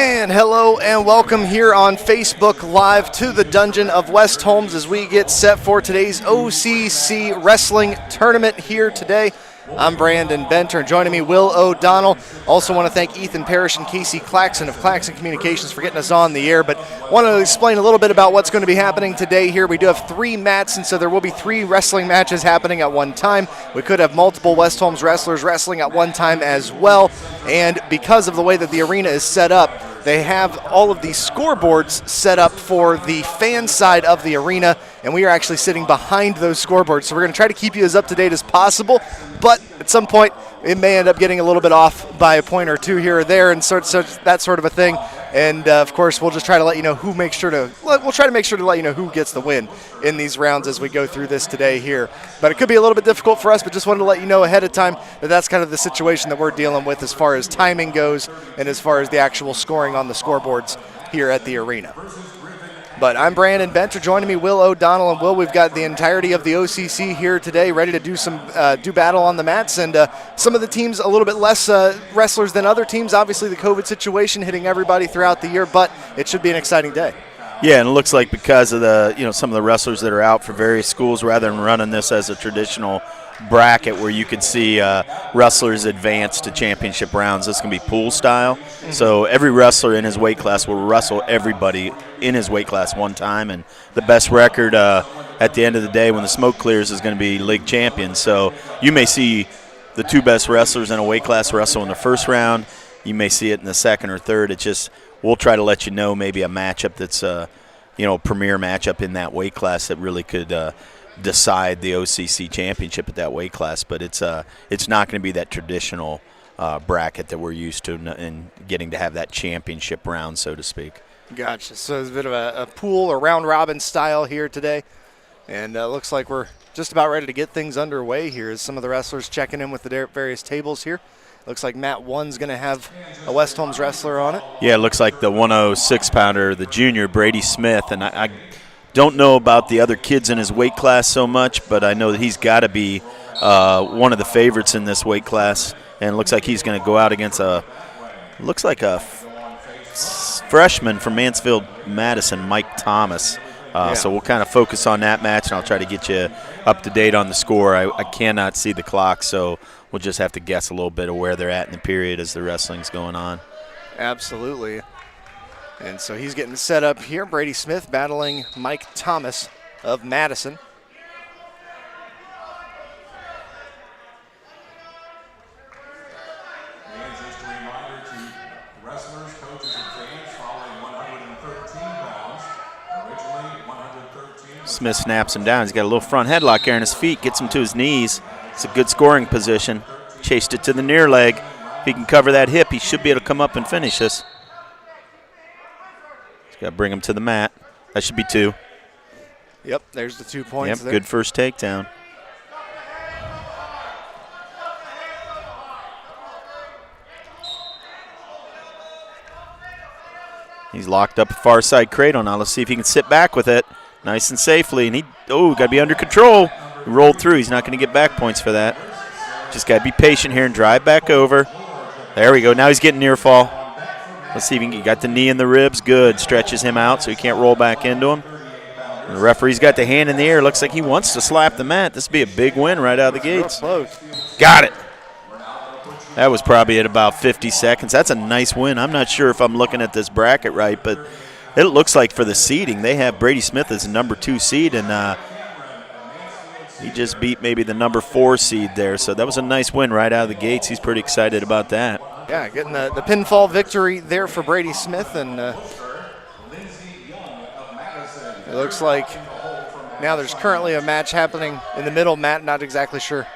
And hello and welcome here on Facebook Live to the Dungeon of West Holmes as we get set for today's O.C.C. Wrestling Tournament here today. I'm Brandon Benter, and joining me, Will O'Donnell. Also want to thank Ethan Parrish and Casey Claxon of Claxon Communications for getting us on the air, but want to explain a little bit about what's going to be happening today here. We do have 3 mats, and so there will be 3 wrestling matches happening at one time. We could have multiple West Holmes wrestlers wrestling at one time as well, and because of the way that the arena is set up, they have all of these scoreboards set up for the fan side of the arena, and we are actually sitting behind those scoreboards. So we're going to try to keep you as up to date as possible, but at some point it may end up getting a little bit off by a point or two here or there, and so that sort of a thing. And of course, we'll just try to let you know who makes sure to. We'll try to make sure to let you know who gets the win in these rounds as we go through this today here. But it could be a little bit difficult for us, but just wanted to let you know ahead of time that that's kind of the situation that we're dealing with as far as timing goes and as far as the actual scoring on the scoreboards here at the arena. But I'm Brandon Benter. Joining me, Will O'Donnell. And Will, we've got the entirety of the O.C.C. here today, ready to do some battle on the mats. And some of the teams a little bit less wrestlers than other teams. Obviously, the COVID situation hitting everybody throughout the year, but it should be an exciting day. Yeah, and it looks like because of the some of the wrestlers that are out for various schools, rather than running this as a traditional bracket where you could see wrestlers advance to championship rounds, this can be pool style. Mm-hmm. So every wrestler in his weight class will wrestle everybody in his weight class one time, and the best record at the end of the day when the smoke clears is going to be league champion. So you may see the 2 best wrestlers in a weight class wrestle in the first round. You may see it in the second or third. It's just we'll try to let you know maybe a matchup that's a premier matchup in that weight class that really could decide the O.C.C. championship at that weight class, but it's not going to be that traditional bracket that we're used to in getting to have that championship round, so to speak. Gotcha. So it's a bit of a pool or round-robin style here today, and looks like we're just about ready to get things underway here as some of the wrestlers checking in with the various tables here. Looks like Mat 1's going to have a West Holmes wrestler on it. Yeah, it looks like the 106-pounder, the junior, Brady Smith, and I don't know about the other kids in his weight class so much, but I know that he's got to be one of the favorites in this weight class, and it looks like he's going to go out against a freshman from Mansfield Madison, Mike Thomas. So we'll kind of focus on that match, and I'll try to get you up to date on the score. I cannot see the clock, so we'll just have to guess a little bit of where they're at in the period as the wrestling's going on. Absolutely. And so he's getting set up here. Brady Smith battling Mike Thomas of Madison. Just a reminder to wrestlers, coaches, and fans following 113 pounds. Originally 113. Smith snaps him down. He's got a little front headlock there on his feet, gets him to his knees. It's a good scoring position. Chased it to the near leg. If he can cover that hip, he should be able to come up and finish this. Got to bring him to the mat. That should be 2. Yep, there's the 2 points. Yep, there. Good first takedown. He's locked up a far side cradle now. Let's see if he can sit back with it nice and safely. And got to be under control. He rolled through. He's not going to get back points for that. Just got to be patient here and drive back over. There we go. Now he's getting near fall. Let's see if he can got the knee in the ribs. Good. Stretches him out so he can't roll back into him. And the referee's got the hand in the air. Looks like he wants to slap the mat. This would be a big win right out of the gates. Got it. That was probably at about 50 seconds. That's a nice win. I'm not sure if I'm looking at this bracket right, but it looks like for the seeding, they have Brady Smith as the number 2 seed, and he just beat maybe the number 4 seed there. So that was a nice win right out of the gates. He's pretty excited about that. Yeah, getting the pinfall victory there for Brady Smith, and it looks like now there's currently a match happening in the middle mat. Not exactly sure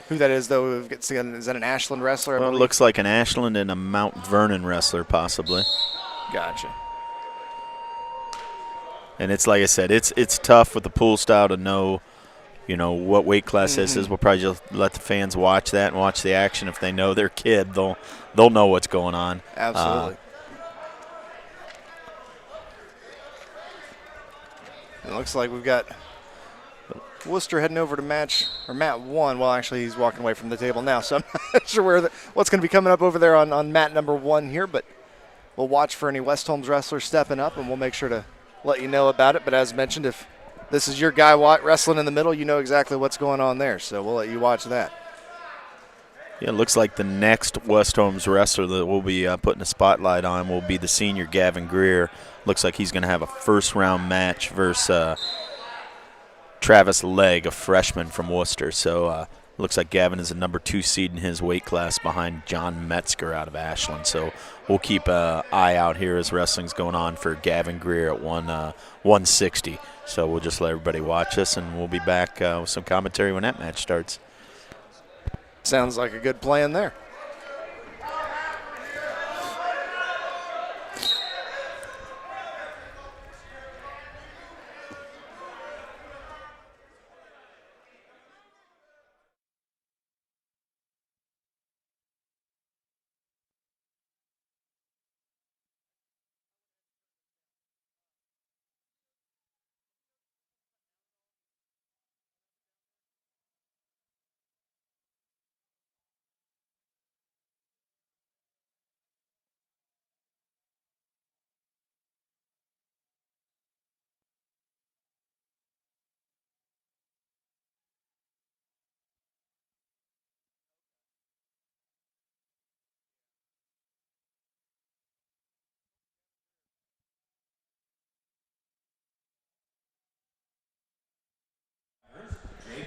who that is, though. Is that an Ashland wrestler? Well, it looks like an Ashland and a Mount Vernon wrestler, possibly. Gotcha. And it's like I said, it's tough with the pool style to know, what weight class this is. We'll probably just let the fans watch that and watch the action. If they know their kid, they'll know what's going on. Absolutely. It looks like we've got Worcester heading over to Mat 1. Well, actually, he's walking away from the table now, so I'm not sure what's going to be coming up over there on mat number 1 here, but we'll watch for any West Holmes wrestlers stepping up, and we'll make sure to let you know about it. But as mentioned, if this is your guy wrestling in the middle, you know exactly what's going on there, so we'll let you watch that. Yeah, it looks like the next West Holmes wrestler that we'll be putting a spotlight on will be the senior Gavin Greer. Looks like he's going to have a first-round match versus Travis Legg, a freshman from Worcester. So looks like Gavin is a number 2 seed in his weight class behind John Metzger out of Ashland. So we'll keep an eye out here as wrestling's going on for Gavin Greer at 160. So we'll just let everybody watch us, and we'll be back with some commentary when that match starts. Sounds like a good plan there.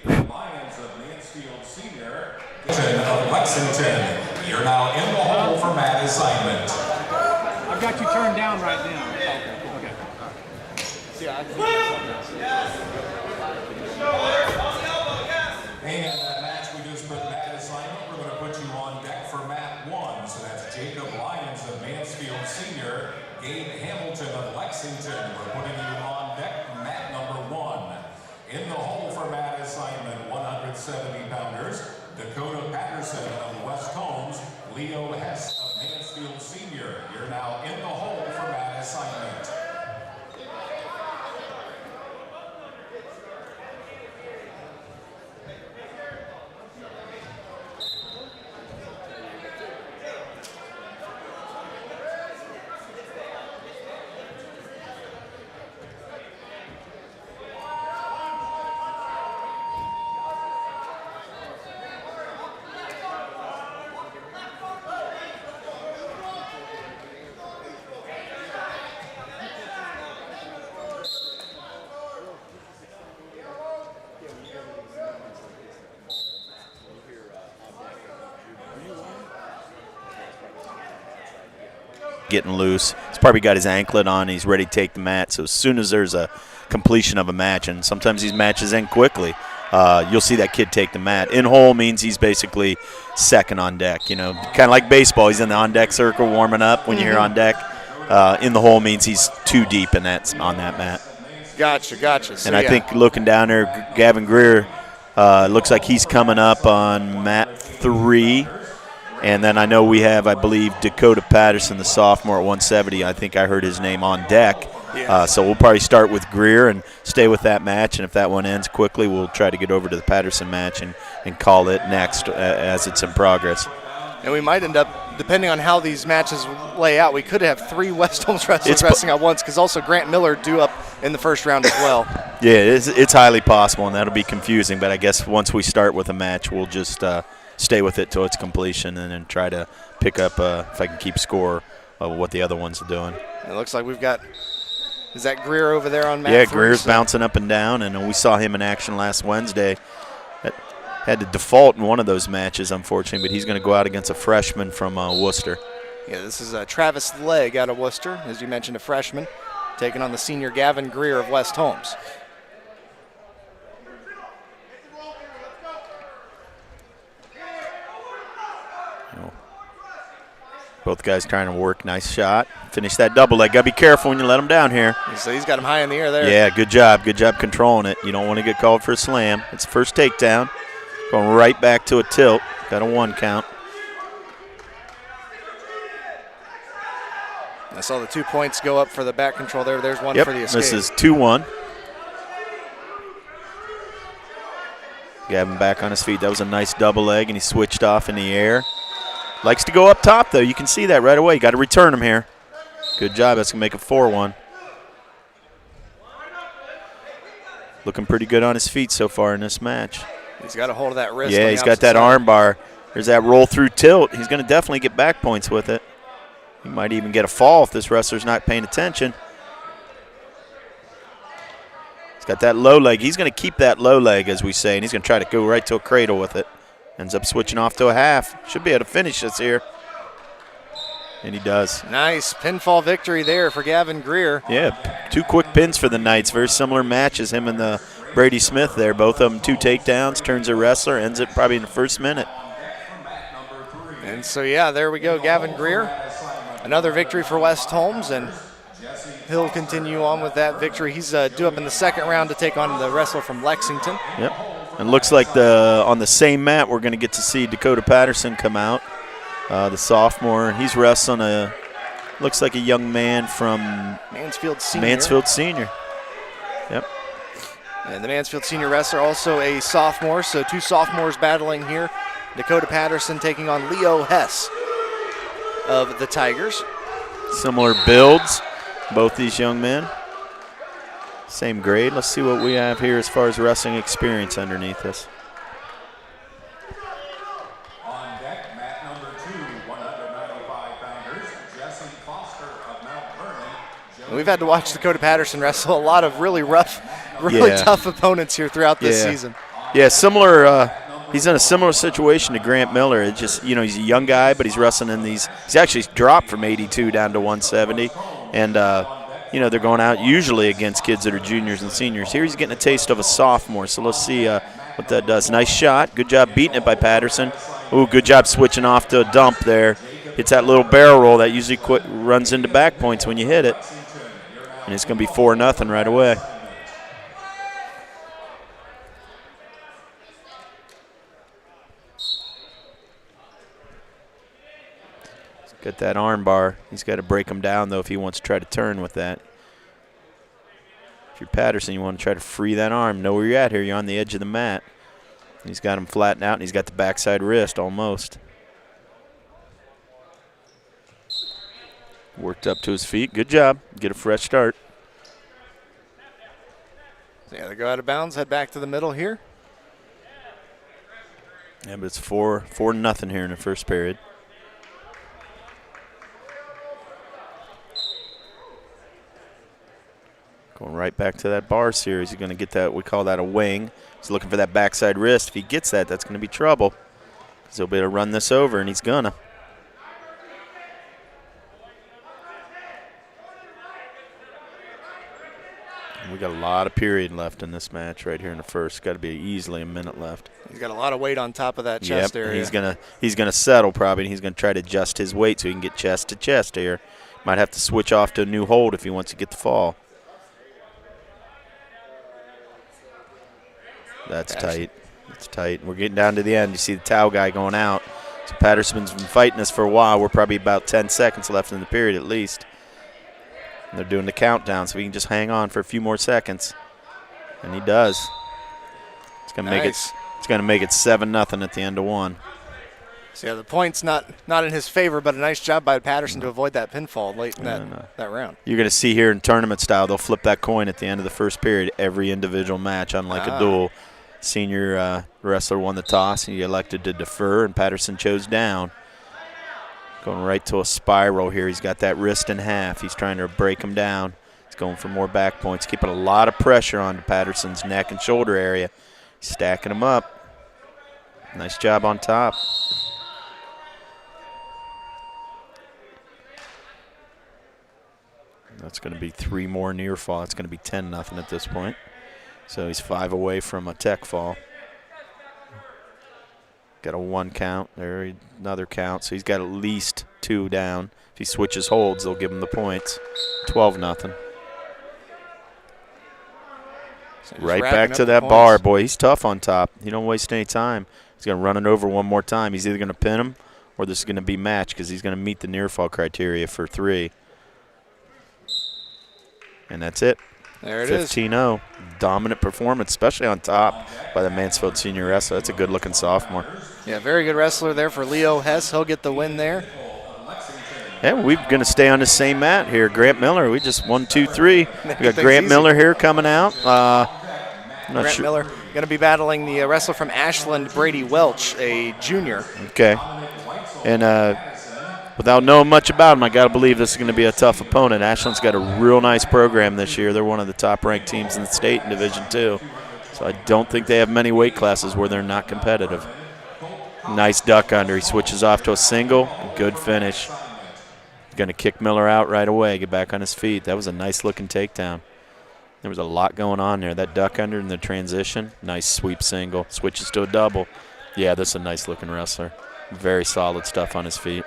Lions of Mansfield Senior, of Lexington. You're now in the hole for mat assignment. I've got you turned down right now. Okay. And that match we just put mat assignment, we're going to put you on deck for mat 1. So that's Jacob Lyons of Mansfield Senior, Gabe Hamilton of Lexington. We're putting you on deck mat number 1. In the hole for mat assignment, 170-pounders, Dakota Patterson of West Holmes, Leo Hess of Mansfield Senior. You're now in the hole for mat assignment. Getting loose. He's probably got his anklet on. He's ready to take the mat. So as soon as there's a completion of a match, and sometimes these matches end quickly, you'll see that kid take the mat. In hole means he's basically second on deck. You know, kind of like baseball. He's in the on-deck circle warming up when you're on deck. In the hole means he's too deep in that on that mat. Gotcha. So and I think looking down there, Gavin Greer looks like he's coming up on mat 3. And then I know we have, I believe, Dakota Patterson, the sophomore at 170. I think I heard his name on deck. Yeah. So we'll probably start with Greer and stay with that match. And if that one ends quickly, we'll try to get over to the Patterson match and call it next as it's in progress. And we might end up, depending on how these matches lay out, we could have 3 West Holmes wrestlers wrestling at once, because also Grant Miller due up in the first round as well. Yeah, it's highly possible, and that'll be confusing. But I guess once we start with a match, we'll just stay with it till its completion and then try to pick up, if I can keep score, of what the other ones are doing. It looks like we've got, is that Greer over there on mat 3? Yeah, Greer's bouncing up and down, and we saw him in action last Wednesday. Had to default in one of those matches, unfortunately, but he's going to go out against a freshman from Worcester. Yeah, this is Travis Legg out of Worcester, as you mentioned, a freshman, taking on the senior Gavin Greer of West Holmes. Both guys trying to work. Nice shot. Finish that double leg. Got to be careful when you let him down here. So he's got him high in the air there. Yeah, good job. Good job controlling it. You don't want to get called for a slam. It's first takedown. Going right back to a tilt. Got a 1 count. I saw the 2 points go up for the back control there. There's one for the escape. This is 2-1. Gavin back on his feet. That was a nice double leg, and he switched off in the air. Likes to go up top, though. You can see that right away. You got to return him here. Good job. That's going to make it 4-1. Looking pretty good on his feet so far in this match. He's got a hold of that wrist. Yeah, he's got that arm bar. There's that roll through tilt. He's going to definitely get back points with it. He might even get a fall if this wrestler's not paying attention. He's got that low leg. He's going to keep that low leg, as we say, and he's going to try to go right to a cradle with it. Ends up switching off to a half. Should be able to finish this here. And he does. Nice pinfall victory there for Gavin Greer. Yeah, 2 quick pins for the Knights. Very similar matches, him and the Brady Smith there. Both of them 2 takedowns, turns a wrestler, ends it probably in the first minute. And so, yeah, there we go, Gavin Greer. Another victory for West Holmes, and he'll continue on with that victory. He's due up in the second round to take on the wrestler from Lexington. Yep. And looks like on the same mat we're going to get to see Dakota Patterson come out. The sophomore, he's wrestling looks like a young man from Mansfield Senior. Mansfield Senior. Yep. And the Mansfield Senior wrestler also a sophomore, so 2 sophomores battling here. Dakota Patterson taking on Leo Hess of the Tigers. Similar builds, both these young men. Same grade. Let's see what we have here as far as wrestling experience underneath us. We've had to watch Dakota Patterson wrestle a lot of really rough, really tough opponents here throughout this season. Yeah, similar. He's in a similar situation to Grant Miller. It's just, he's a young guy, but he's wrestling in these. He's actually dropped from 82 down to 170, and they're going out usually against kids that are juniors and seniors. Here he's getting a taste of a sophomore. So let's see what that does. Nice shot. Good job beating it by Patterson. Ooh, good job switching off to a dump there. Hits that little barrel roll that usually runs into back points when you hit it. And it's going to be 4-0 right away. He's got that arm bar. He's got to break him down, though, if he wants to try to turn with that. If you're Patterson, you want to try to free that arm. Know where you're at here. You're on the edge of the mat. He's got him flattened out, and he's got the backside wrist almost. Worked up to his feet. Good job. Get a fresh start. Yeah, they go out of bounds, head back to the middle here. Yeah, but it's 4-0 here in the first period. Going right back to that bar series. He's going to get that, we call that a wing. He's looking for that backside wrist. If he gets that, that's going to be trouble. Because he'll be able to run this over, and he's going to. We got a lot of period left in this match right here in the first. Got to be easily a minute left. He's got a lot of weight on top of that chest area. He's gonna settle probably, and he's gonna try to adjust his weight so he can get chest to chest here. Might have to switch off to a new hold if he wants to get the fall. That's tight. It's tight. We're getting down to the end. You see the towel guy going out. So Patterson's been fighting this for a while. We're probably about 10 seconds left in the period at least. And they're doing the countdown, so we can just hang on for a few more seconds. And he does. It's gonna make it. It's gonna make it 7-0 at the end of one. So yeah, the point's not in his favor, but a nice job by Patterson to avoid that pinfall late in that round. You're gonna see here in tournament style, they'll flip that coin at the end of the first period. Every individual match, unlike a duel. Senior wrestler won the toss. He elected to defer, and Patterson chose down. Going right to a spiral here. He's got that wrist in half. He's trying to break him down. He's going for more back points, keeping a lot of pressure on Patterson's neck and shoulder area. He's stacking him up. Nice job on top. That's going to be 3 more near fall. It's going to be 10-0 at this point. So he's 5 away from a tech fall. Got a 1 count, there another count, so he's got at least 2 down. If he switches holds, they'll give him the points. 12-0. So right back to that bar, boy. He's tough on top. He don't waste any time. He's going to run it over one more time. He's either going to pin him or this is going to be matched because he's going to meet the near fall criteria for 3. And that's it. There it is. 15-0. Dominant performance, especially on top by the Mansfield senior wrestler. That's a good-looking sophomore. Yeah, very good wrestler there for Leo Hess. He'll get the win there. Yeah, we're going to stay on the same mat here. Grant Miller, we just 1, 2, 3. We got Grant Miller here coming out. Grant Miller going to be battling the wrestler from Ashland, Brady Welch, a junior. Okay. And without knowing much about him, I got to believe this is going to be a tough opponent. Ashland's got a real nice program this year. They're one of the top-ranked teams in the state in Division II. So I don't think they have many weight classes where they're not competitive. Nice duck under. He switches off to a single. Good finish. Going to kick Miller out right away, get back on his feet. That was a nice-looking takedown. There was a lot going on there. That duck under in the transition, nice sweep single. Switches to a double. Yeah, this is a nice-looking wrestler. Very solid stuff on his feet.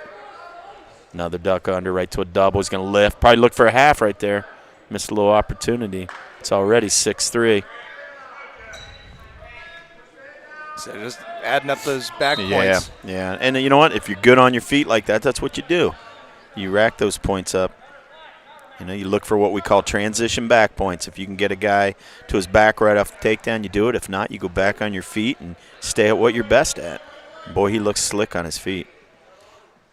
Another duck under right to a double. He's going to lift. Probably look for a half right there. Missed a little opportunity. It's already 6-3. So just adding up those back points. Yeah. And you know what? If you're good on your feet like that, that's what you do. You rack those points up. You know, you look for what we call transition back points. If you can get a guy to his back right off the takedown, you do it. If not, you go back on your feet and stay at what you're best at. Boy, he looks slick on his feet.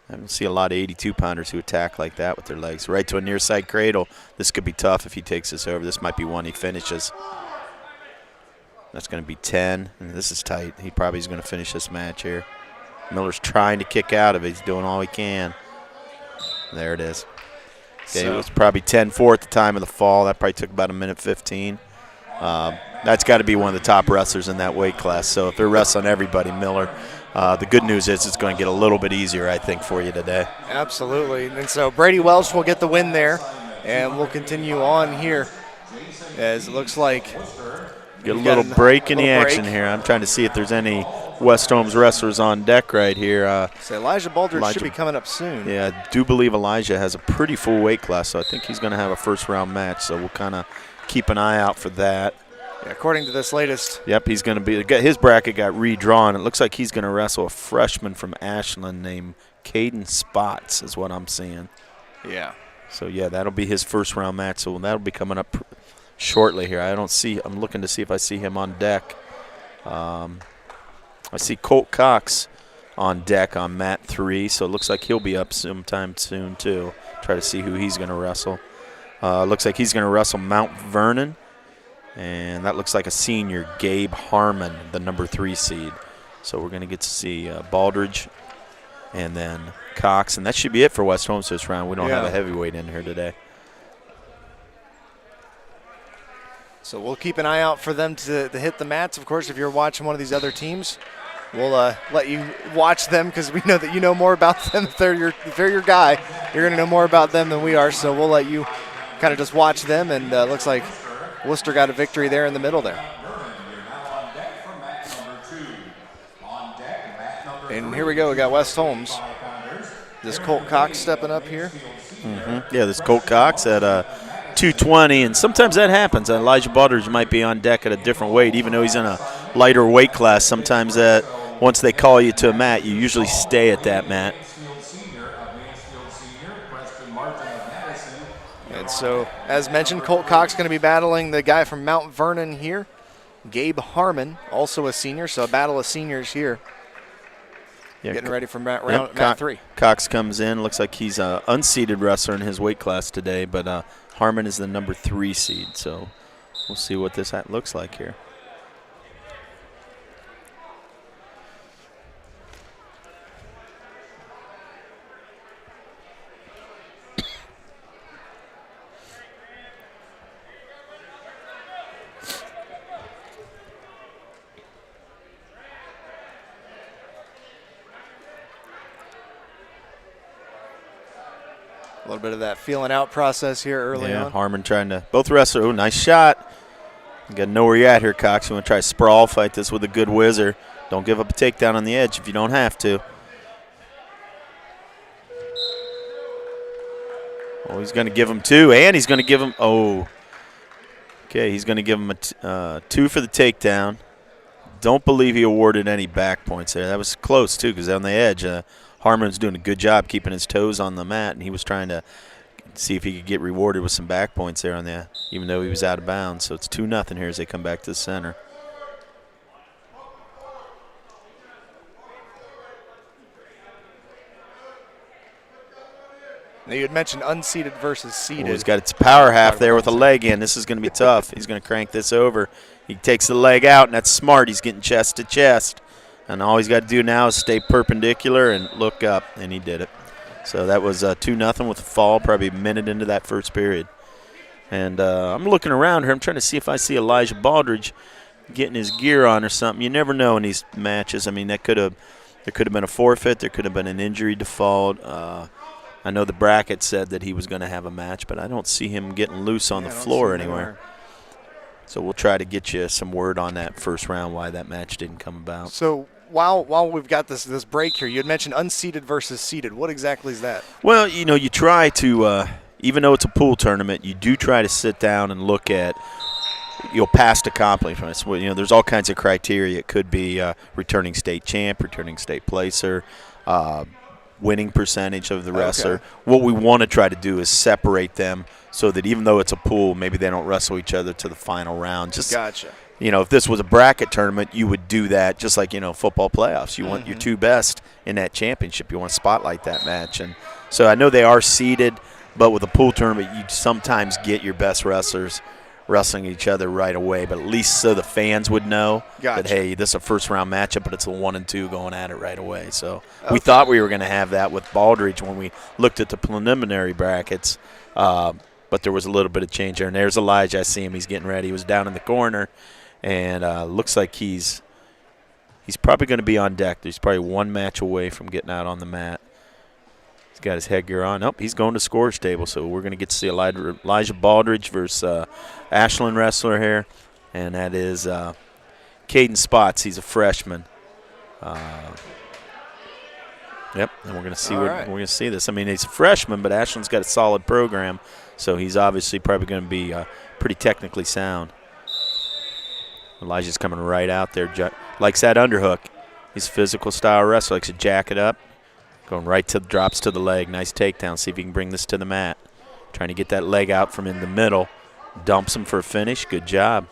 I don't see a lot of 82-pounders who attack like that with their legs. Right to a near side cradle. This could be tough if he takes this over. This might be one he finishes. That's going to be 10, and this is tight. He probably is going to finish this match here. Miller's trying to kick out of it. He's doing all he can. There it is. Okay, it was probably 10-4 at the time of the fall. That probably took about a minute 15. That's got to be one of the top wrestlers in that weight class. So if they're wrestling everybody, Miller, the good news is it's going to get a little bit easier, I think, for you today. Absolutely. And so Brady Welch will get the win there, and we'll continue on here as it looks like Get a little break in the action here. I'm trying to see if there's any West Holmes wrestlers on deck right here. So Elijah Baldridge should be coming up soon. Yeah, I do believe Elijah has a pretty full weight class, so I think he's going to have a first-round match. So we'll kind of keep an eye out for that. Yeah, according to this latest. Yep, he's going to be. His bracket got redrawn. It looks like he's going to wrestle a freshman from Ashland named Caden Spots, is what I'm seeing. Yeah. So yeah, that'll be his first-round match. So that'll be coming up shortly here. I'm looking to see if I see him on deck. I see Colt Cox on deck on mat 3, so it looks like he'll be up sometime soon too. Try to see who he's going to wrestle. Looks like he's going to wrestle Mount Vernon, and that looks like a senior, Gabe Harmon, the number 3 seed. So we're going to get to see Baldridge and then Cox, and that should be it for West Holmes this round. We don't have a heavyweight in here today. So we'll keep an eye out for them to hit the mats. Of course, if you're watching one of these other teams, we'll let you watch them because we know that you know more about them. If they're your guy, you're going to know more about them than we are. So we'll let you kind of just watch them. And looks like Worcester got a victory there in the middle there. And here we go. We got West Holmes. This Colt Cox stepping up here. Mm-hmm. Yeah, this Colt Cox at 220, and sometimes that happens. Elijah Baldridge might be on deck at a different weight, even though he's in a lighter weight class. Sometimes that once they call you to a mat, you usually stay at that mat. And so, as mentioned, Colt Cox going to be battling the guy from Mount Vernon here, Gabe Harmon, also a senior. So a battle of seniors here. Yeah, getting ready for mat 3. Cox comes in. Looks like he's an unseeded wrestler in his weight class today, but Harmon is the number 3 seed, so we'll see what this looks like here. A little bit of that feeling out process here early on. Yeah, Harmon trying to both wrestle. Oh, nice shot. You got to know where you're at here, Cox. You want to try to sprawl fight this with a good whizzer. Don't give up a takedown on the edge if you don't have to. Oh, he's going to give him 2, and he's going to give him, okay, he's going to give him a 2 for the takedown. Don't believe he awarded any back points there. That was close, too, because on the edge, Harmon's doing a good job keeping his toes on the mat, and he was trying to see if he could get rewarded with some back points there on there, even though he was out of bounds. So it's 2-0 here as they come back to the center. Now, you had mentioned unseated versus seated. He's got its power half there with a leg in. This is going to be tough. He's going to crank this over. He takes the leg out, and that's smart. He's getting chest to chest. And all he's got to do now is stay perpendicular and look up, and he did it. So that was 2-0 with a fall, probably a minute into that first period. And I'm looking around here. I'm trying to see if I see Elijah Baldridge getting his gear on or something. You never know in these matches. I mean, there could have been a forfeit. There could have been an injury default. I know the bracket said that he was going to have a match, but I don't see him getting loose on the floor anywhere. So we'll try to get you some word on that first round, why that match didn't come about. So while we've got this break here, you had mentioned unseated versus seated. What exactly is that? Well, you try to, even though it's a pool tournament, you do try to sit down and look at past accomplishments. Well, there's all kinds of criteria. It could be returning state champ, returning state placer, winning percentage of the wrestler. Okay. What we want to try to do is separate them so that even though it's a pool, maybe they don't wrestle each other to the final round. Gotcha. If this was a bracket tournament, you would do that just like, football playoffs. You want your two best in that championship. You want to spotlight that match. And so I know they are seeded, but with a pool tournament, you sometimes get your best wrestlers wrestling each other right away, but at least so the fans would know that, hey, this is a first-round matchup, but it's a 1 and 2 going at it right away. So we thought we were going to have that with Baldridge when we looked at the preliminary brackets, but there was a little bit of change there. And there's Elijah. I see him. He's getting ready. He was down in the corner, and looks like he's probably going to be on deck. He's probably one match away from getting out on the mat. He's got his headgear on. Nope, he's going to scorer's table, so we're going to get to see Elijah Baldridge versus Ashland wrestler here, and that is Caden Spots. He's a freshman. Yep, and we're going to see we're going to see this. I mean, he's a freshman, but Ashland's got a solid program, so he's obviously probably going to be pretty technically sound. Elijah's coming right out there. Likes that underhook. He's a physical style wrestler. Likes to jack it up. Going right to drops to the leg. Nice takedown. See if he can bring this to the mat. Trying to get that leg out from in the middle. Dumps him for a finish. Good job.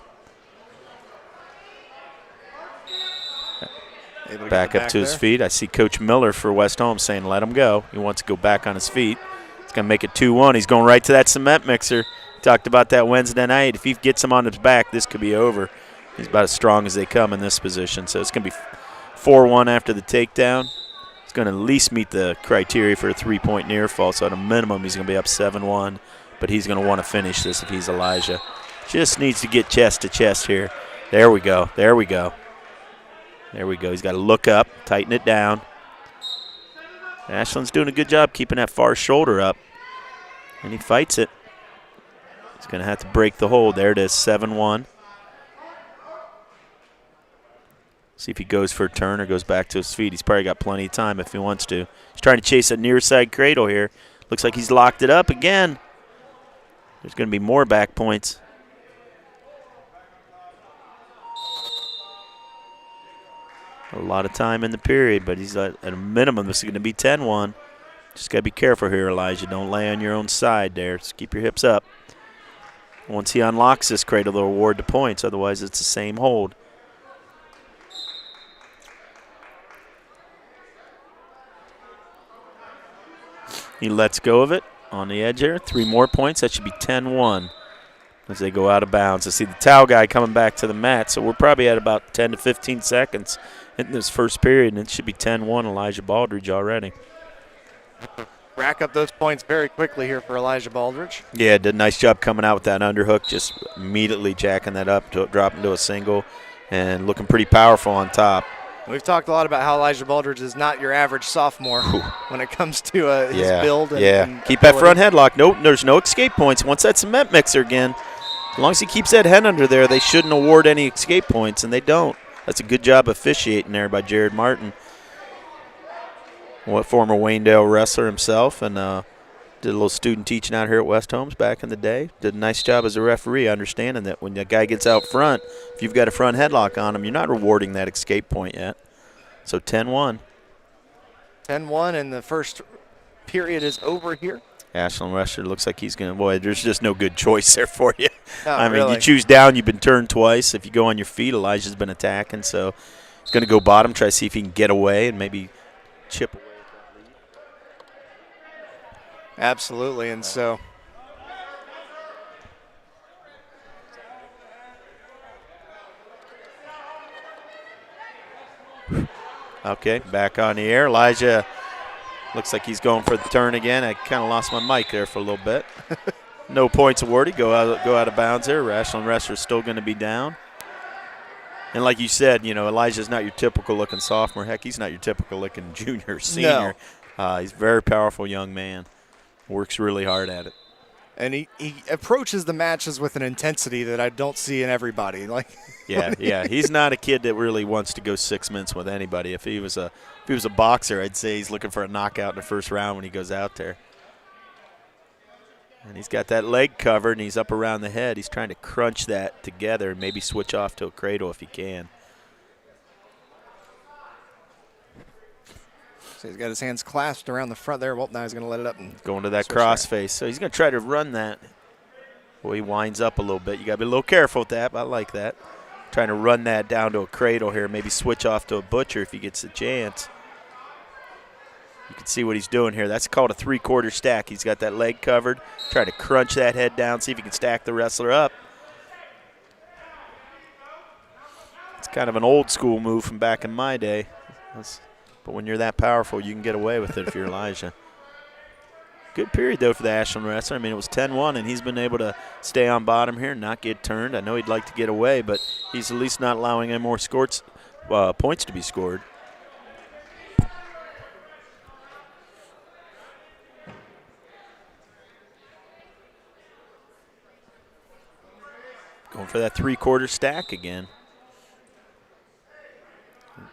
Back up to his feet. I see Coach Miller for West Holmes saying let him go. He wants to go back on his feet. He's going to make it 2-1. He's going right to that cement mixer. Talked about that Wednesday night. If he gets him on his back, this could be over. He's about as strong as they come in this position. So it's going to be 4-1 after the takedown. He's going to at least meet the criteria for a 3-point near fall. So at a minimum, he's going to be up 7-1. But he's going to want to finish this if he's Elijah. Just needs to get chest to chest here. There we go. There we go. There we go. He's got to look up, tighten it down. Ashland's doing a good job keeping that far shoulder up. And he fights it. He's going to have to break the hold. There it is, 7-1. See if he goes for a turn or goes back to his feet. He's probably got plenty of time if he wants to. He's trying to chase a near side cradle here. Looks like he's locked it up again. There's going to be more back points. A lot of time in the period, but he's at a minimum. This is going to be 10-1. Just got to be careful here, Elijah. Don't lay on your own side there. Just keep your hips up. Once he unlocks this cradle, they'll award the points. Otherwise, it's the same hold. He lets go of it on the edge here. 3 more points. That should be 10-1 as they go out of bounds. I see the towel guy coming back to the mat, so we're probably at about 10 to 15 seconds in this first period, and it should be 10-1 Elijah Baldridge already. Rack up those points very quickly here for Elijah Baldridge. Yeah, did a nice job coming out with that underhook, just immediately jacking that up, dropping to a single, and looking pretty powerful on top. We've talked a lot about how Elijah Baldridge is not your average sophomore when it comes to his build. And keep that front headlock. Nope, there's no escape points. Once that cement mixer again, as long as he keeps that head under there, they shouldn't award any escape points, and they don't. That's a good job officiating there by Jared Martin. Former Waynedale wrestler himself, and did a little student teaching out here at West Holmes back in the day. Did a nice job as a referee, understanding that when the guy gets out front, if you've got a front headlock on him, you're not rewarding that escape point yet. So 10-1. 10-1, and the first period is over here. Ashland wrestler looks like he's going to, boy, there's just no good choice there for you. No, I mean, really. You choose down, you've been turned twice. If you go on your feet, Elijah's been attacking, so he's going to go bottom, try to see if he can get away and maybe chip away. Absolutely, and so. Okay, back on the air. Elijah looks like he's going for the turn again. I kind of lost my mic there for a little bit. No points awarded. Go out of bounds there. Ashland wrestler's still going to be down. And like you said, you know, Elijah's not your typical looking sophomore. Heck, he's not your typical looking junior or senior. No. He's a very powerful young man. Works really hard at it. And he approaches the matches with an intensity that I don't see in everybody. Yeah. He's not a kid that really wants to go 6 minutes with anybody. If he was a boxer, I'd say he's looking for a knockout in the first round when he goes out there. And he's got that leg covered, and he's up around the head. He's trying to crunch that together and maybe switch off to a cradle if he can. So he's got his hands clasped around the front there. Well, now he's going to let it up. And going to that cross face. So he's going to try to run that. Boy, he winds up a little bit. You got to be a little careful with that, but I like that. Trying to run that down to a cradle here, maybe switch off to a butcher if he gets a chance. You can see what he's doing here. That's called a three-quarter stack. He's got that leg covered. Try to crunch that head down, see if he can stack the wrestler up. It's kind of an old-school move from back in my day. But when you're that powerful, you can get away with it if you're Elijah. Good period, though, for the Ashland wrestler. I mean, it was 10-1, and he's been able to stay on bottom here and not get turned. I know he'd like to get away, but he's at least not allowing any more points to be scored. Going for that three-quarter stack again.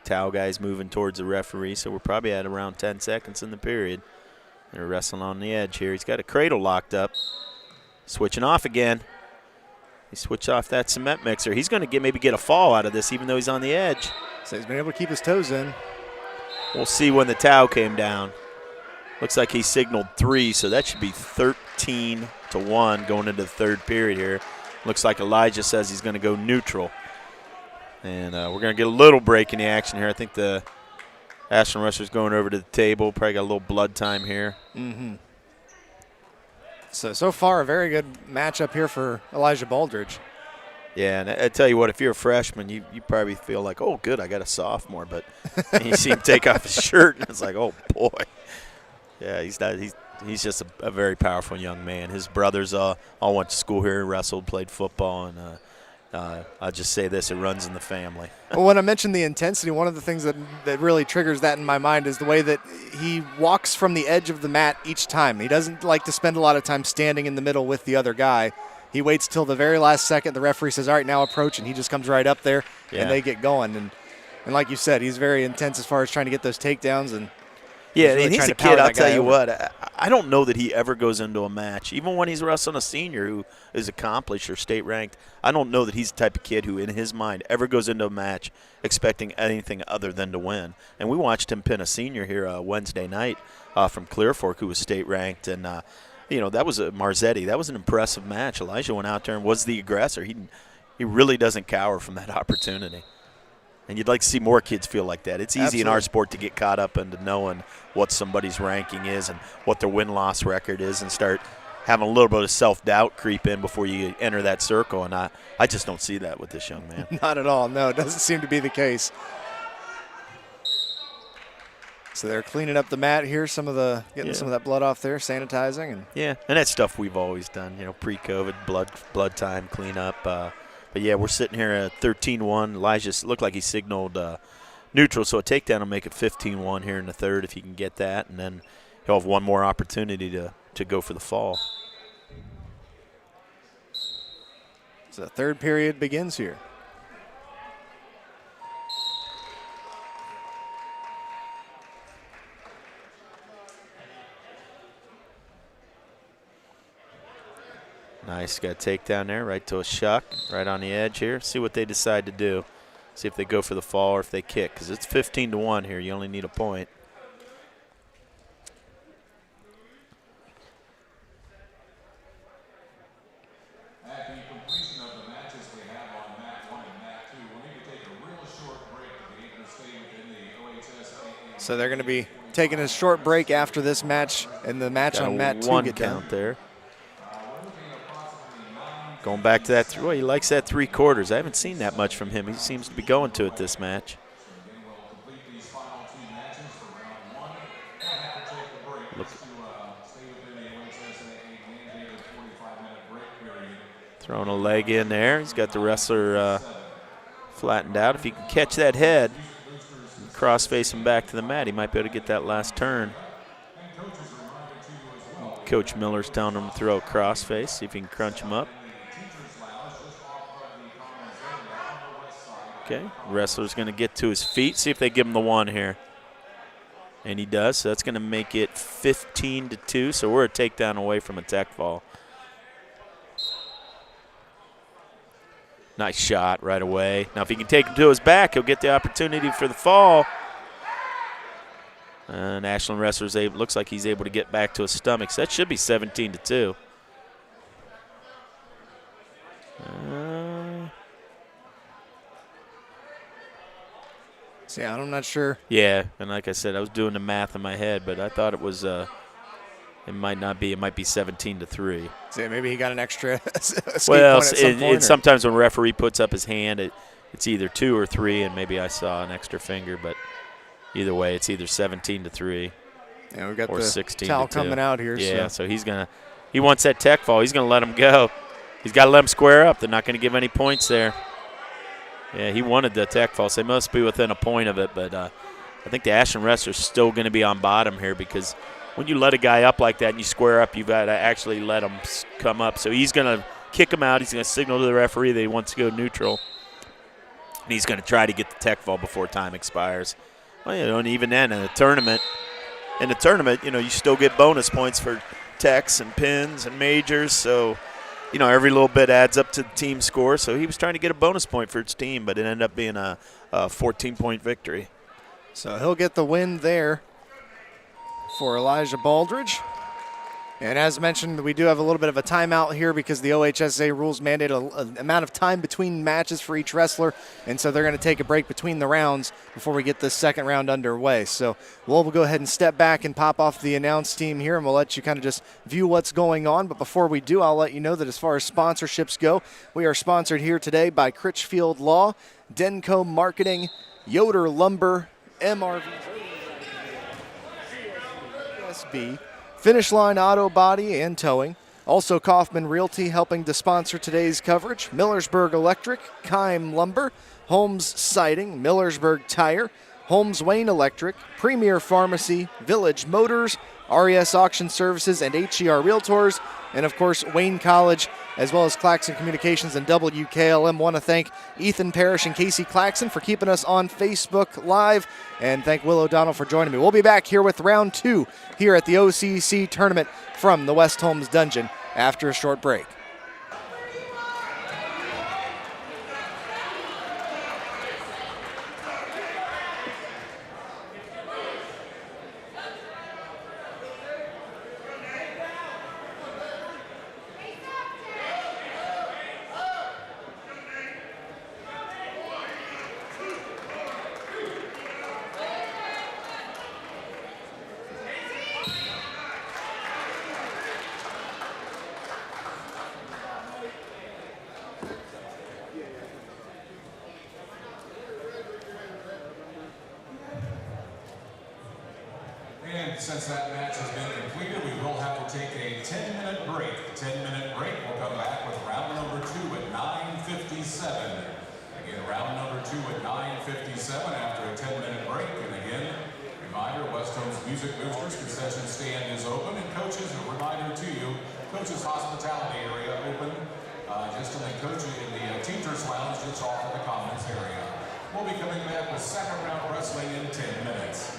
Towel guy's moving towards the referee, so we're probably at around 10 seconds in the period. They're wrestling on the edge here. He's got a cradle locked up. Switching off again. He switched off that cement mixer. He's going to maybe get a fall out of this, even though he's on the edge. So he's been able to keep his toes in. We'll see when the towel came down. Looks like he signaled 3, so that should be 13-1 going into the third period here. Looks like Elijah says he's going to go neutral. And we're going to get a little break in the action here. I think the Ashland wrestler's going over to the table. Probably got a little blood time here. Mm-hmm. So far, a very good matchup here for Elijah Baldridge. Yeah, and I tell you what, if you're a freshman, you probably feel like, oh, good, I got a sophomore. But you see him take off his shirt, and it's like, oh, boy. Yeah, he's just a very powerful young man. His brothers all went to school here, wrestled, played football, and I'll just say this, it runs in the family. Well, when I mentioned the intensity, one of the things that really triggers that in my mind is the way that he walks from the edge of the mat each time. He doesn't like to spend a lot of time standing in the middle with the other guy. He waits till the very last second. The referee says, all right, now approach, and he just comes right up there, and they get going. And like you said, he's very intense as far as trying to get those takedowns. And yeah, and he's a kid, I'll tell you what, I don't know that he ever goes into a match, even when he's wrestling a senior who is accomplished or state-ranked, I don't know that he's the type of kid who, in his mind, ever goes into a match expecting anything other than to win. And we watched him pin a senior here Wednesday night from Clear Fork who was state-ranked. And, that was a Marzetti. That was an impressive match. Elijah went out there and was the aggressor. He really doesn't cower from that opportunity. And you'd like to see more kids feel like that. It's easy in our sport to get caught up into knowing what somebody's ranking is and what their win-loss record is and start having a little bit of self-doubt creep in before you enter that circle. And I just don't see that with this young man. Not at all. No, it doesn't seem to be the case. So they're cleaning up the mat here, getting some of that blood off there, sanitizing. And that's stuff we've always done, pre-COVID, blood time, cleanup. But, yeah, we're sitting here at 13-1. Elijah looked like he signaled neutral, so a takedown will make it 15-1 here in the third if he can get that. And then he'll have one more opportunity to go for the fall. So the third period begins here. Nice, got a takedown there, right to a shuck, right on the edge here. See what they decide to do. See if they go for the fall or if they kick, because it's 15-1 here. You only need a point. At the completion of the matches we have on mat 1 and mat 2, we'll need to take a real short break to be able to stay within the OHS. So they're going to be taking a short break after this match, and the match on mat 2 one get count done. there. Going back to that, well, he likes that 3/4. I haven't seen that much from him. He seems to be going to it this match. Look. Throwing a leg in there. He's got the wrestler flattened out. If he can catch that head, cross-face him back to the mat, he might be able to get that last turn. Coach Miller's telling him to throw a cross-face, see if he can crunch him up. Okay, wrestler's going to get to his feet, see if they give him the one here. And he does, so that's going to make it 15-2, so we're a takedown away from a tech fall. Nice shot right away. Now if he can take him to his back, he'll get the opportunity for the fall. Ashland wrestler's able, looks like he's able to get back to his stomach, so that should be 17-2. See, I'm not sure. Yeah, and like I said, I was doing the math in my head, but I thought it was, it might not be. It might be 17-3. See, maybe he got an extra escape well, point at some point, sometimes when a referee puts up his hand, it's either 2 or 3, and maybe I saw an extra finger, but either way, it's either 17-3 yeah, we got or the 16-2. towel coming out here. Yeah, so he wants that tech fall. He's gonna let him go. He's got to let him square up. They're not going to give any points there. Yeah, he wanted the tech fall, so they must be within a point of it. But I think the Ashland wrestler's still going to be on bottom here because when you let a guy up like that and you square up, you've got to actually let him come up. So he's going to kick him out. He's going to signal to the referee that he wants to go neutral. And he's going to try to get the tech fall before time expires. Well, and even then in the tournament, you still get bonus points for techs and pins and majors. So, every little bit adds up to the team score. So he was trying to get a bonus point for his team, but it ended up being a 14-point victory. So he'll get the win there for Elijah Baldridge. And as mentioned, we do have a little bit of a timeout here because the OHSA rules mandate an amount of time between matches for each wrestler, and so they're going to take a break between the rounds before we get this second round underway. So we'll go ahead and step back and pop off the announce team here, and we'll let you kind of just view what's going on. But before we do, I'll let you know that as far as sponsorships go, we are sponsored here today by Critchfield Law, Denco Marketing, Yoder Lumber, MRV, SB, Finish Line Auto Body and Towing. Also Kaufman Realty helping to sponsor today's coverage. Millersburg Electric, Keim Lumber, Holmes Siding, Millersburg Tire, Holmes Wayne Electric, Premier Pharmacy, Village Motors, RES Auction Services, and HER Realtors. And, of course, Wayne College, as well as Claxon Communications and WKLM. Want to thank Ethan Parrish and Casey Claxon for keeping us on Facebook Live. And thank Will O'Donnell for joining me. We'll be back here with round 2 here at the O.C.C. tournament from the West Holmes Dungeon after a short break. And since that match has been completed, we will have to take a 10-minute break. The 10-minute break will come back with round number 2 at 9:57. Again, round number 2 at 9:57 after a 10-minute break. And again, reminder, West Holmes Music Boosters concession stand is open. And coaches, a reminder to you, coaches hospitality area open just in the teacher's lounge just off in the commons area. We'll be coming back with second round wrestling in 10 minutes.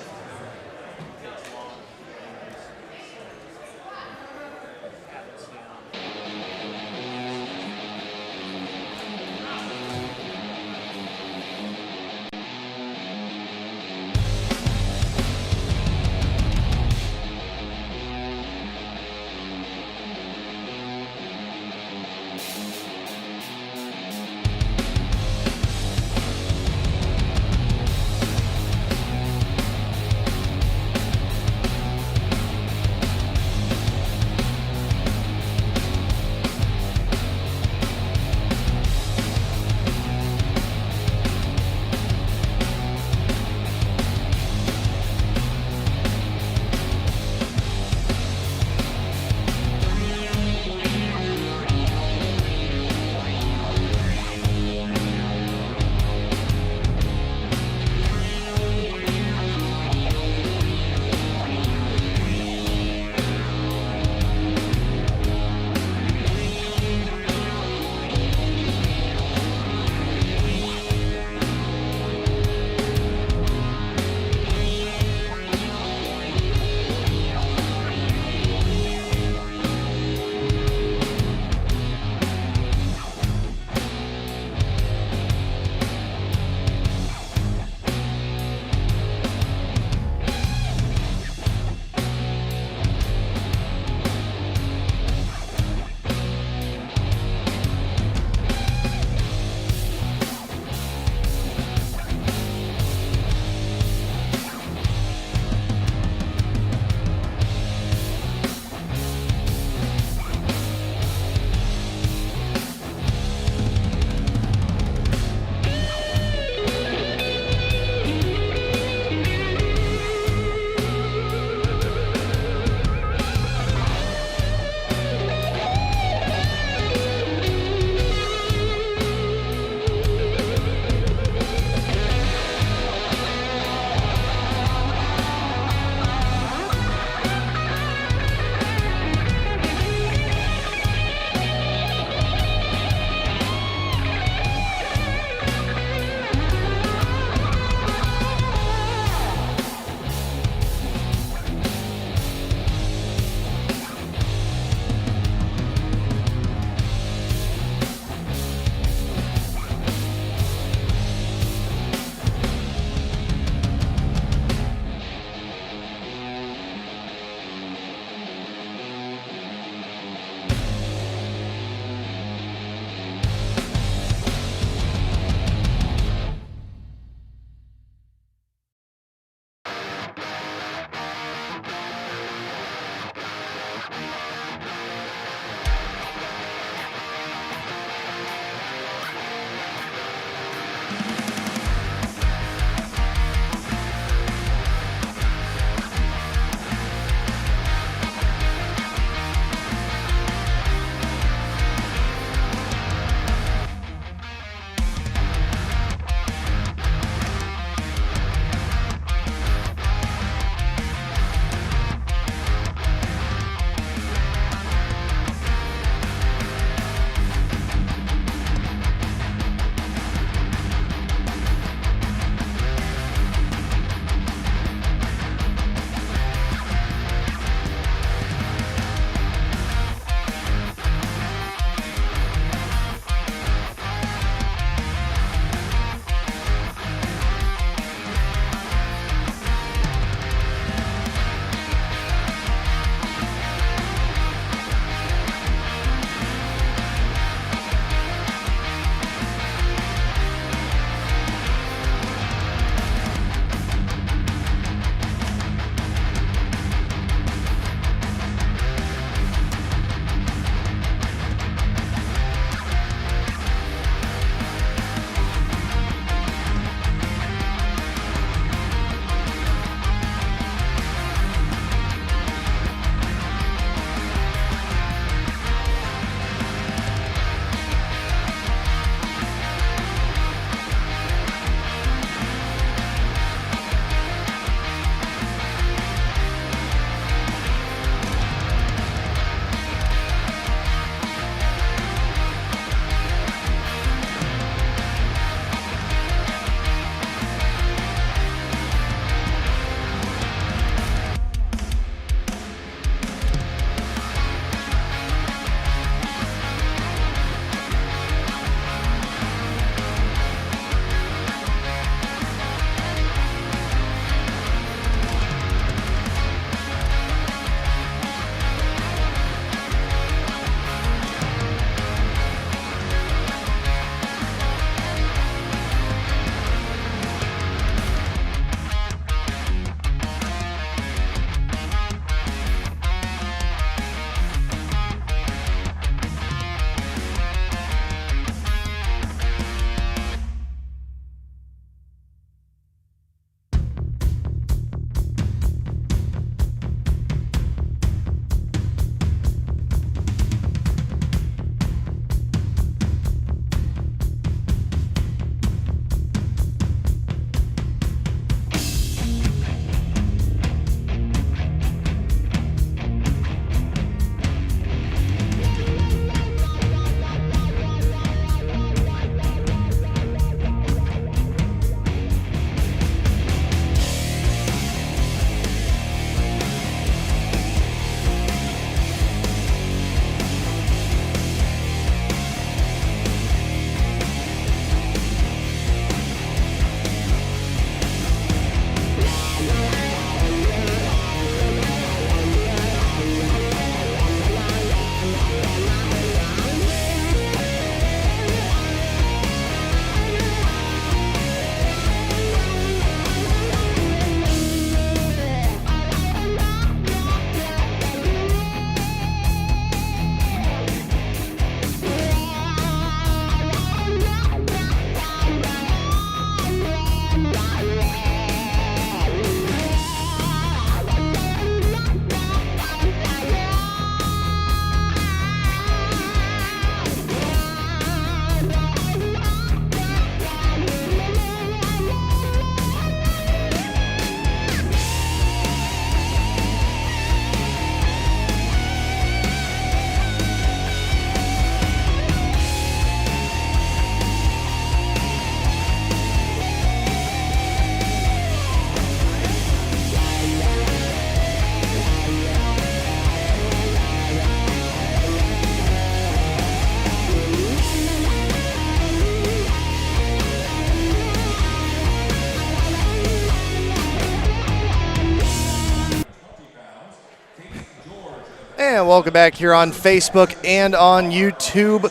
And welcome back here on Facebook and on YouTube.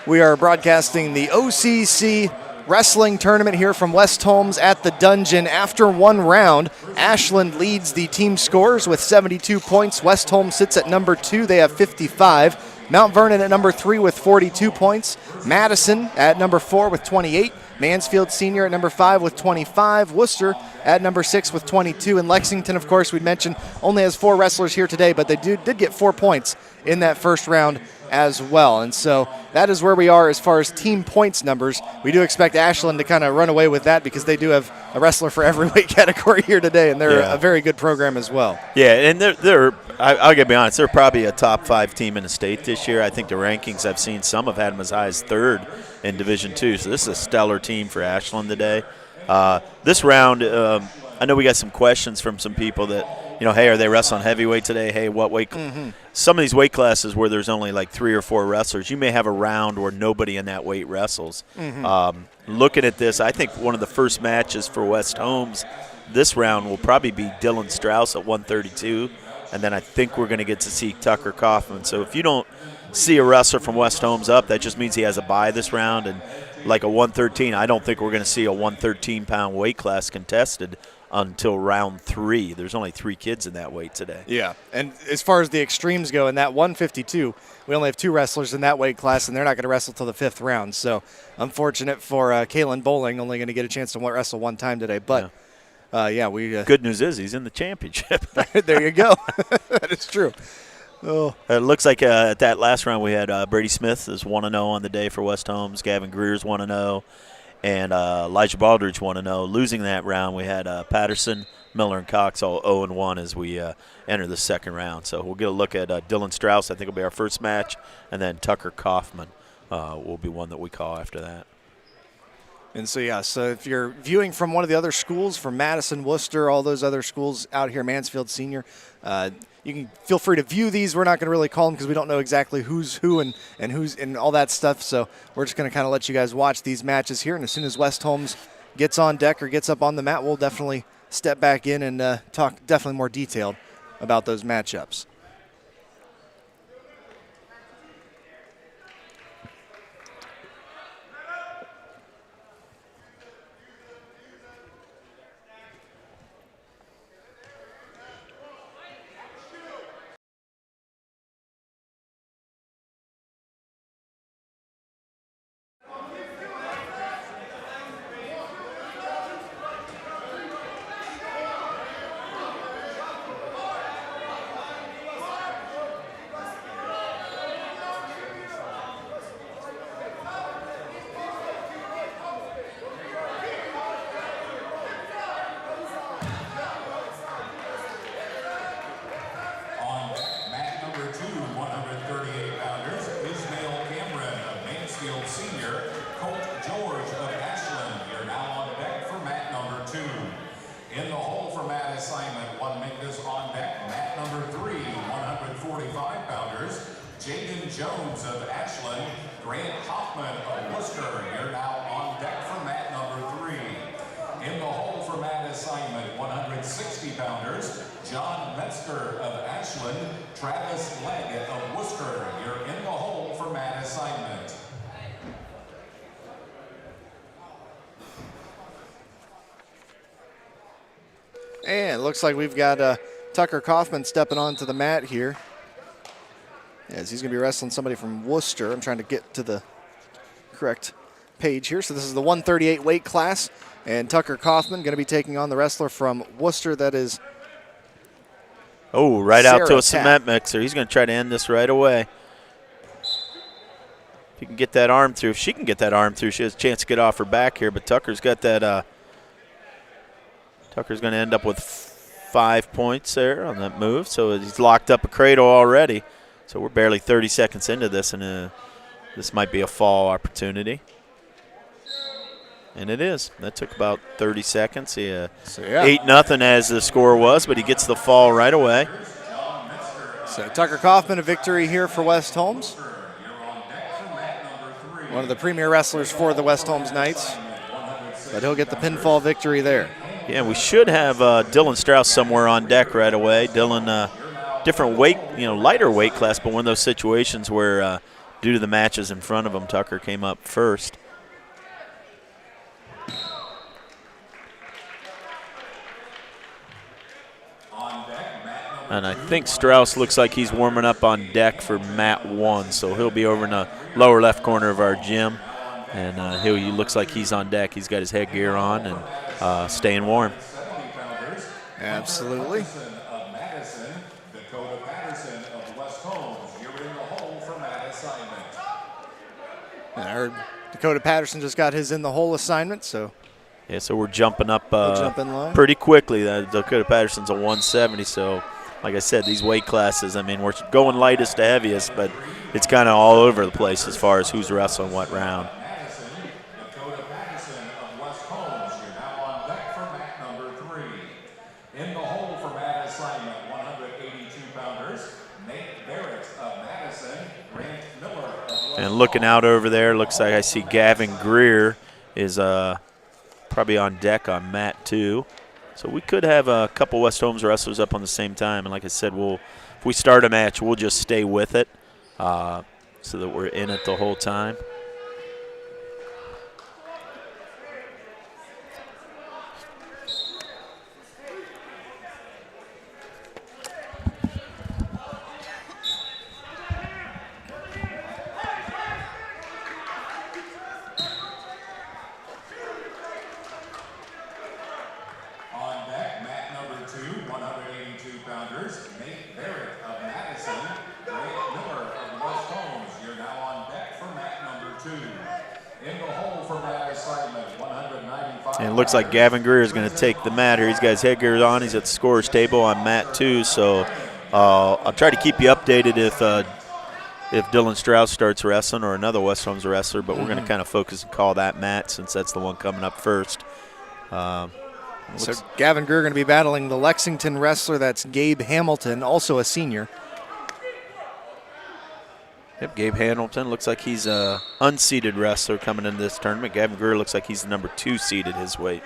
We are broadcasting the O.C.C. wrestling tournament here from West Holmes at the Dungeon. After one round, Ashland leads the team scores with 72 points. West Holmes sits at number 2. They have 55. Mount Vernon at number 3 with 42 points. Madison at number 4 with 28. Mansfield Senior at number 5 with 25. Worcester at number 6 with 22. And Lexington, of course, we'd mentioned, only has 4 wrestlers here today, but they did get 4 points in that first round as well. And so that is where we are as far as team points numbers. We do expect Ashland to kind of run away with that because they do have a wrestler for every weight category here today, and they're a very good program as well. Yeah, and they're I'll get to be honest, they're probably a top 5 team in the state this year. I think the rankings I've seen, some have had them as high as 3rd in Division II. So this is a stellar team for Ashland today. This round, I know we got some questions from some people that, hey, are they wrestling heavyweight today? Hey, what weight? Some of these weight classes where there's only like 3 or 4 wrestlers, you may have a round where nobody in that weight wrestles. Looking at this, I think one of the first matches for West Holmes this round will probably be Dylan Strauss at 132, and then I think we're going to get to see Tucker Kaufman. So if you don't see a wrestler from West Holmes up, that just means he has a bye this round. And like a 113, I don't think we're going to see a 113-pound weight class contested until round 3. There's only 3 kids in that weight today. Yeah, and as far as the extremes go, in that 152, we only have 2 wrestlers in that weight class, and they're not going to wrestle till the 5th round. So unfortunate for Kalen Bowling, only going to get a chance to wrestle 1 time today. But good news is he's in the championship. There you go. That is true. Oh. It looks like at that last round we had Brady Smith is 1-0 on the day for West Holmes. Gavin Greer's 1-0. And Elijah Baldridge 1-0. Losing that round, we had Patterson, Miller, and Cox all 0-1 as we enter the second round. So we'll get a look at Dylan Strauss. I think will be our first match. And then Tucker Kaufman will be one that we call after that. And so if you're viewing from one of the other schools, from Madison, Worcester, all those other schools out here, Mansfield Senior, you can feel free to view these. We're not going to really call them because we don't know exactly who's who and who's and all that stuff. So we're just going to kind of let you guys watch these matches here. And as soon as West Holmes gets on deck or gets up on the mat, we'll definitely step back in and talk definitely more detailed about those matchups. Jones of Ashland, Grant Hoffman of Worcester. You're now on deck for mat number 3. In the hole for mat assignment, 160-pounders, John Metzger of Ashland, Travis Legg of Worcester. You're in the hole for mat assignment. And it looks like we've got Tucker Kaufman stepping onto the mat here. Yes, he's going to be wrestling somebody from Worcester. I'm trying to get to the correct page here. So this is the 138 weight class, and Tucker Kaufman going to be taking on the wrestler from Worcester. That is right out to a cement mixer. He's going to try to end this right away. If he can get that arm through, if she can get that arm through, she has a chance to get off her back here. But Tucker's got that. Tucker's going to end up with 5 points there on that move. So he's locked up a cradle already. So we're barely 30 seconds into this, and this might be a fall opportunity. And it is. That took about 30 seconds. 8-0 as the score was, but he gets the fall right away. So Tucker Kaufman, a victory here for West Holmes. One of the premier wrestlers for the West Holmes Knights. But he'll get the pinfall victory there. Yeah, we should have Dylan Strauss somewhere on deck right away. Dylan different weight, lighter weight class, but one of those situations where due to the matches in front of him, Tucker came up first. And I think Strauss looks like he's warming up on deck for mat 1, so he'll be over in the lower left corner of our gym. And he looks like he's on deck. He's got his headgear on and staying warm. Absolutely. And I heard Dakota Patterson just got his in the hole assignment, so. Yeah, so we're jumping up line pretty quickly. Dakota Patterson's a 170, so like I said, these weight classes, I mean, we're going lightest to heaviest, but it's kind of all over the place as far as who's wrestling what round. Dakota Patterson of West Holmes, you're now on deck for mat number 3. In the hole for mat assignment, 182-pounders, Nate Barrett of Madison, Grant Miller of West And looking out over there, looks like I see Gavin Greer is probably on deck on mat 2. So we could have a couple West Holmes wrestlers up on the same time. And like I said, if we start a match, we'll just stay with it so that we're in it the whole time. And it looks like Gavin Greer is going to take the mat here. He's got his headgear on. He's at the scorer's table on mat 2. So I'll try to keep you updated if Dylan Strauss starts wrestling or another West Holmes wrestler. But we're going to kind of focus and call that mat since that's the one coming up first. So Gavin Greer going to be battling the Lexington wrestler. That's Gabe Hamilton, also a senior. Yep, Gabe Hamilton looks like he's a unseeded wrestler coming into this tournament. Gavin Greer looks like he's the number 2 seeded his weight.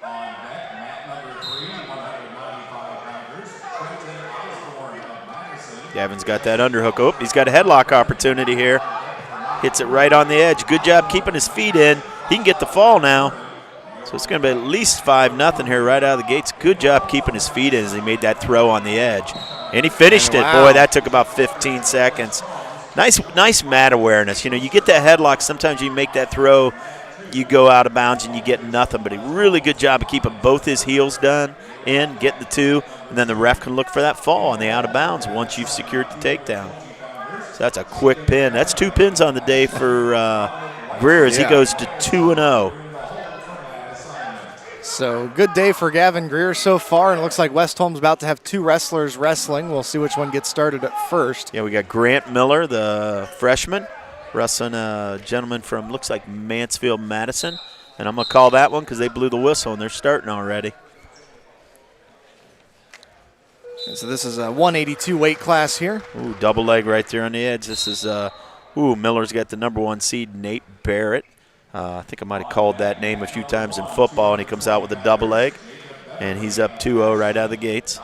On deck, mat number 3, 195-pounders, Quentin Osborne of Madison. Gavin's got that underhook. Oh, he's got a headlock opportunity here. Hits it right on the edge. Good job keeping his feet in. He can get the fall now. So it's going to be at least 5-0 here right out of the gates. Good job keeping his feet in as he made that throw on the edge. And he finished it. Boy, that took about 15 seconds. Nice mat awareness. You get that headlock. Sometimes you make that throw, you go out of bounds and you get nothing. But a really good job of keeping both his heels in, getting the 2, and then the ref can look for that fall on the out of bounds once you've secured the takedown. So that's a quick pin. That's 2 pins on the day for Greer as he goes to 2-0. So good day for Gavin Greer so far, and it looks like West Holmes about to have 2 wrestlers wrestling. We'll see which one gets started at first. Yeah, we got Grant Miller, the freshman, wrestling a gentleman from, looks like Mansfield, Madison. And I'm going to call that one because they blew the whistle and they're starting already. And so this is a 182 weight class here. Ooh, double leg right there on the edge. This is, Miller's got the number 1 seed, Nate Barrett. I think I might have called that name a few times in football, and he comes out with a double leg, and he's up 2-0 right out of the gates.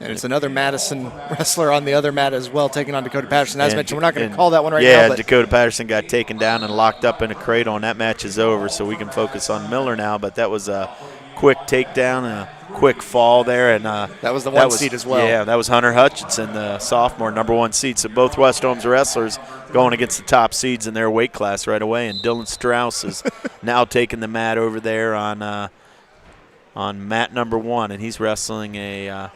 And it's another Madison wrestler on the other mat as well, taking on Dakota Patterson. As mentioned, we're not going to call that one right now. Yeah, Dakota Patterson got taken down and locked up in a cradle, and that match is over, so we can focus on Miller now. But that was a quick takedown, a quick fall there. And that was the 1 seed as well. Yeah, that was Hunter Hutchinson, the sophomore, number 1 seed. So both West Holmes wrestlers going against the top seeds in their weight class right away. And Dylan Strauss is now taking the mat over there on mat number 1, and he's wrestling a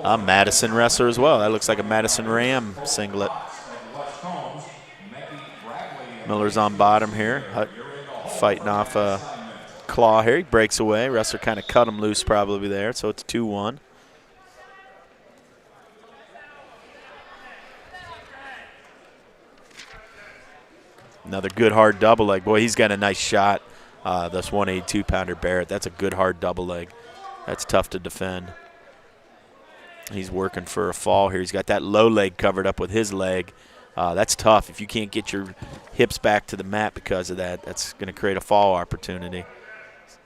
Madison wrestler as well. That looks like a Madison Ram singlet. Miller's on bottom here, fighting off a claw here. He breaks away. Wrestler kind of cut him loose probably there, so it's 2-1. Another good hard double leg. Boy, he's got a nice shot. This 182-pounder Barrett. That's a good hard double leg. That's tough to defend. He's working for a fall here. He's got that low leg covered up with his leg. That's tough. If you can't get your hips back to the mat because of that, that's going to create a fall opportunity.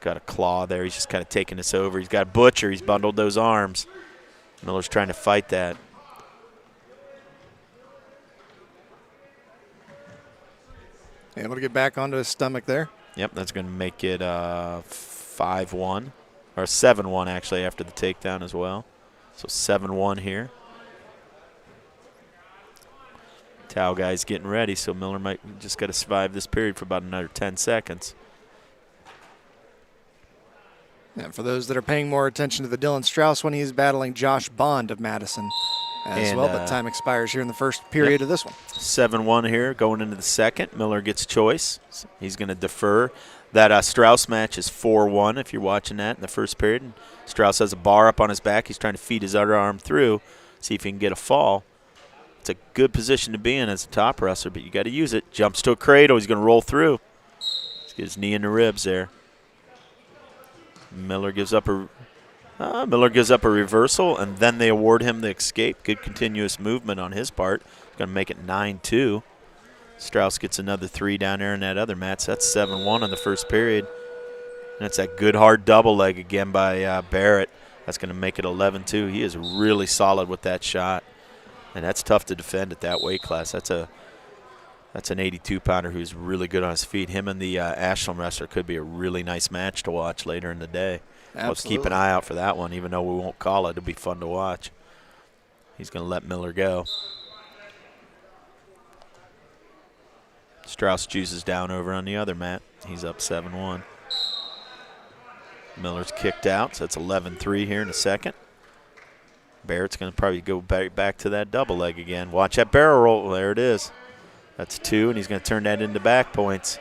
Got a claw there. He's just kind of taking this over. He's got a butcher. He's bundled those arms. Miller's trying to fight that. Able to get back onto his stomach there. Yep, that's going to make it 5-1. Or 7-1, actually, after the takedown as well. So 7-1 here. Towel guy's getting ready, so Miller might just got to survive this period for about another 10 seconds. And for those that are paying more attention to the Dylan Strauss one, he's battling Josh Bond of Madison as well, but time expires here in the first period of this one. 7-1 here going into the second. Miller gets choice. He's going to defer. That Strauss match is 4-1 if you're watching that in the first period. And Strauss has a bar up on his back. He's trying to feed his other arm through, see if he can get a fall. It's a good position to be in as a top wrestler, but you got to use it. Jumps to a cradle. He's going to roll through. Let's get his knee in the ribs there. Miller gives up a reversal, and then they award him the escape. Good continuous movement on his part. He's going to make it 9-2. Strauss gets another 3 down there in that other match. That's 7-1 in the first period. And that's that good hard double leg again by Barrett. That's going to make it 11-2. He is really solid with that shot, and that's tough to defend at that weight class. That's an 82-pounder who's really good on his feet. Him and the Ashland wrestler could be a really nice match to watch later in the day. Absolutely. Let's keep an eye out for that one, even though we won't call it. It'll be fun to watch. He's going to let Miller go. Strauss juices down over on the other mat. He's up 7-1. Miller's kicked out, so it's 11-3 here in a second. Barrett's going to probably go back to that double leg again. Watch that barrel roll. There it is. That's 2, and he's going to turn that into back points.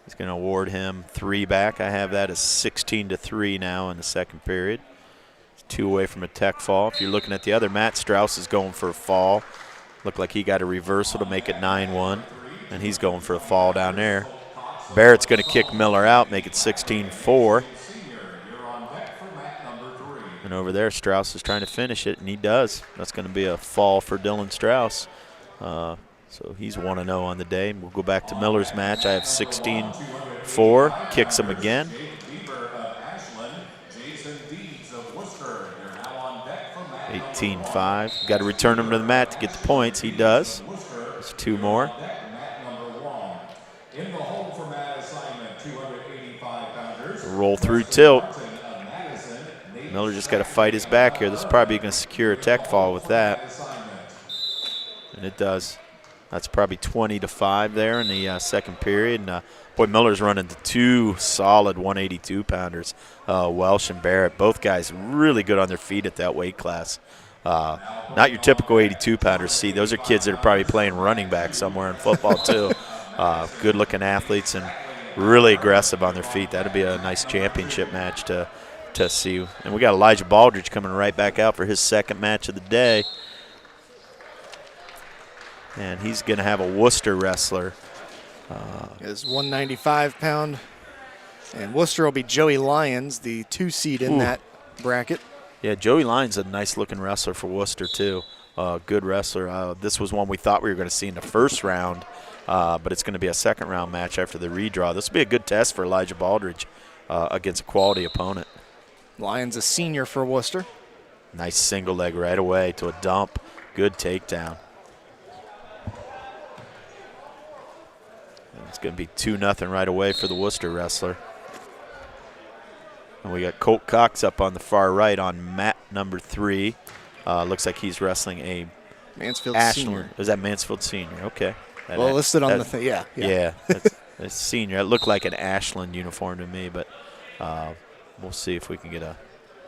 He's going to award him 3 back. I have that as 16-3 now in the second period. It's 2 away from a tech fall. If you're looking at the other mat, Strauss is going for a fall. Looked like he got a reversal to make it 9-1, and he's going for a fall down there. Barrett's going to kick Miller out, make it 16-4. And over there, Strauss is trying to finish it, and he does. That's going to be a fall for Dylan Strauss. So he's 1-0 on the day. We'll go back to Miller's match. I have 16-4. Kicks him again. 18-5. Got to return him to the mat to get the points. He does. There's 2 more. Roll through tilt. Miller just got to fight his back here. This is probably going to secure a tech fall with that. And it does. That's probably 20-5 there in the second period. And boy, Miller's running to 2 solid 182-pounders. Welsh and Barrett, both guys really good on their feet at that weight class. Not your typical 82-pounders. See, those are kids that are probably playing running back somewhere in football too. Good-looking athletes and really aggressive on their feet. That'd be a nice championship match to see. And we got Elijah Baldridge coming right back out for his second match of the day. And he's going to have a Worcester wrestler. Is 195-pound. And Worcester will be Joey Lyons, the 2 seed in that bracket. Yeah, Joey Lyons is a nice-looking wrestler for Worcester, too. Good wrestler. This was one we thought we were going to see in the first round, but it's going to be a second-round match after the redraw. This will be a good test for Elijah Baldridge against a quality opponent. Lyons a senior for Worcester. Nice single leg right away to a dump. Good takedown. It's going to be 2-0 right away for the Worcester wrestler. And we got Colt Cox up on the far right on mat number 3. Looks like he's wrestling a Mansfield Ashland. senior. Is that Mansfield senior? Okay. Well, listed on the thing, yeah. Yeah, that's senior. It looked like an Ashland uniform to me, but we'll see if we can get a.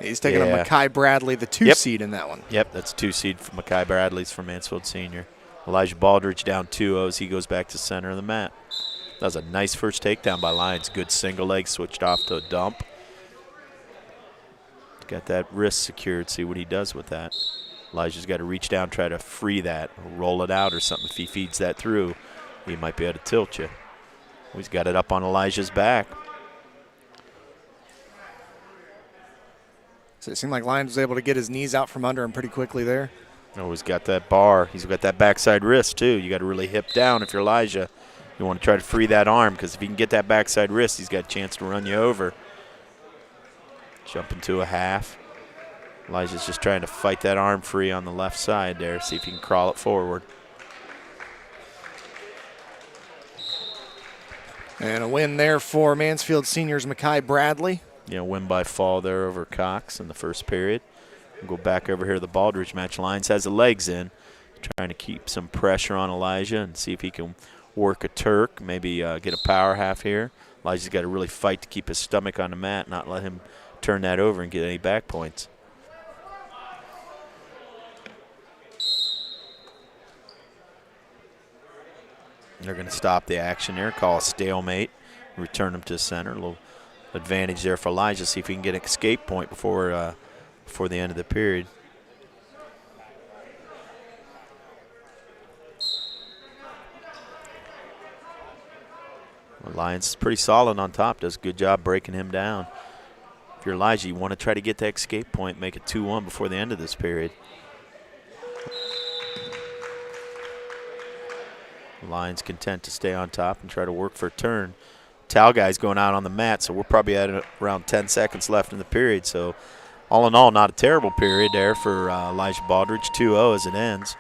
He's taking a Mackay Bradley, the 2 seed in that one. Yep, that's 2 seed for Mackay Bradley's from Mansfield senior. Elijah Baldridge down 2-0 as he goes back to center of the mat. That was a nice first takedown by Lyons. Good single leg, switched off to a dump. Got that wrist secured. See what he does with that. Elijah's got to reach down, try to free that, roll it out or something. If he feeds that through, he might be able to tilt you. He's got it up on Elijah's back. So it seemed like Lyons was able to get his knees out from under him pretty quickly there. Oh, he's got that bar. He's got that backside wrist, too. You got to really hip down if you're Elijah. You want to try to free that arm because if he can get that backside wrist, he's got a chance to run you over. Jump into a half. Elijah's just trying to fight that arm free on the left side there, see if he can crawl it forward. And a win there for Mansfield Seniors Mackay Bradley. Yeah, win by fall there over Cox in the first period. We'll go back over here to the Baldridge match. Lyons has the legs in, trying to keep some pressure on Elijah and see if he can work a Turk, maybe get a power half here. Elijah's got to really fight to keep his stomach on the mat, not let him turn that over and get any back points. They're going to stop the action there, call a stalemate, return him to the center. A little advantage there for Elijah, see if he can get an escape point before the end of the period. Well, Lyons is pretty solid on top, does a good job breaking him down. If you're Elijah, you want to try to get that escape point, make it 2-1 before the end of this period. Lyons content to stay on top and try to work for a turn. Towel guy's going out on the mat, so we're probably at around 10 seconds left in the period. So all in all, not a terrible period there for Elijah Baldridge, 2-0 as it ends.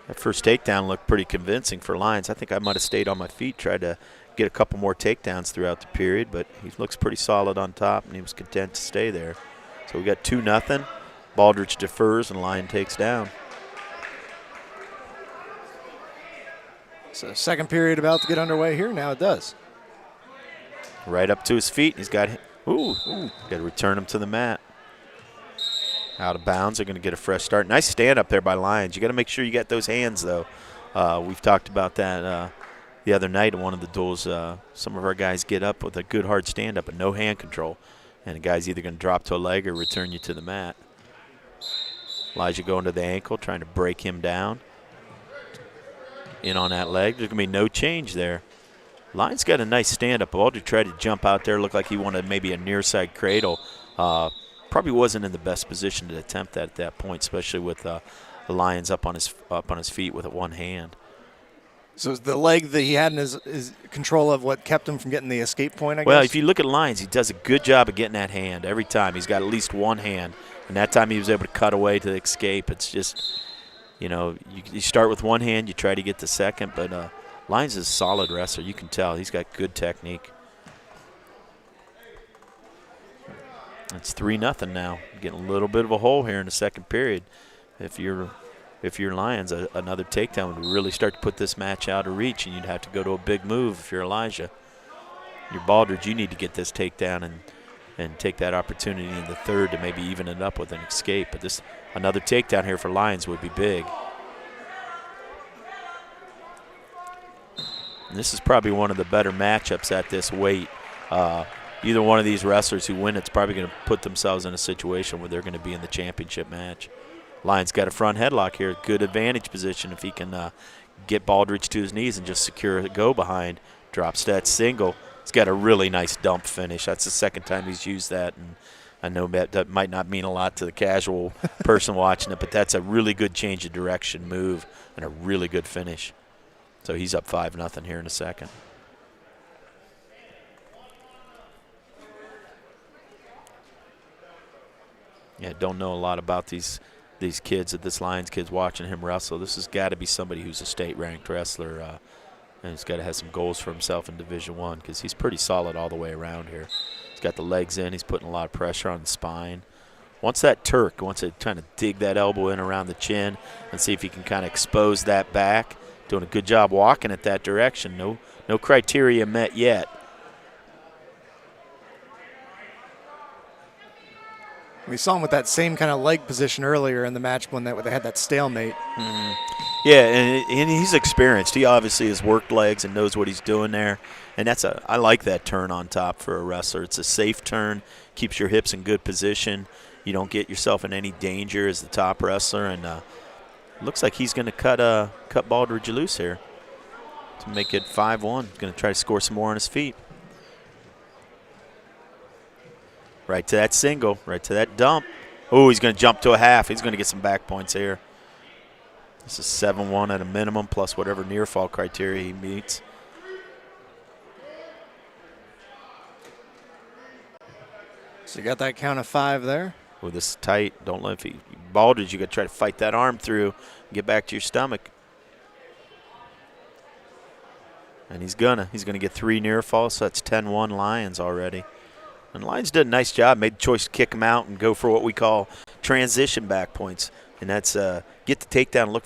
That first takedown looked pretty convincing for Lyons. I think I might have stayed on my feet, tried to get a couple more takedowns throughout the period, but he looks pretty solid on top, and he was content to stay there. So we got 2-0. Baldridge defers, and Lyon takes down. So second period about to get underway here. Now it does. Right up to his feet. He's got got to return him to the mat. Out of bounds. They're going to get a fresh start. Nice stand up there by Lyons. You got to make sure you got those hands, though. We've talked about that the other night in one of the duels. Some of our guys get up with a good hard stand up and no hand control. And the guy's either going to drop to a leg or return you to the mat. Elijah going to the ankle, trying to break him down. In on that leg. There's going to be no change there. Lyons got a nice stand-up. Baldridge tried to jump out there. Looked like he wanted maybe a near-side cradle. Probably wasn't in the best position to attempt that at that point, especially with the Lyons up on his feet with one hand. So it's the leg that he had in his control of what kept him from getting the escape point, I guess? Well, if you look at Lyons, he does a good job of getting that hand every time. He's got at least one hand. And that time he was able to cut away to the escape. It's just, you know, you start with one hand, you try to get the second, but Lyons is a solid wrestler. You can tell he's got good technique. It's 3-0 now. Getting a little bit of a hole here in the second period. If you're Lyons, another takedown would really start to put this match out of reach, and you'd have to go to a big move if you're Elijah. You're Baldridge, you need to get this takedown and take that opportunity in the third to maybe even it up with an escape. But this another takedown here for Lyons would be big. And this is probably one of the better matchups at this weight. Either one of these wrestlers who win it's probably going to put themselves in a situation where they're going to be in the championship match. Lyons got a front headlock here, good advantage position if he can get Baldridge to his knees and just secure a go behind. Drops that single. He's got a really nice dump finish. That's the second time he's used that, and I know that might not mean a lot to the casual person watching it, but that's a really good change of direction move and a really good finish. So he's up 5-0 here in a second. Yeah, don't know a lot about these kids, this Lyons kids watching him wrestle. This has got to be somebody who's a state-ranked wrestler, and he's got to have some goals for himself in Division I because he's pretty solid all the way around here. He's got the legs in. He's putting a lot of pressure on the spine. Once that Turk, wants to kind of dig that elbow in around the chin and see if he can kind of expose that back. Doing a good job walking it that direction. No criteria met yet. We saw him with that same kind of leg position earlier in the match when they had that stalemate. Mm-hmm. Yeah, and he's experienced. He obviously has worked legs and knows what he's doing there. And I like that turn on top for a wrestler. It's a safe turn, keeps your hips in good position. You don't get yourself in any danger as the top wrestler. And looks like he's going to cut Baldridge loose here to make it 5-1. He's going to try to score some more on his feet. Right to that single, right to that dump. Oh, he's going to jump to a half. He's going to get some back points here. This is 7-1 at a minimum plus whatever near fall criteria he meets. So you got that count of 5 there. With this tight, don't let if he Baldridge, you got to try to fight that arm through, get back to your stomach. And he's gonna get 3 near falls, so that's 10-1 Lions already. And Lions did a nice job, made the choice to kick him out and go for what we call transition back points. And that's get the takedown, look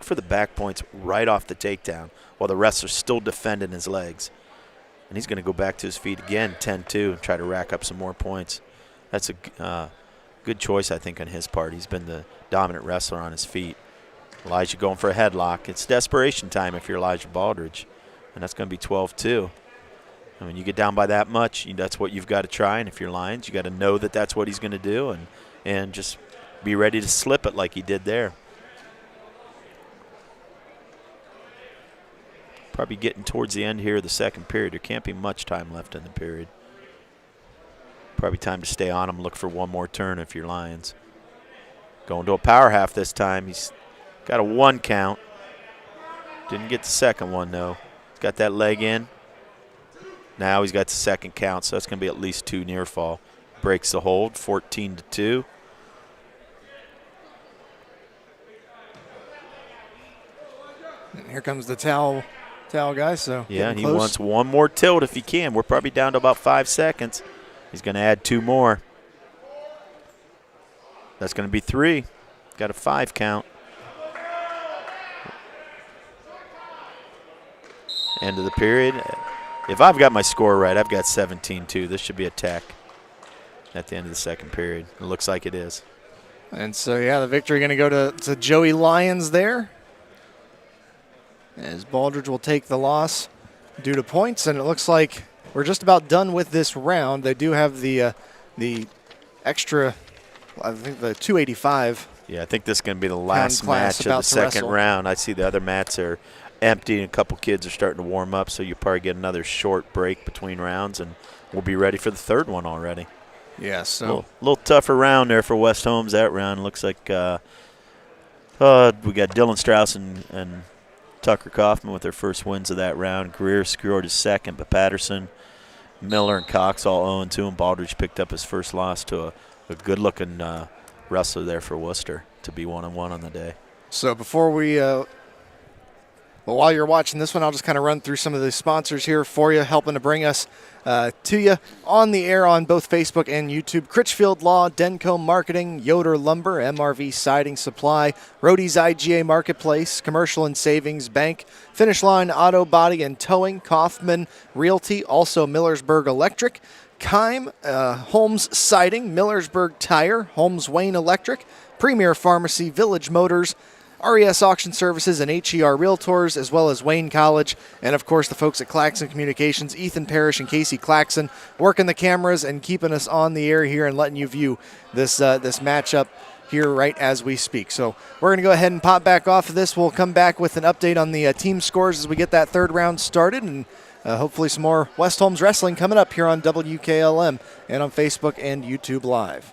for the back points right off the takedown while the wrestler's still defending his legs. And he's going to go back to his feet again, 10-2, and try to rack up some more points. That's a good choice, I think, on his part. He's been the dominant wrestler on his feet. Elijah going for a headlock. It's desperation time if you're Elijah Baldridge, and that's going to be 12-2. I mean, you get down by that much, that's what you've got to try. And if you're Lions, you got to know that that's what he's going to do, and just be ready to slip it like he did there. Probably getting towards the end here of the second period. There can't be much time left in the period. Probably time to stay on him, look for one more turn if you're Lions. Going to a power half this time. He's got a 1 count. Didn't get the second one, though. He's got that leg in. Now he's got the second count, so that's going to be at least 2 near fall. Breaks the hold, 14-2. And here comes the towel guy. So yeah, and he wants one more tilt if he can. We're probably down to about 5 seconds. He's going to add 2 more. That's going to be 3. Got a 5 count. End of the period. If I've got my score right, I've got 17-2. This should be a tech at the end of the second period. It looks like it is. And so, yeah, the victory going to go to Joey Lyons there, as Baldridge will take the loss due to points. And it looks like we're just about done with this round. They do have the extra, I think the 285. Yeah, I think this is going to be the last match of the second round. I see the other mats are empty and a couple kids are starting to warm up, so you probably get another short break between rounds, and we'll be ready for the third one already. Yeah, so a little tougher round there for West Holmes. That round looks like we got Dylan Strauss and Tucker Kaufman with their first wins of that round. Greer scored his second, but Patterson, Miller, and Cox all 0-2, and Baldridge picked up his first loss to a good-looking wrestler there for Worcester to be 1-1 on the day. So before we well, while you're watching this one, I'll just kind of run through some of the sponsors here for you, helping to bring us to you on the air on both Facebook and YouTube. Critchfield Law, Denko Marketing, Yoder Lumber, MRV Siding Supply, Rody's IGA Marketplace, Commercial and Savings Bank, Finish Line Auto Body and Towing, Kaufman Realty, also Millersburg Electric, Keim, Holmes Siding, Millersburg Tire, Holmes Wayne Electric, Premier Pharmacy, Village Motors, RES Auction Services, and HER Realtors, as well as Wayne College, and of course the folks at Claxon Communications, Ethan Parrish and Casey Claxon, working the cameras and keeping us on the air here and letting you view this matchup here right as we speak. So we're going to go ahead and pop back off of this. We'll come back with an update on the team scores as we get that third round started, and hopefully some more West Holmes wrestling coming up here on WKLM and on Facebook and YouTube Live.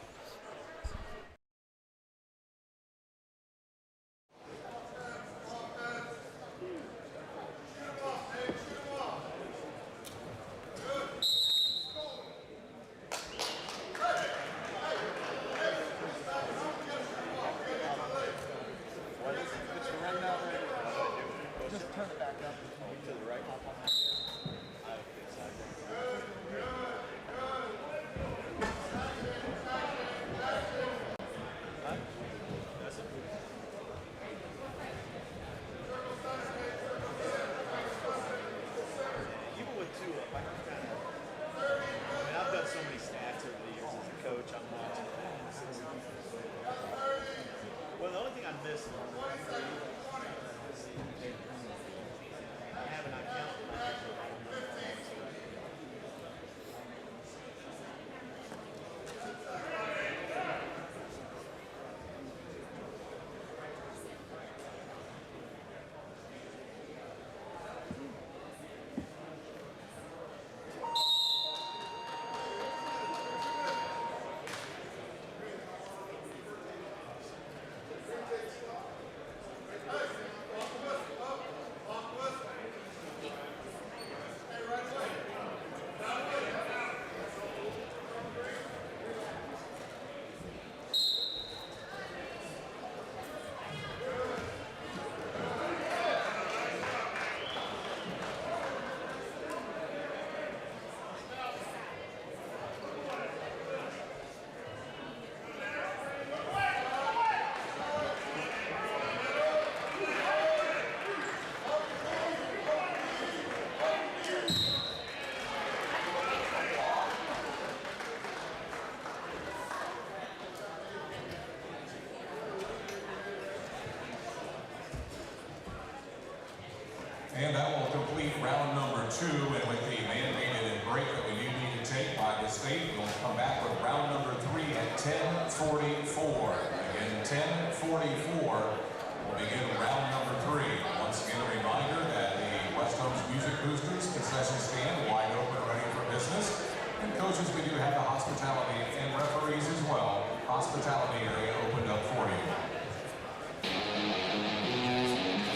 And that will complete round number 2. And with the mandated break that we do need to take by the state, we'll come back with round number 3 at 10:44. Again, 10:44 will begin round number 3. Once again, a reminder that the West Holmes Music Boosters concession stand wide open, ready for business. And coaches, we do have the hospitality and referees as well. Hospitality area opened up for you.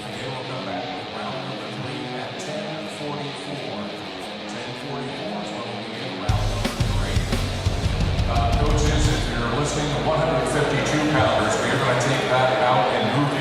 Again, we'll come back with round number 3 at 10:44. 10:44 is when we'll begin round number 3. Coaches, if you're listening, the 152 pounders, we are going to take that out and move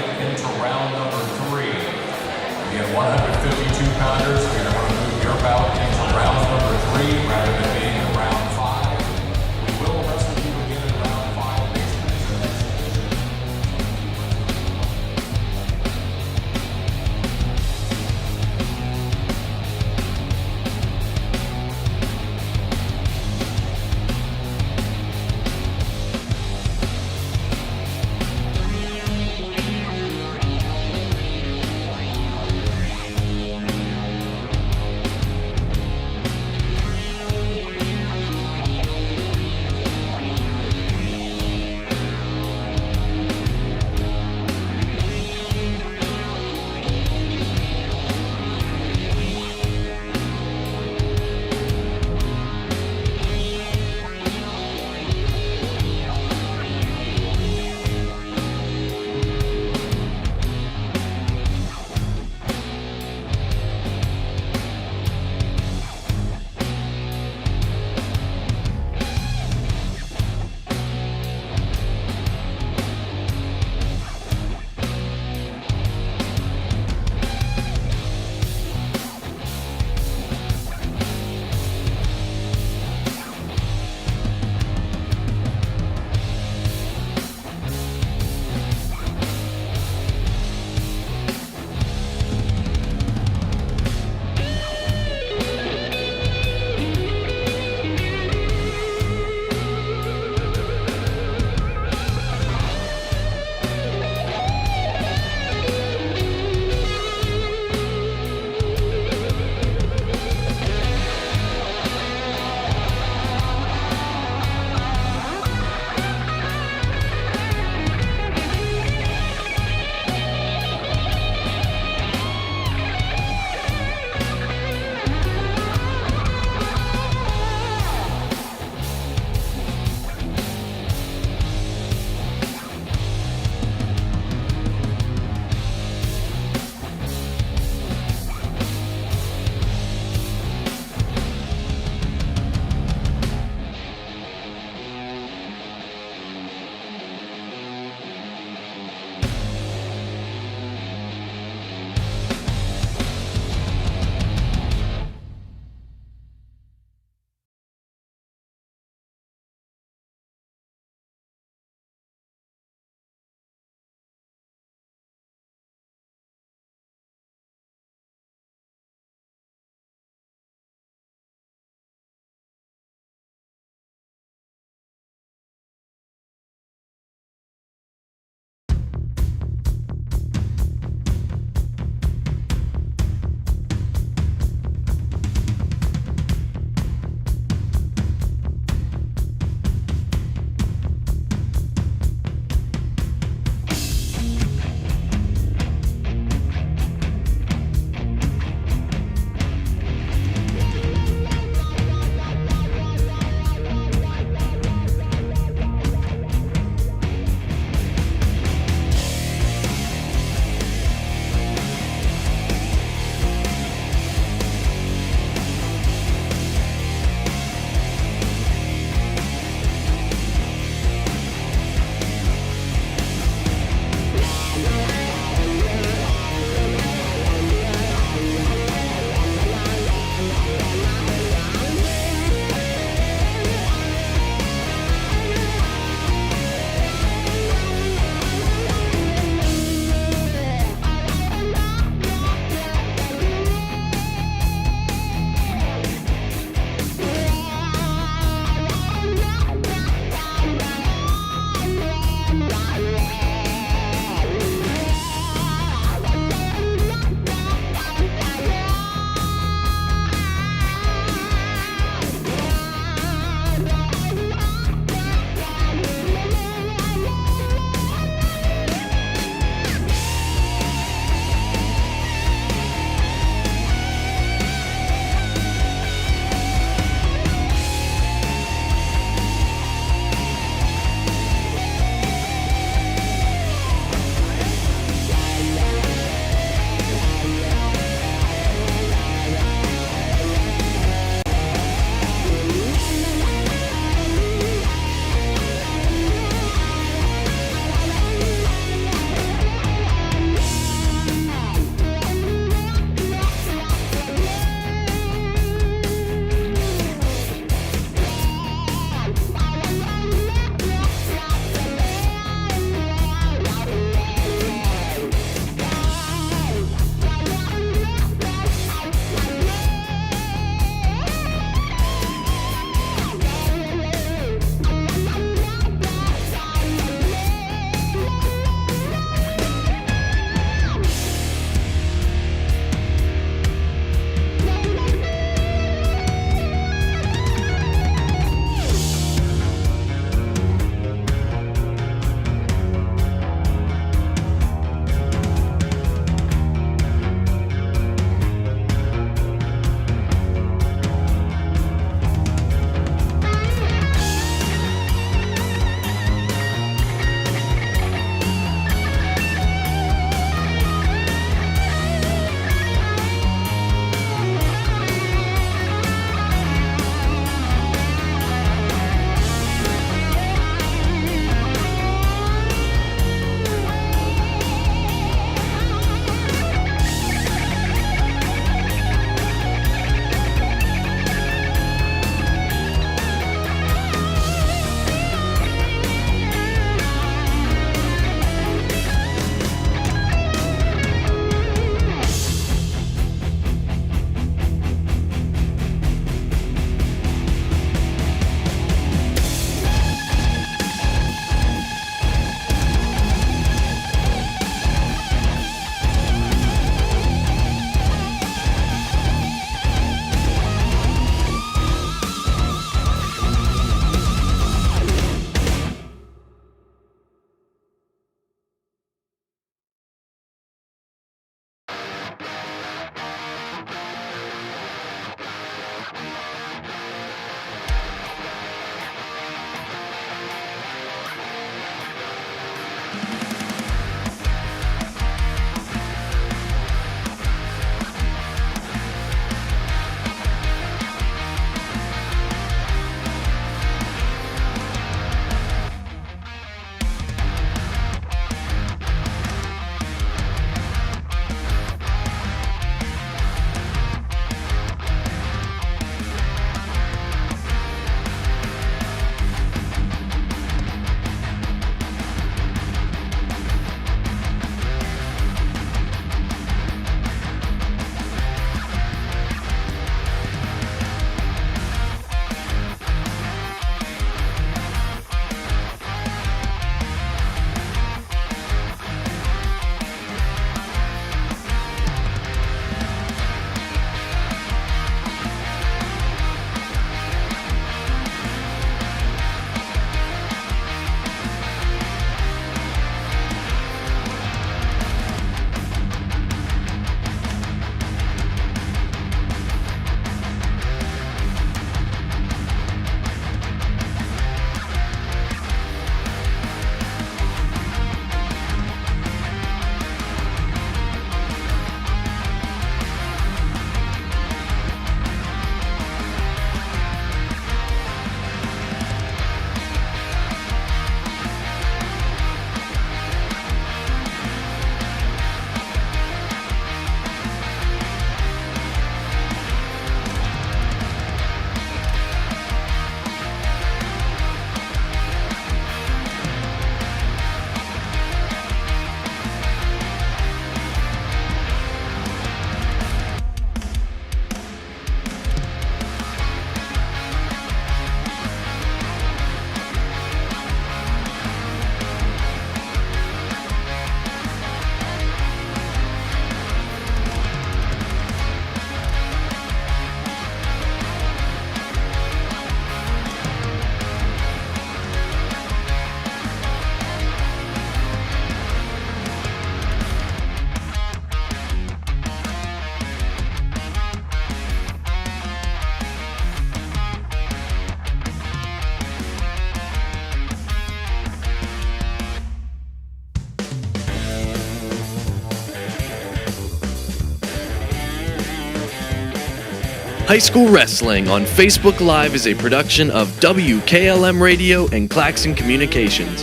High School Wrestling on Facebook Live is a production of WKLM Radio and Claxon Communications.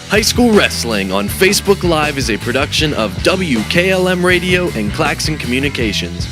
High School Wrestling on Facebook Live is a production of WKLM Radio and Claxon Communications.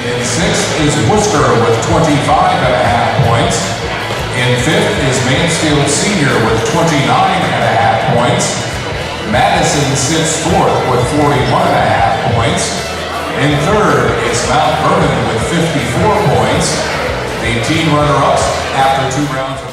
In sixth is Worcester with 25.5 points. In fifth is Mansfield Senior with 29.5 points. Madison sits fourth with 41.5 points. In third is Mount Vernon with 54 points. The team runner-ups after 2 rounds of...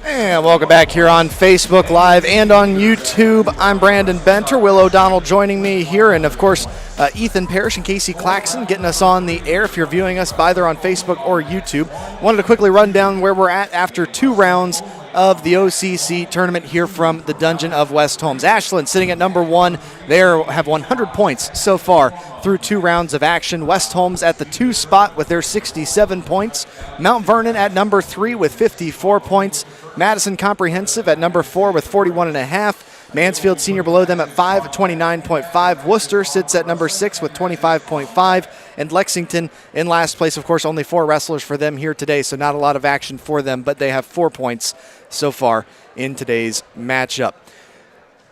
And welcome back here on Facebook Live and on YouTube. I'm Brandon Benter. Will O'Donnell joining me here, and of course, Ethan Parrish and Casey Claxon getting us on the air if you're viewing us either on Facebook or YouTube. Wanted to quickly run down where we're at after 2 rounds of the O.C.C. tournament here from the Dungeon of West Holmes. Ashland sitting at number 1. They have 100 points so far through 2 rounds of action. West Holmes at the 2 spot with their 67 points. Mount Vernon at number 3 with 54 points. Madison Comprehensive at number 4 with 41.5. Mansfield Senior below them at 5 at 29.5. Worcester sits at number 6 with 25.5. And Lexington in last place. Of course, only 4 wrestlers for them here today, so not a lot of action for them, but they have 4 points so far in today's matchup.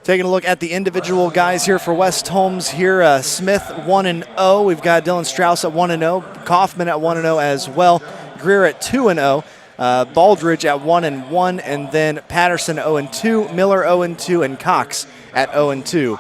Taking a look at the individual guys here for West Holmes here. Smith 1-0. We've got Dylan Strauss at 1-0. Kaufman at 1-0 as well. Greer at 2-0. Baldridge at 1-1, and then Patterson 0-2, Miller 0-2, and Cox at 0-2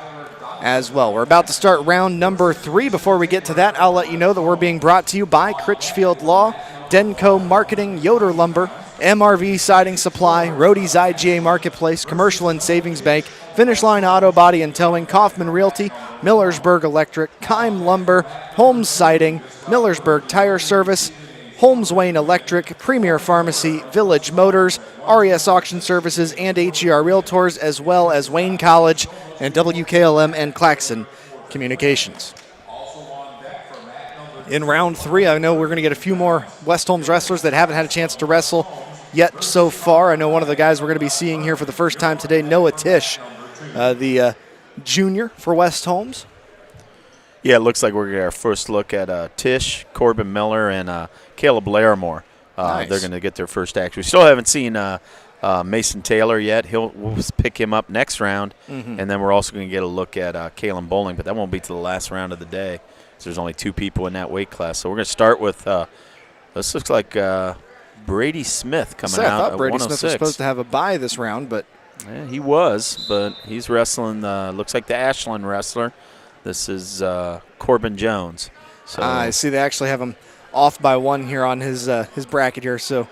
as well. We're about to start round number 3. Before we get to that, I'll let you know that we're being brought to you by Critchfield Law, Denco Marketing, Yoder Lumber, MRV Siding Supply, Rody's IGA Marketplace, Commercial and Savings Bank, Finish Line Auto Body and Towing, Kaufman Realty, Millersburg Electric, Keim Lumber, Holmes Siding, Millersburg Tire Service, Holmes Wayne Electric, Premier Pharmacy, Village Motors, RES Auction Services, and HER Realtors, as well as Wayne College and WKLM and Claxon Communications. In round 3, I know we're going to get a few more West Holmes wrestlers that haven't had a chance to wrestle yet so far. I know one of the guys we're going to be seeing here for the first time today, Noah Tisch, the junior for West Holmes. Yeah, it looks like we're going to get our first look at Tisch, Corbin Miller, and Caleb Larimore. Nice. They're going to get their first action. We still haven't seen Mason Taylor yet. We'll pick him up next round, and then we're also going to get a look at Kalen Bowling, but that won't be to the last round of the day. So there's only 2 people in that weight class. So we're going to start with this looks like Brady Smith coming out. I thought Brady 106. Smith was supposed to have a bye this round, but yeah, he was, but he's wrestling. Looks like the Ashland wrestler. This is Corbin Jones. So I see they actually have him off by 1 here on his bracket here. So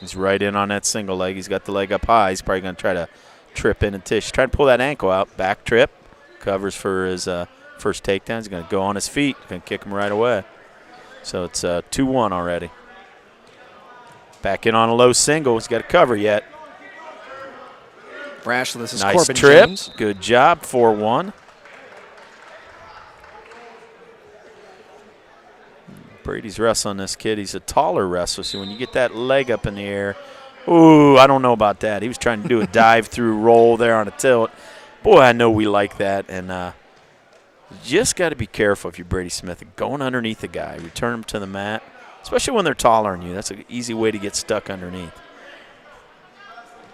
he's right in on that single leg. He's got the leg up high. He's probably going to try to trip in, and Tish trying to pull that ankle out. Back trip, covers for his first takedown. He's going to go on his feet, going to kick him right away. So it's 2-1 already. Back in on a low single. He's got to cover yet. For Ashland, this is Nice Corbin trip. Jones. Good job, 4-1. Brady's wrestling this kid. He's a taller wrestler, so when you get that leg up in the air, ooh, I don't know about that. He was trying to do a dive-through roll there on a tilt. Boy, I know we like that. And you just got to be careful if you're Brady Smith. Going underneath the guy, return him to the mat, especially when they're taller than you. That's an easy way to get stuck underneath.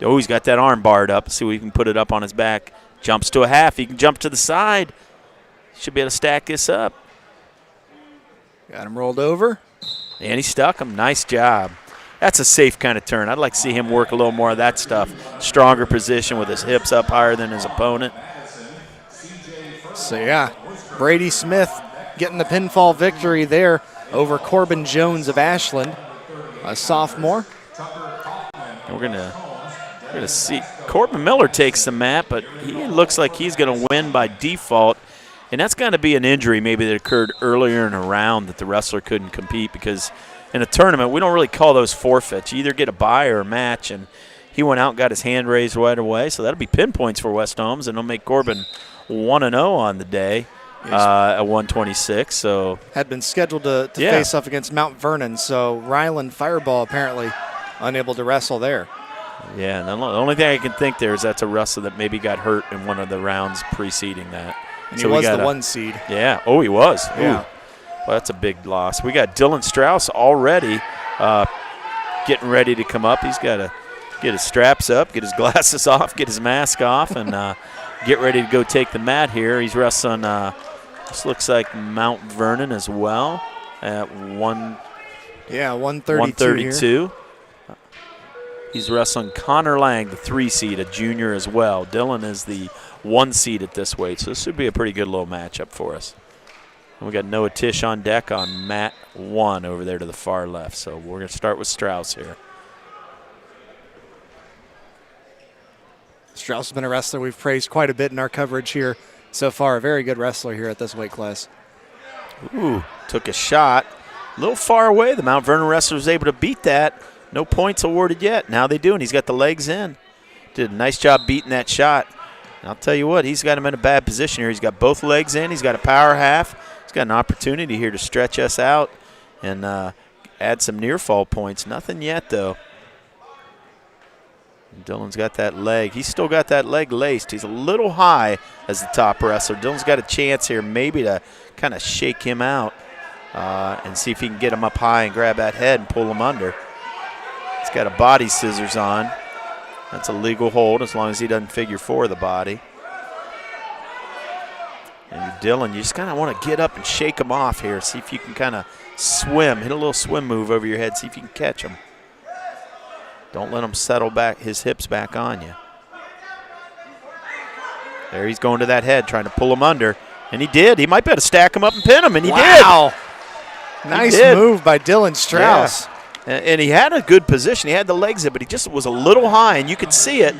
Oh, he's got that arm barred up. Let's see if we can put it up on his back. Jumps to a half. He can jump to the side. Should be able to stack this up. Got him rolled over. And he stuck him. Nice job. That's a safe kind of turn. I'd like to see him work a little more of that stuff. Stronger position with his hips up higher than his opponent. So, yeah, Brady Smith getting the pinfall victory there over Corbin Jones of Ashland, a sophomore. And we're gonna see Corbin Miller takes the mat, but he looks like he's going to win by default. And that's going to be an injury maybe that occurred earlier in a round that the wrestler couldn't compete, because in a tournament we don't really call those forfeits. You either get a bye or a match, and he went out and got his hand raised right away. So that'll be pinpoints for West Holmes, and it'll make Corbin 1-0 on the day at 126. So had been scheduled to face off against Mount Vernon, so Ryland Fireball apparently unable to wrestle there. Yeah, and the only thing I can think there is that's a wrestler that maybe got hurt in one of the rounds preceding that. And so he was the 1 seed. Yeah. Oh, he was. Yeah. Ooh. Well, that's a big loss. We got Dylan Strauss already getting ready to come up. He's got to get his straps up, get his glasses off, get his mask off, and get ready to go take the mat here. He's wrestling, this looks like Mount Vernon as well at 132. He's wrestling Connor Lang, the 3 seed, a junior as well. Dylan is the 1 seed at this weight, so this should be a pretty good little matchup for us. And we got Noah Tish on deck on mat 1 over there to the far left. So we're going to start with Strauss here. Strauss has been a wrestler we've praised quite a bit in our coverage here so far. A very good wrestler here at this weight class. Ooh, took a shot. A little far away. The Mount Vernon wrestler was able to beat that. No points awarded yet. Now they do, and he's got the legs in. Did a nice job beating that shot. And I'll tell you what, he's got him in a bad position here. He's got both legs in. He's got a power half. He's got an opportunity here to stretch us out and add some near fall points. Nothing yet, though. And Dylan's got that leg. He's still got that leg laced. He's a little high as the top wrestler. Dylan's got a chance here maybe to kind of shake him out and see if he can get him up high and grab that head and pull him under. He's got a body scissors on. That's a legal hold as long as he doesn't figure 4 the body. And Dylan, you just kind of want to get up and shake him off here. See if you can kind of swim. Hit a little swim move over your head. See if you can catch him. Don't let him settle back his hips back on you. There he's going to that head, trying to pull him under. And he did. He might be able to stack him up and pin him, and he did. Wow. Nice move by Dylan Strauss. Yeah. And he had a good position. He had the legs in, but he just was a little high, and you could see it.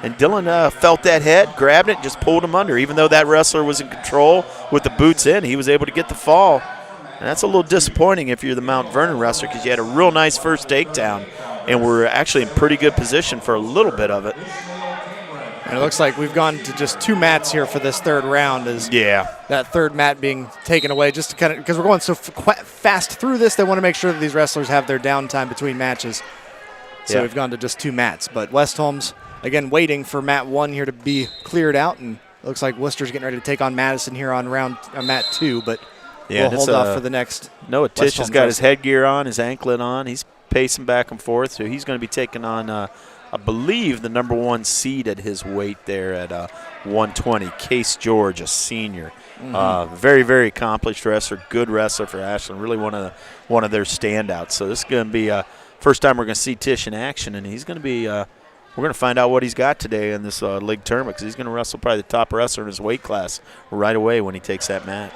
And Dylan felt that head, grabbed it, and just pulled him under. Even though that wrestler was in control with the boots in, he was able to get the fall. And that's a little disappointing if you're the Mount Vernon wrestler, because you had a real nice first takedown, and we're actually in pretty good position for a little bit of it. And it looks like we've gone to just 2 mats here for this third round. That third mat being taken away just to kind of, because we're going so fast through this, they want to make sure that these wrestlers have their downtime between matches. So we've gone to just 2 mats. But West Holmes, again, waiting for mat 1 here to be cleared out. And it looks like Worcester's getting ready to take on Madison here on mat 2. But we'll hold off for the next. Noah Tish has got his headgear on, his anklet on. He's pacing back and forth. So he's going to be taking on I believe the number 1 seed at his weight there at 120, Case George, a senior. Very, very accomplished wrestler, good wrestler for Ashland, really one of their standouts. So this is going to be first time we're going to see Tish in action, and he's going to be we're going to find out what he's got today in this league tournament, because he's going to wrestle probably the top wrestler in his weight class right away when he takes that mat.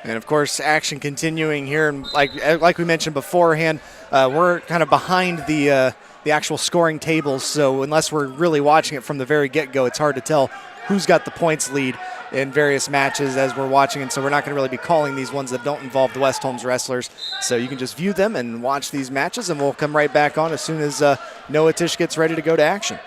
And, of course, action continuing here. And like we mentioned beforehand, we're kind of behind the actual scoring tables, so unless we're really watching it from the very get-go, it's hard to tell who's got the points lead in various matches as we're watching, and so we're not going to really be calling these ones that don't involve the West Holmes wrestlers. So you can just view them and watch these matches, and we'll come right back on as soon as Noah Tisch gets ready to go to action.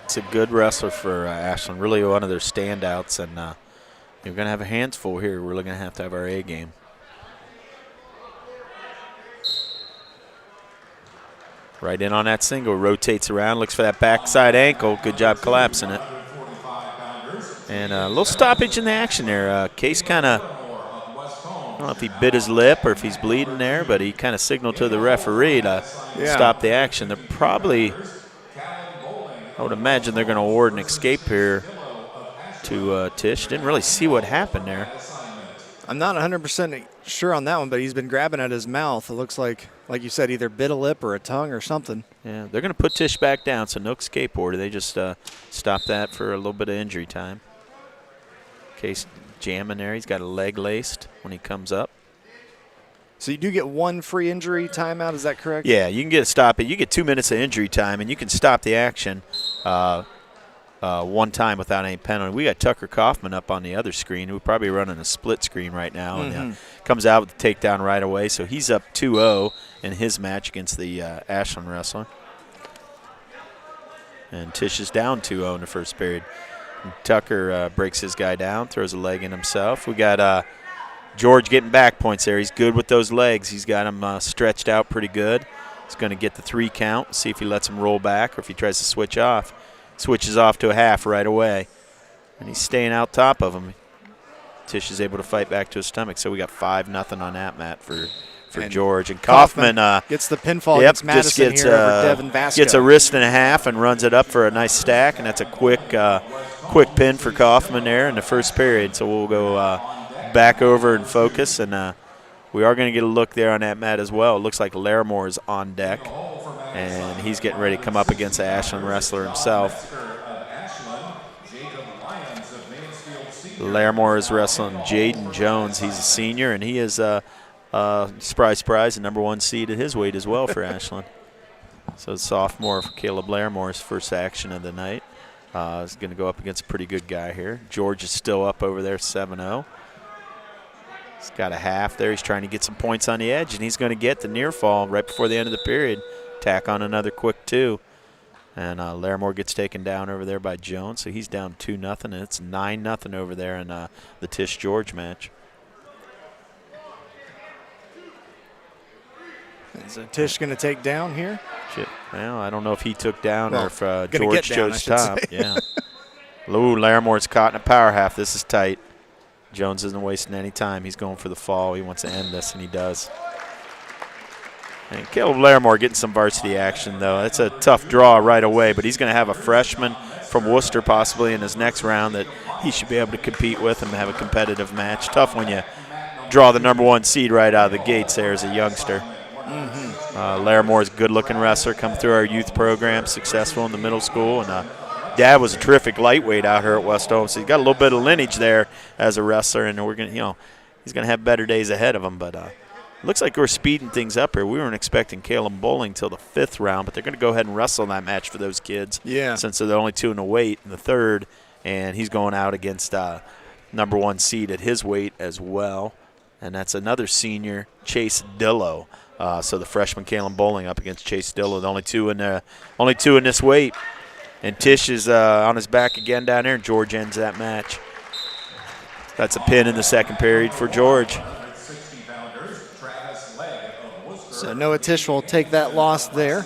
It's a good wrestler for Ashland, really one of their standouts, and you're going to have a hands full here. We're really going to have our A game. Right in on that single, rotates around, looks for that backside ankle. Good job collapsing it. And a little stoppage in the action there. Case kind of, I don't know if he bit his lip or if he's bleeding there, but he kind of signaled to the referee to stop the action. They're probably, I would imagine they're going to award an escape here to Tisch. Didn't really see what happened there. I'm not 100% sure on that one, but he's been grabbing at his mouth. It looks like you said, either bit a lip or a tongue or something. Yeah, they're going to put Tisch back down, so no escape order. They just stopped that for a little bit of injury time. Case jamming there. He's got a leg laced when he comes up. So you do get one free injury timeout, is that correct? Yeah, you can get a stop. You get 2 minutes of injury time, and you can stop the action one time without any penalty. We got Tucker Kaufman up on the other screen, who's probably running a split screen right now, and comes out with the takedown right away. So he's up 2-0 in his match against the Ashland wrestler. And Tisch is down 2-0 in the first period. And Tucker breaks his guy down, throws a leg in himself. We got George getting back points there. He's good with those legs. He's got him stretched out pretty good. He's going to get the 3 count, see if he lets him roll back or if he tries to switch off. Switches off to a half right away. And he's staying out top of him. Tisch is able to fight back to his stomach. So we got 5-0 on that mat for George. And Kaufman gets the pinfall against Madison here over Devin Vasco. Gets a wrist and a half and runs it up for a nice stack. And that's a quick pin for Kaufman there in the first period. So we'll go back over and focus. And we are going to get a look there on that mat as well. It looks like Larimore is on deck. And he's getting ready to come up against the Ashland wrestler himself. Larimore is wrestling Jaden Jones. He's a senior, and he is, surprise, surprise, the #1 seed at his weight as well for Ashland. So sophomore for Caleb Larimore's first action of the night. He's going to go up against a pretty good guy here. George is still up over there, 7-0. He's got a half there. He's trying to get some points on the edge, and he's going to get the near fall right before the end of the period. Tack on another quick 2. And Larimore gets taken down over there by Jones, so he's down 2-0, and it's 9-0 over there in the Tisch-George match. Is Tisch going to take down here? Well, I don't know if he took down or if George chose top. Yeah. Ooh, Larimore's caught in a power half. This is tight. Jones isn't wasting any time. He's going for the fall. He wants to end this, and he does. And Caleb Larimore getting some varsity action, though. It's a tough draw right away, but he's going to have a freshman from Worcester possibly in his next round that he should be able to compete with and have a competitive match. Tough when you draw the #1 seed right out of the gates there as a youngster. Laramore's a good-looking wrestler, come through our youth program, successful in the middle school, and Dad was a terrific lightweight out here at West Holmes, so he's got a little bit of lineage there as a wrestler, and we're gonna, he's gonna have better days ahead of him. But looks like we're speeding things up here. We weren't expecting Caleb Bowling till the 5th round, but they're gonna go ahead and wrestle that match for those kids. Yeah. Since they're the only 2 in the weight in the 3rd, and he's going out against #1 seed at his weight as well, and that's another senior, Chase Dillow. So the freshman Caleb Bowling up against Chase Dillow, the only two in this weight. And Tish is on his back again down there, and George ends that match. That's a pin in the 2nd period for George. So Noah Tish will take that loss there.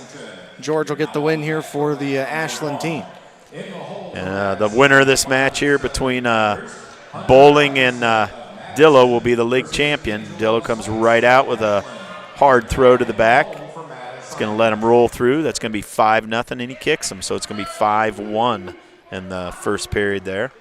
George will get the win here for the Ashland team. And the winner of this match here between Bowling and Dillow will be the league champion. Dillow comes right out with a hard throw to the back. It's going to let him roll through. That's going to be 5-0, and he kicks him. So it's going to be 5-1 in the 1st period there.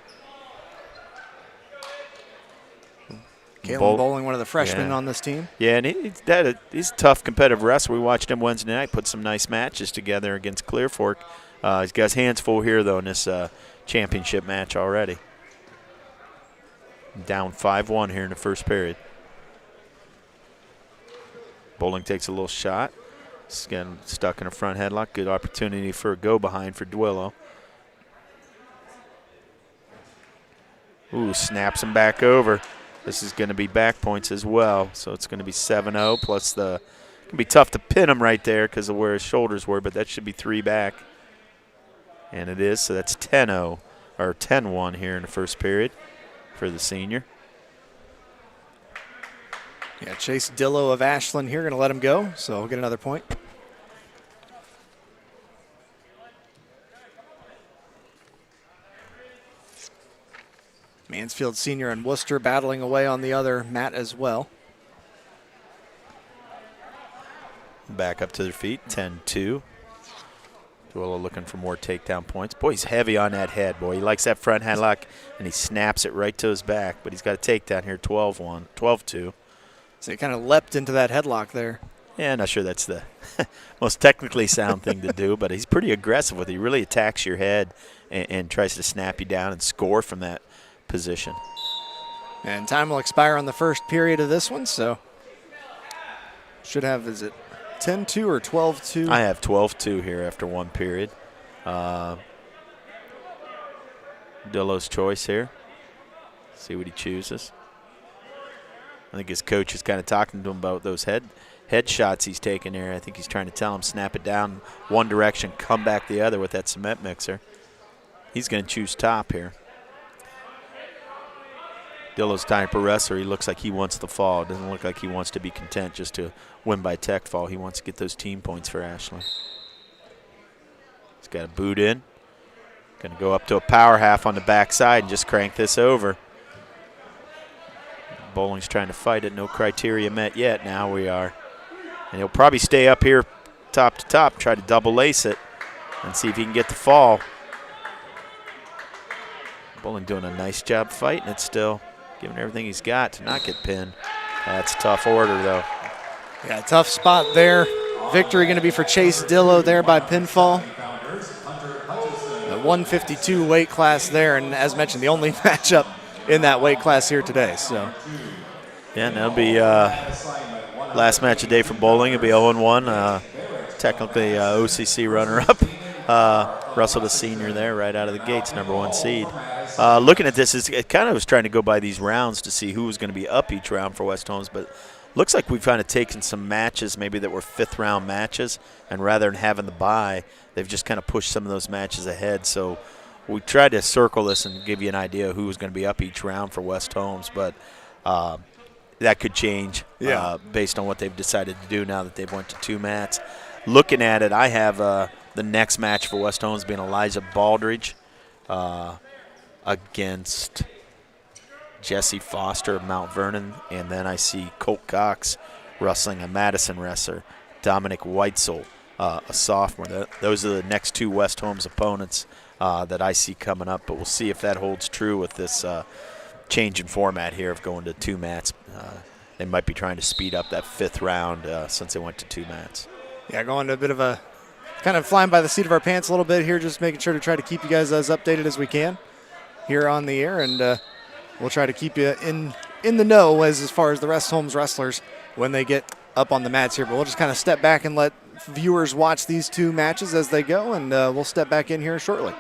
Caleb Bowling, one of the freshmen on this team. Yeah, and he's a tough competitive wrestler. We watched him Wednesday night put some nice matches together against Clear Fork. He's got his hands full here, though, in this championship match already. Down 5-1 here in the 1st period. Bowling takes a little shot. He's getting stuck in a front headlock. Good opportunity for a go-behind for Dillow. Ooh, snaps him back over. This is going to be back points as well, so it's going to be 7-0 plus the – it can be tough to pin him right there because of where his shoulders were, but that should be 3 back. And it is, so that's 10-0 or 10-1 here in the 1st period for the senior. Yeah, Chase Dillow of Ashland here, going to let him go, so we'll get another point. Mansfield Senior and Worcester battling away on the other mat as well. Back up to their feet, 10-2. Duello looking for more takedown points. Boy, he's heavy on that head, boy. He likes that front headlock, and he snaps it right to his back, but he's got a takedown here, 12-1, 12-2. So he kind of leapt into that headlock there. Yeah, not sure that's the most technically sound thing to do, but he's pretty aggressive with it. He really attacks your head and tries to snap you down and score from that position. And time will expire on the 1st period of this one, so should have, is it 10-2 or 12-2? I have 12-2 here after 1 period. Dillow's choice here. See what he chooses. I think his coach is kind of talking to him about those head shots he's taking there. I think he's trying to tell him snap it down one direction, come back the other with that cement mixer. He's going to choose top here. Dillow's type of wrestler, he looks like he wants the fall. It doesn't look like he wants to be content just to win by tech fall. He wants to get those team points for Ashland. He's got a boot in. Going to go up to a power half on the backside and just crank this over. Bowling's trying to fight it. No criteria met yet. Now we are. And he'll probably stay up here top to top, try to double lace it and see if he can get the fall. Bowling doing a nice job fighting it still, giving everything he's got to not get pinned. That's a tough order, though. Yeah, tough spot there. Victory going to be for Chase Dillow there by pinfall. The 152 weight class there, and as mentioned, the only matchup in that weight class here today. So, yeah, and that'll be last match of the day for Bowling. It'll be 0-1. Technically, O.C.C. runner-up. Russell, the senior there, right out of the gates, #1 seed. Looking at this, it kind of was trying to go by these rounds to see who was going to be up each round for West Holmes, but looks like we've kind of taken some matches maybe that were 5th round matches, and rather than having the bye, they've just kind of pushed some of those matches ahead. So we tried to circle this and give you an idea of who was going to be up each round for West Holmes, but that could change based on what they've decided to do now that they've went to 2 mats. Looking at it, I have the next match for West Holmes being Elijah Baldridge against Jesse Foster of Mount Vernon, and then I see Colt Cox wrestling a Madison wrestler, Dominic Weitzel, a sophomore. Those are the next 2 West Holmes opponents that I see coming up. But we'll see if that holds true with this change in format here of going to 2 mats. They might be trying to speed up that 5th round since they went to 2 mats. Yeah, going to a bit of a kind of flying by the seat of our pants a little bit here, just making sure to try to keep you guys as updated as we can here on the air, and we'll try to keep you in the know as far as the West Holmes wrestlers when they get up on the mats here. But we'll just kind of step back and let viewers watch these 2 matches as they go, and we'll step back in here shortly.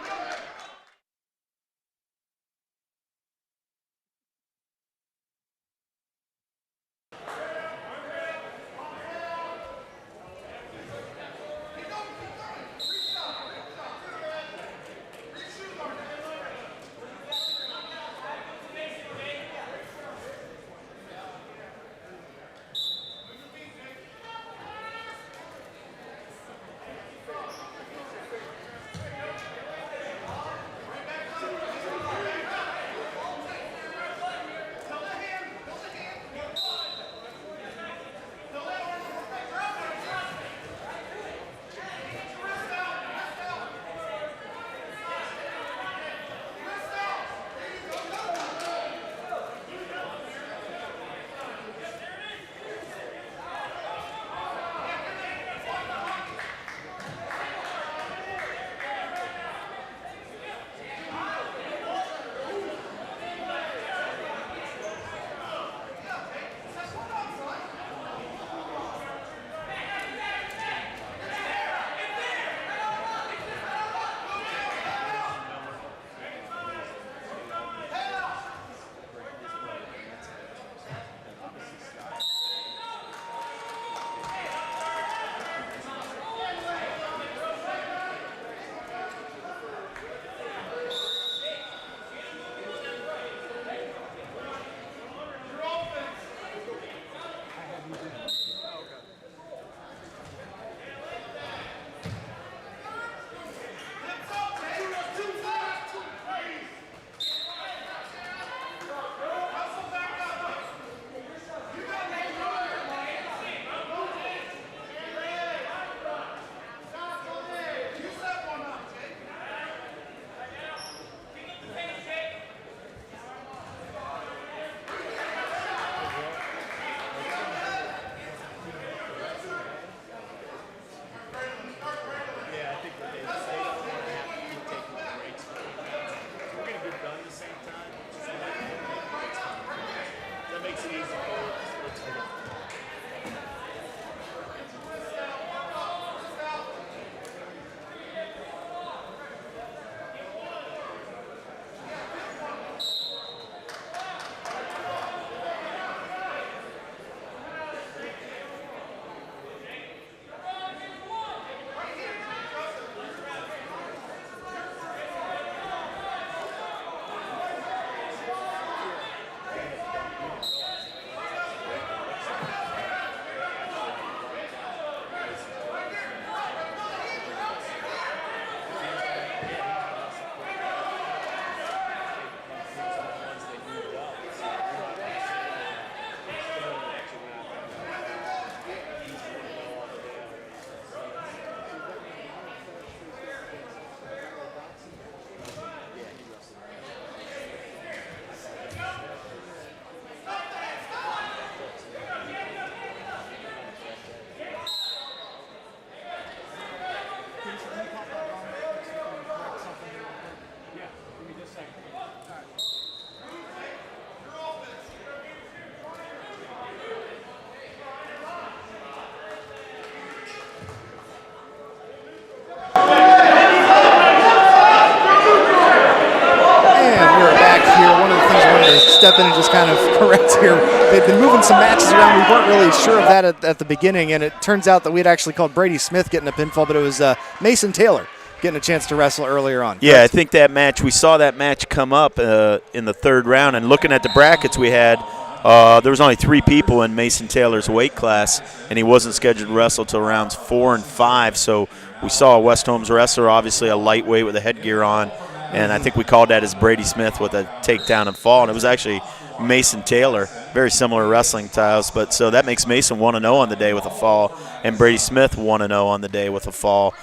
Step in and just kind of correct here. They've been moving some matches around. We weren't really sure of that at the beginning, and it turns out that we had actually called Brady Smith getting a pinfall, but it was Mason Taylor getting a chance to wrestle earlier on. Yeah, I think that match, we saw that match come up in the 3rd round, and looking at the brackets we had, there was only 3 people in Mason Taylor's weight class, and he wasn't scheduled to wrestle till rounds 4 and 5, so we saw a West Holmes wrestler, obviously a lightweight with a headgear on, and I think we called that as Brady Smith with a takedown and fall. And it was actually Mason Taylor, very similar wrestling styles. But so that makes Mason 1-0 on the day with a fall, and Brady Smith 1-0 on the day with a fall.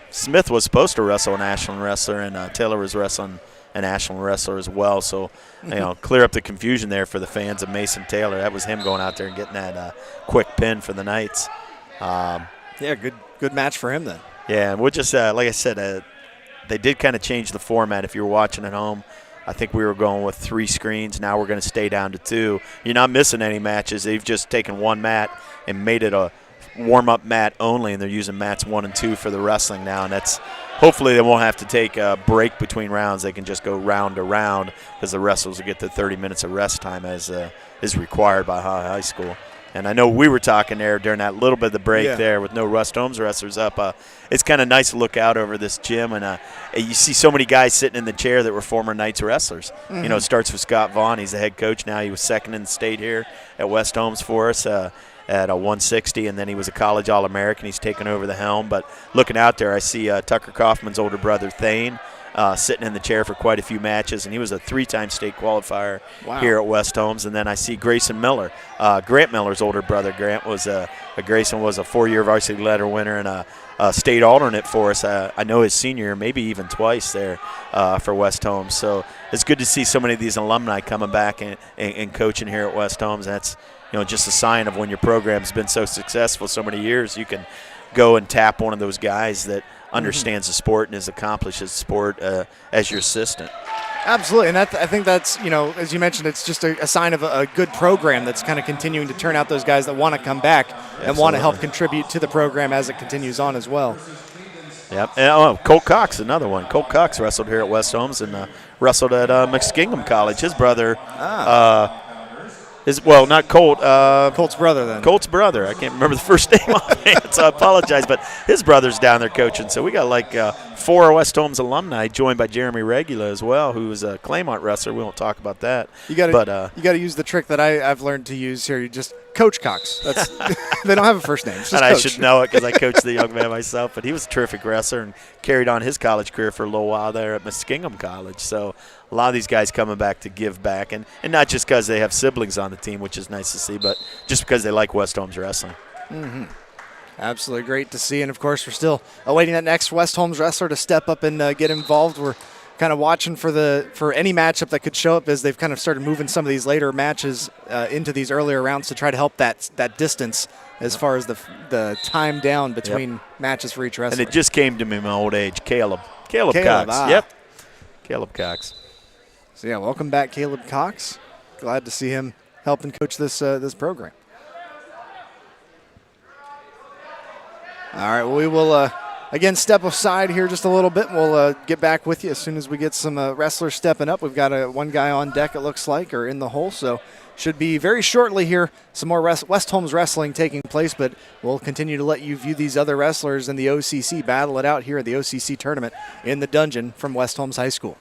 Smith was supposed to wrestle an Ashland wrestler, and Taylor was wrestling an Ashland wrestler as well. So, clear up the confusion there for the fans of Mason Taylor. That was him going out there and getting that quick pin for the Knights. Yeah, good match for him then. Yeah, and we'll just, like I said, they did kind of change the format if you were watching at home. I think we were going with 3 screens. Now we're going to stay down to 2. You're not missing any matches. They've just taken one mat and made it a warm-up mat only, and they're using mats 1 and 2 for the wrestling now. And that's hopefully they won't have to take a break between rounds. They can just go round to round because the wrestlers will get the 30 minutes of rest time as is required by high school. And I know we were talking there during that little bit of the break there with no West Holmes wrestlers up. It's kind of nice to look out over this gym, and you see so many guys sitting in the chair that were former Knights wrestlers. Mm-hmm. It starts with Scott Vaughn. He's the head coach now. He was second in the state here at West Holmes for us at a 160, and then he was a college All-American. He's taken over the helm. But looking out there, I see Tucker Kaufman's older brother, Thane, sitting in the chair for quite a few matches, and he was a 3-time state qualifier here at West Holmes. And then I see Grayson Miller, Grant Miller's older brother. Grant was Grayson was a 4-year varsity letter winner and a state alternate for us. I know his senior year, maybe even twice there for West Holmes. So it's good to see so many of these alumni coming back and coaching here at West Holmes. That's just a sign of when your program's been so successful so many years, you can go and tap one of those guys that understands the sport and has accomplished the sport as your assistant. Absolutely, and I think that's, as you mentioned, it's just a sign of a good program that's kind of continuing to turn out those guys that want to come back and want to help contribute to the program as it continues on as well. Yep, and Colt Cox, another one. Colt Cox wrestled here at West Holmes and wrestled at Muskingum College. His brother not Colt. Colt's brother, then. Colt's brother. I can't remember the first name offhand, so I apologize. But his brother's down there coaching. So we got like 4 West Holmes alumni, joined by Jeremy Regula as well, who is a Claymont wrestler. We won't talk about that. You got to use the trick that I've learned to use here. You just Coach Cox. That's they don't have a first name. It's just and Coach. I should know it because I coached the young man myself. But he was a terrific wrestler and carried on his college career for a little while there at Muskingum College. So a lot of these guys coming back to give back, and not just because they have siblings on the team, which is nice to see, but just because they like West Holmes wrestling. Mm-hmm. Absolutely great to see, and of course we're still awaiting that next West Holmes wrestler to step up and get involved. We're kind of watching for any matchup that could show up as they've kind of started moving some of these later matches into these earlier rounds to try to help that distance as far as the time down between matches for each wrestler. And it just came to me in my old age, Caleb Cox. Yep, Caleb Cox. So yeah, welcome back, Caleb Cox. Glad to see him helping coach this program. All right, well, we will again step aside here just a little bit. We'll get back with you as soon as we get some wrestlers stepping up. We've got one guy on deck, it looks like, or in the hole, so should be very shortly here some more West Holmes wrestling taking place, but we'll continue to let you view these other wrestlers in the O.C.C. battle it out here at the O.C.C. tournament in the dungeon from West Holmes High School.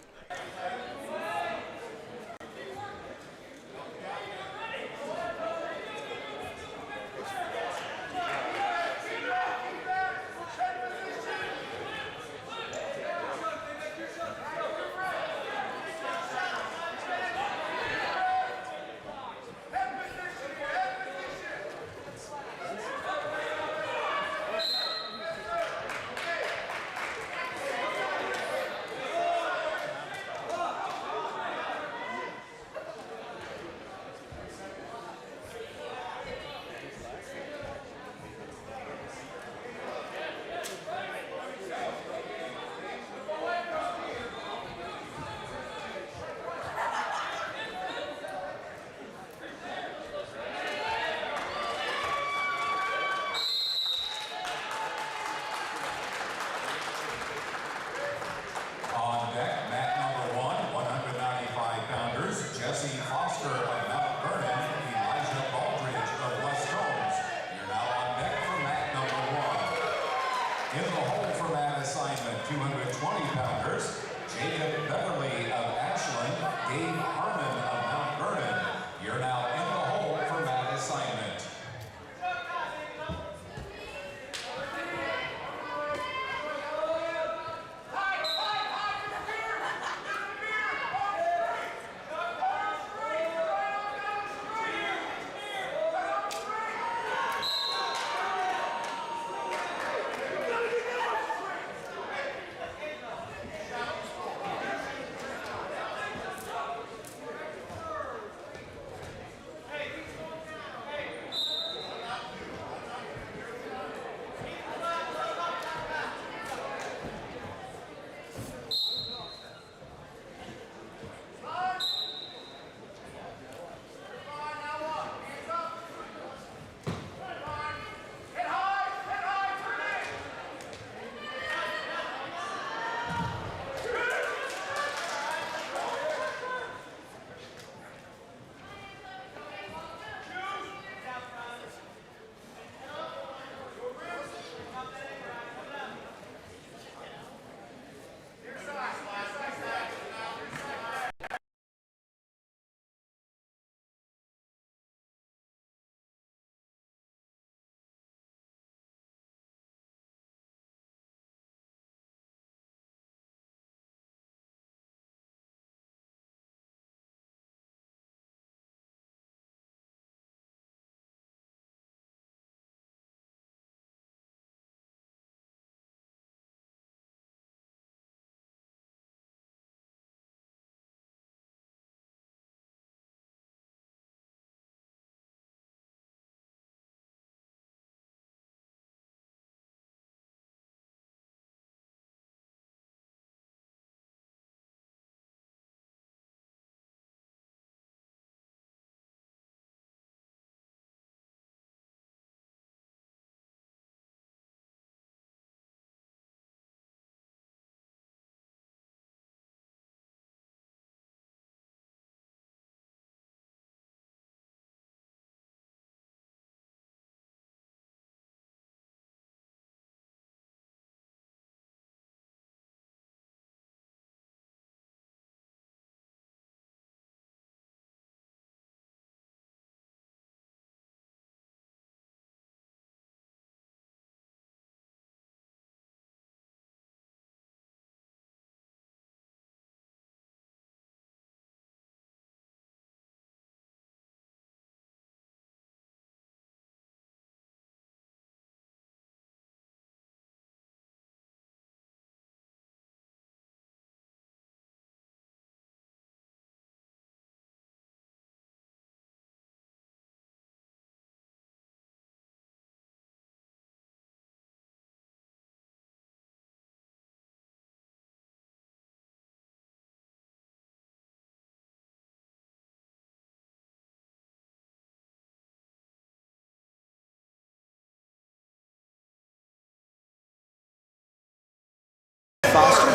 Foster.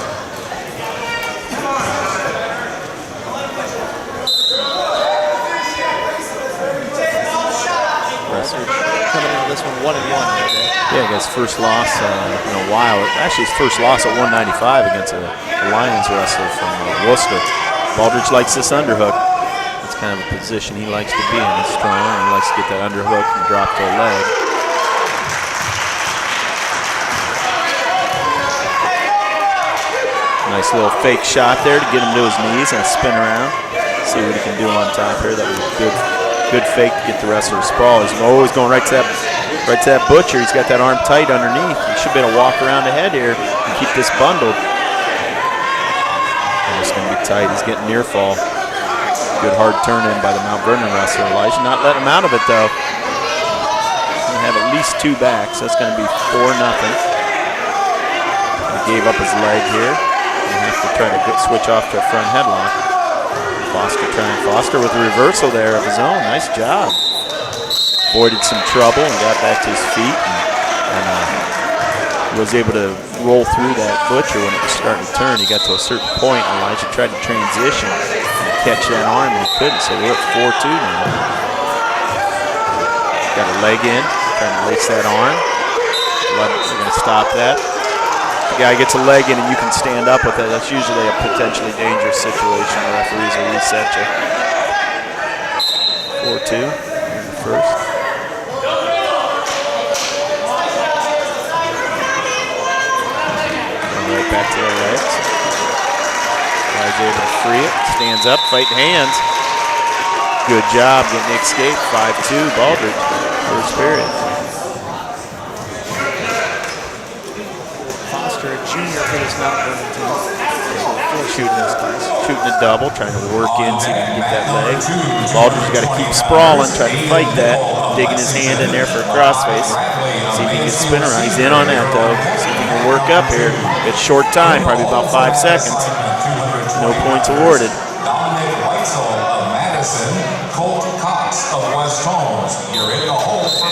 Coming into this one 1-1 today. Yeah, his first loss in a while. Actually, his first loss at 195 against a Lions wrestler from Worcester. Baldridge likes this underhook. It's kind of a position he likes to be in. He's strong, and he likes to get that underhook and drop to a leg. Nice little fake shot there to get him to his knees and a spin around. See what he can do on top here. That was good fake to get the wrestler to sprawl. He's always going right to that butcher. He's got that arm tight underneath. He should be able to walk around the head here and keep this bundled. And it's going to be tight. He's getting near fall. Good hard turn in by the Mount Vernon wrestler. Elijah not letting him out of it though. He's going to have at least 2 backs. That's going to be 4-0. He gave up his leg here. He has to try to switch off to a front headlock. Foster with a reversal there of his own. Nice job. Avoided some trouble and got back to his feet and was able to roll through that butcher when it was starting to turn. He got to a certain point. Elijah tried to transition and catch that arm and he couldn't, so we're at 4-2 now. Got a leg in, trying to lace that arm. We're going to stop that. The guy gets a leg in and you can stand up with it. That's usually a potentially dangerous situation. The referees will reset you. 4-2 in the first. Going right back to their legs. Guy's able to free it. Stands up, fighting hands. Good job getting the escape. 5-2 Baldridge. First period. A junior for this Mount Vernon team. Shooting a double, trying to work in so he can get that leg. Baldridge's got to keep sprawling, trying to fight that. Digging his hand in there for a crossface. See if he can spin around. He's in on that though. See if he can work up here. It's short time, probably about 5 seconds. No points awarded.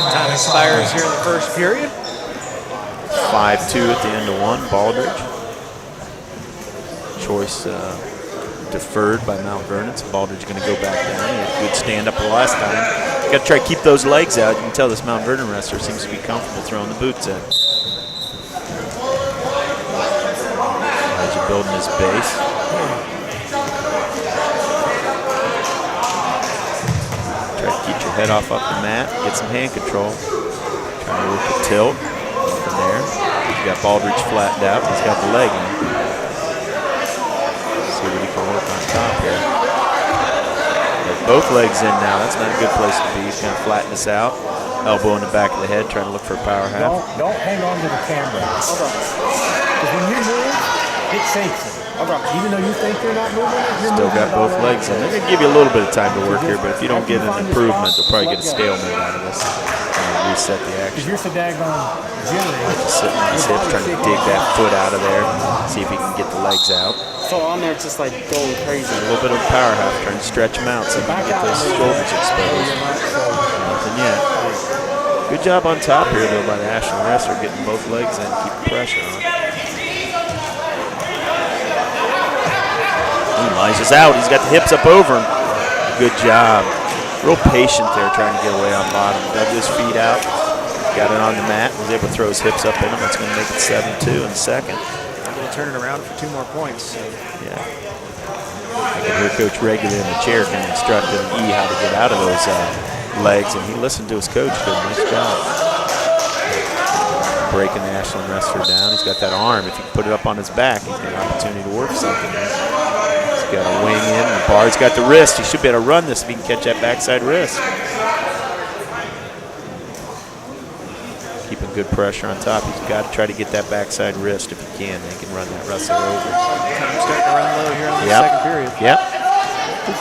Time expires here in the first period. 5-2 at the end of 1, Baldridge. Choice deferred by Mount Vernon, so Baldridge going to go back down. He had a good stand-up the last time. Got to try to keep those legs out. You can tell this Mount Vernon wrestler seems to be comfortable throwing the boots in. Elijah building his base. Try to keep your head off the mat, get some hand control. Trying to work the tilt. There. He's got Baldridge flattened out. He's got the leg in. See what he can work on top here. Got both legs in now. That's not a good place to be. He's going to flatten this out. Elbow in the back of the head, trying to look for a power half. Don't hang on to the camera. Because when you move, it shakes it. Even though you think they're not moving, Still got both legs in. They're going to give you a little bit of time to work here, but if you don't get an improvement, they'll probably get a stalemate out of this. Reset the action. Because you're so daggone jittery. Just sitting on his hips, trying to dig that foot out of there, see if he can get the legs out. So on there, it's just like going crazy. A little bit of power half, trying to stretch him out so he can get those shoulders exposed. Nothing yet. Good job on top here, though, by the Ashland wrestler, getting both legs in, keeping pressure on. Elijah's out. He's got the hips up over him. Good job. Real patient there, trying to get away on bottom. Dug his feet out, got it on the mat, was able to throw his hips up in him. That's going to make it 7-2 in the second. I'm going to turn it around for 2 more points. So. Yeah. I can hear Coach regularly in the chair kind of instructing E how to get out of those legs, and he listened to his coach. Did a nice job. Breaking the Ashland wrestler down. He's got that arm. If he can put it up on his back, he's got an opportunity to work something. Got a wing in, and Barr's got the wrist. He should be able to run this if he can catch that backside wrist. Keeping good pressure on top. He's got to try to get that backside wrist if he can. Then he can run that wrestler over. Time starting to run low here on the second period. Yep.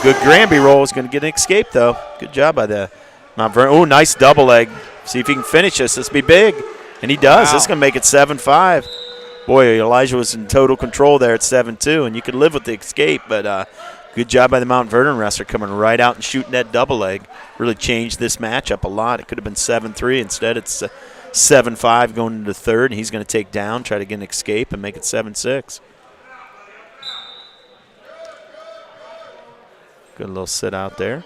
Good Granby roll. Is going to get an escape, though. Good job by the Mount Vernon. Oh, nice double leg. See if he can finish this. This will be big. And he does. Wow. This is going to make it 7-5. Boy, Elijah was in total control there at 7-2, and you could live with the escape, but good job by the Mount Vernon wrestler coming right out and shooting that double leg. Really changed this matchup a lot. It could have been 7-3. Instead, it's 7-5 going into the third, and he's going to take down, try to get an escape, and make it 7-6. Good little sit out there.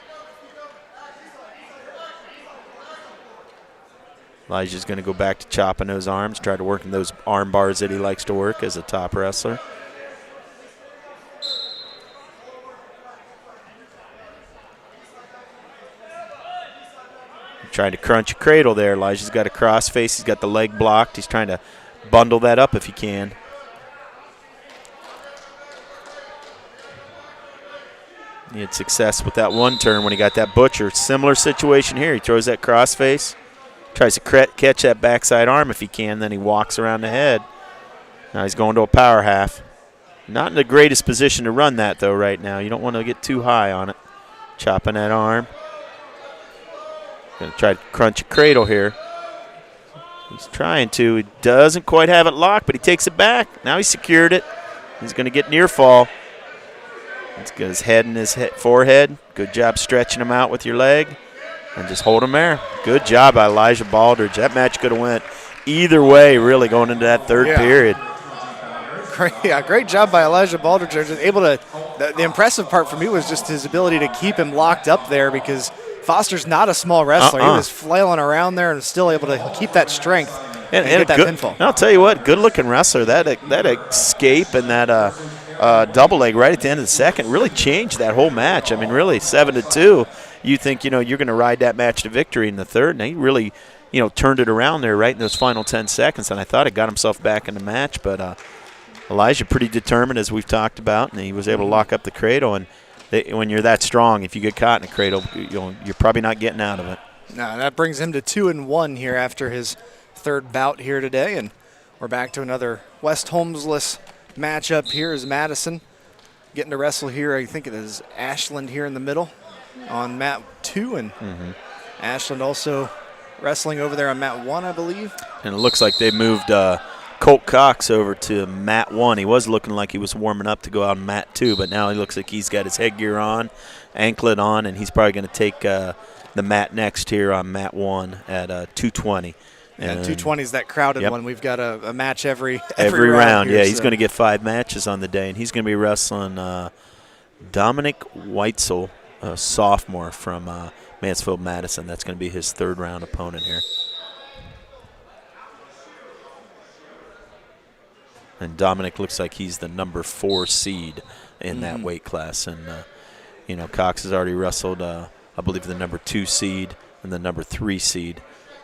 Elijah's going to go back to chopping those arms, try to work in those arm bars that he likes to work as a top wrestler. Trying to crunch a cradle there. Elijah's got a cross face. He's got the leg blocked. He's trying to bundle that up if he can. He had success with that one turn when he got that butcher. Similar situation here. He throws that cross face. Tries to catch that backside arm if he can, then he walks around the head. Now he's going to a power half. Not in the greatest position to run that, though, right now. You don't want to get too high on it. Chopping that arm. Going to try to crunch a cradle here. He's trying to. He doesn't quite have it locked, but he takes it back. Now he secured it. He's going to get near fall. He's got his head in his forehead. Good job stretching him out with your leg. And just hold him there. Good job by Elijah Baldridge. That match could have went either way, really, going into that third period. Great job by Elijah Baldridge. Just able to. The impressive part for me was just his ability to keep him locked up there, because Foster's not a small wrestler. He was flailing around there and still able to keep that strength and get that pinfall. And I'll tell you what, good-looking wrestler. That escape and that double leg right at the end of the second really changed that whole match. I mean, really, 7-2. You think, you're going to ride that match to victory in the third, and he really, turned it around there right in those final 10 seconds, and I thought he got himself back in the match. But Elijah pretty determined, as we've talked about, and he was able to lock up the cradle. And when you're that strong, if you get caught in a cradle, you're probably not getting out of it. No, that brings him to 2-1 here after his third bout here today, and we're back to another West Holmesless matchup here as Madison getting to wrestle here. I think it is Ashland here in the middle on mat 2, and Ashland also wrestling over there on mat 1, I believe. And it looks like they moved Colt Cox over to mat 1. He was looking like he was warming up to go out on mat 2, but now he looks like he's got his headgear on, anklet on, and he's probably going to take the mat next here on mat 1 at 220. And 220 is that crowded one. We've got a match every round. Here, yeah, he's going to get 5 matches on the day, and he's going to be wrestling Dominic Weitzel, a sophomore from Mansfield-Madison. That's going to be his third-round opponent here. And Dominic looks like he's the number 4 seed in that weight class. And, Cox has already wrestled, I believe, the number 2 seed and the number 3 seed.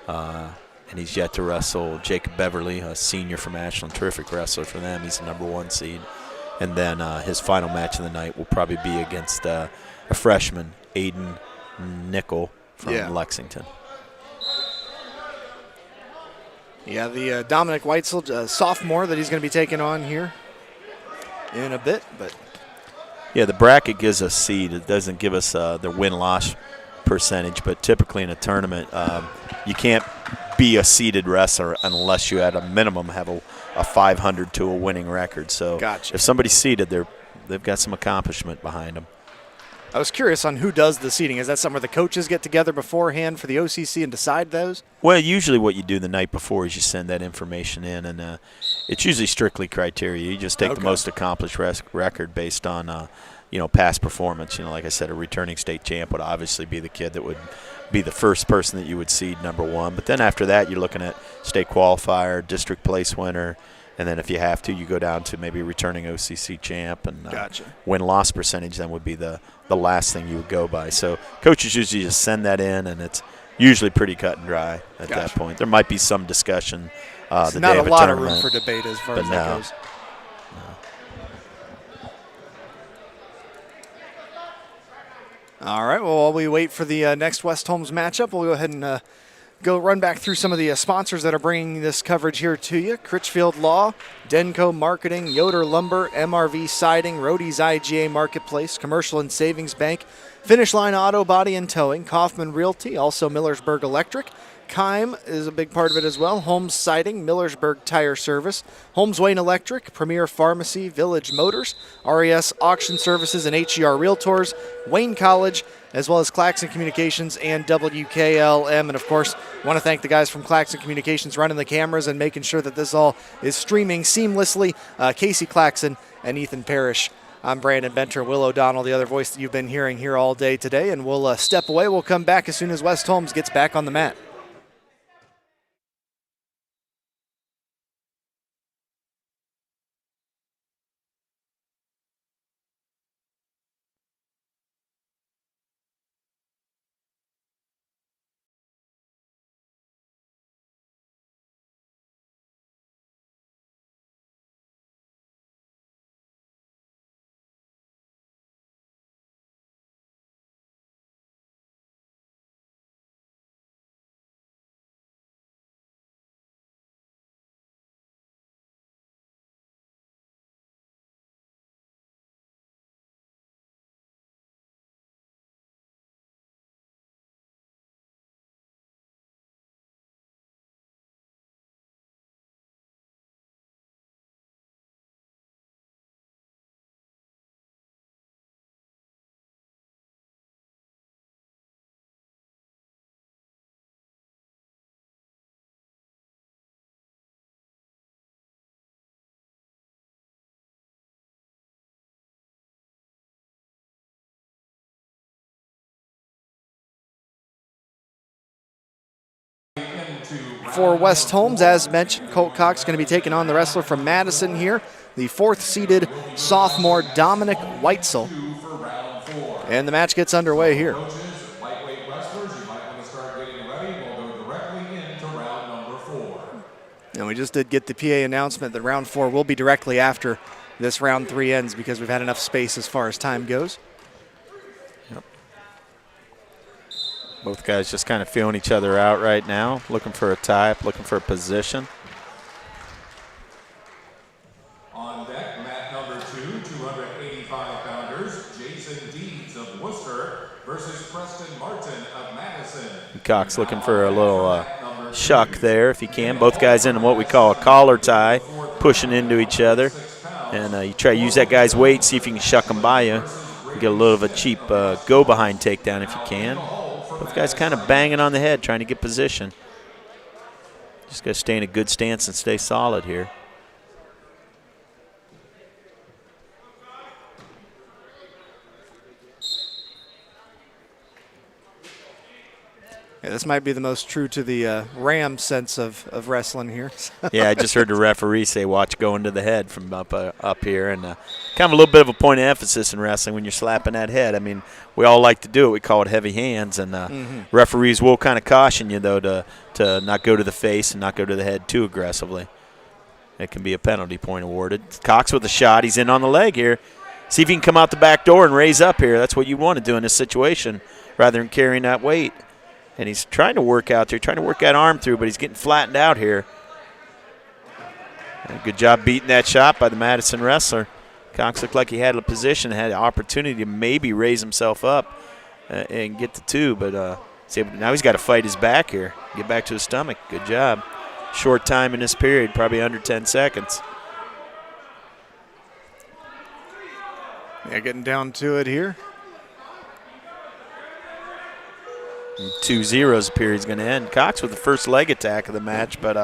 And he's yet to wrestle Jacob Beverly, a senior from Ashland, terrific wrestler for them. He's the number 1 seed. And then his final match of the night will probably be against a freshman, Aiden Nickel from Lexington. Yeah, the Dominic Weitzel, sophomore, that he's going to be taking on here in a bit. But yeah, the bracket gives us seed. It doesn't give us the win-loss percentage, but typically in a tournament, you can't be a seeded wrestler unless you at a minimum have a 500 to a winning record. So if somebody's seeded, they've got some accomplishment behind them. I was curious on who does the seeding. Is that something where the coaches get together beforehand for the O.C.C. and decide those? Well, usually what you do the night before is you send that information in, and it's usually strictly criteria. You just take the most accomplished record based on past performance. Like I said, a returning state champ would obviously be the kid that would be the first person that you would seed number 1. But then after that, you're looking at state qualifier, district place winner, and then if you have to, you go down to maybe returning O.C.C. champ, and win-loss percentage then would be the last thing you would go by. So coaches usually just send that in, and it's usually pretty cut and dry at that point. There might be some discussion the day of a tournament. Not a lot of room for debate as far as that goes. All right, well, while we wait for the next West Holmes matchup, we'll go ahead and go run back through some of the sponsors that are bringing this coverage here to you. Critchfield Law, Denco Marketing, Yoder Lumber, MRV Siding, Rody's IGA Marketplace, Commercial and Savings Bank, Finish Line Auto Body and Towing, Kaufman Realty, also Millersburg Electric, Keim is a big part of it as well. Holmes Siding, Millersburg Tire Service, Holmes Wayne Electric, Premier Pharmacy, Village Motors, RES Auction Services and HER Realtors, Wayne College, as well as Claxon Communications and WKLM. And of course, I want to thank the guys from Claxon Communications running the cameras and making sure that this all is streaming seamlessly. Casey Claxon and Ethan Parrish. I'm Brandon Benter, Will O'Donnell, the other voice that you've been hearing here all day today, and we'll step away. We'll come back as soon as West Holmes gets back on the mat. For West Holmes, as mentioned, Colt Cox going to be taking on the wrestler from Madison here, the 4th-seeded sophomore Dominic Weitzel. And the match gets underway here. Lightweight wrestlers, you might want to start getting ready. We'll go directly into round number 4. And we just did get the PA announcement that round 4 will be directly after this round 3 ends because we've had enough space as far as time goes. Both guys just kind of feeling each other out right now, looking for a tie-up, looking for a position. On deck, mat number 2, 285-pounders, Jason Deeds of Worcester versus Preston Martin of Madison. Cox looking for a little shuck there if he can. Both guys in what we call a collar tie, pushing into each other. And you try to use that guy's weight, see if you can shuck him by you. Get a little of a cheap go-behind takedown if you can. Both guys kind of banging on the head, trying to get position. Just got to stay in a good stance and stay solid here. Yeah, this might be the most true to the Ram sense of wrestling here. Yeah, I just heard the referee say, watch going to the head from up here. And kind of a little bit of a point of emphasis in wrestling when you're slapping that head. I mean, we all like to do it. We call it heavy hands. And referees will kind of caution you, though, to not go to the face and not go to the head too aggressively. It can be a penalty point awarded. Cox with a shot. He's in on the leg here. See if he can come out the back door and raise up here. That's what you want to do in this situation rather than carrying that weight. And he's trying to work out there, trying to work that arm through, but he's getting flattened out here. And good job beating that shot by the Madison wrestler. Cox looked like he had a position, had an opportunity to maybe raise himself up and get the 2, but now he's got to fight his back here, get back to his stomach. Good job. Short time in this period, probably under 10 seconds. Yeah, getting down to it here. 2-0 the period's going to end. Cox with the first leg attack of the match, but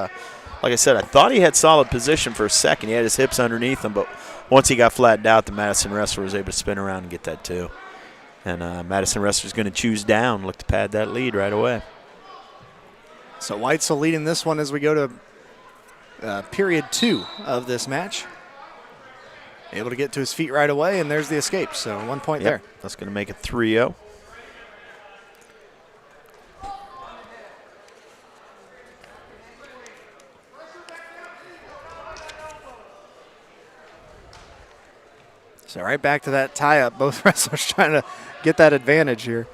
like I said, I thought he had solid position for a second. He had his hips underneath him, but once he got flattened out, the Madison wrestler was able to spin around and get that 2. And Madison wrestler's going to choose down, look to pad that lead right away. So Weitzel leading this one as we go to period 2 of this match. Able to get to his feet right away, and there's the escape. So 1 point there. That's going to make it 3-0. So right back to that tie-up. Both wrestlers trying to get that advantage here.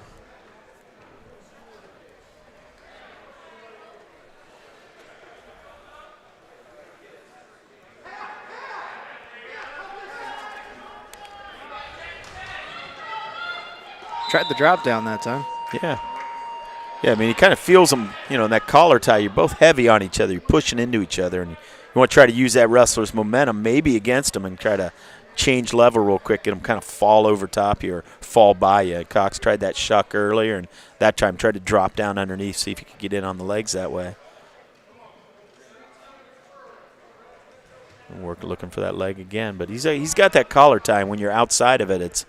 Tried the drop down that time. Yeah. Yeah, I mean, he kind of feels them, you know, in that collar tie. You're both heavy on each other. You're pushing into each other, and you want to try to use that wrestler's momentum maybe against him and try to change level real quick, get him kind of fall over top you or fall by you. Cox tried that shuck earlier, and that time tried to drop down underneath, see if he could get in on the legs that way. Work looking for that leg again, but he's got that collar tie. When you're outside of it,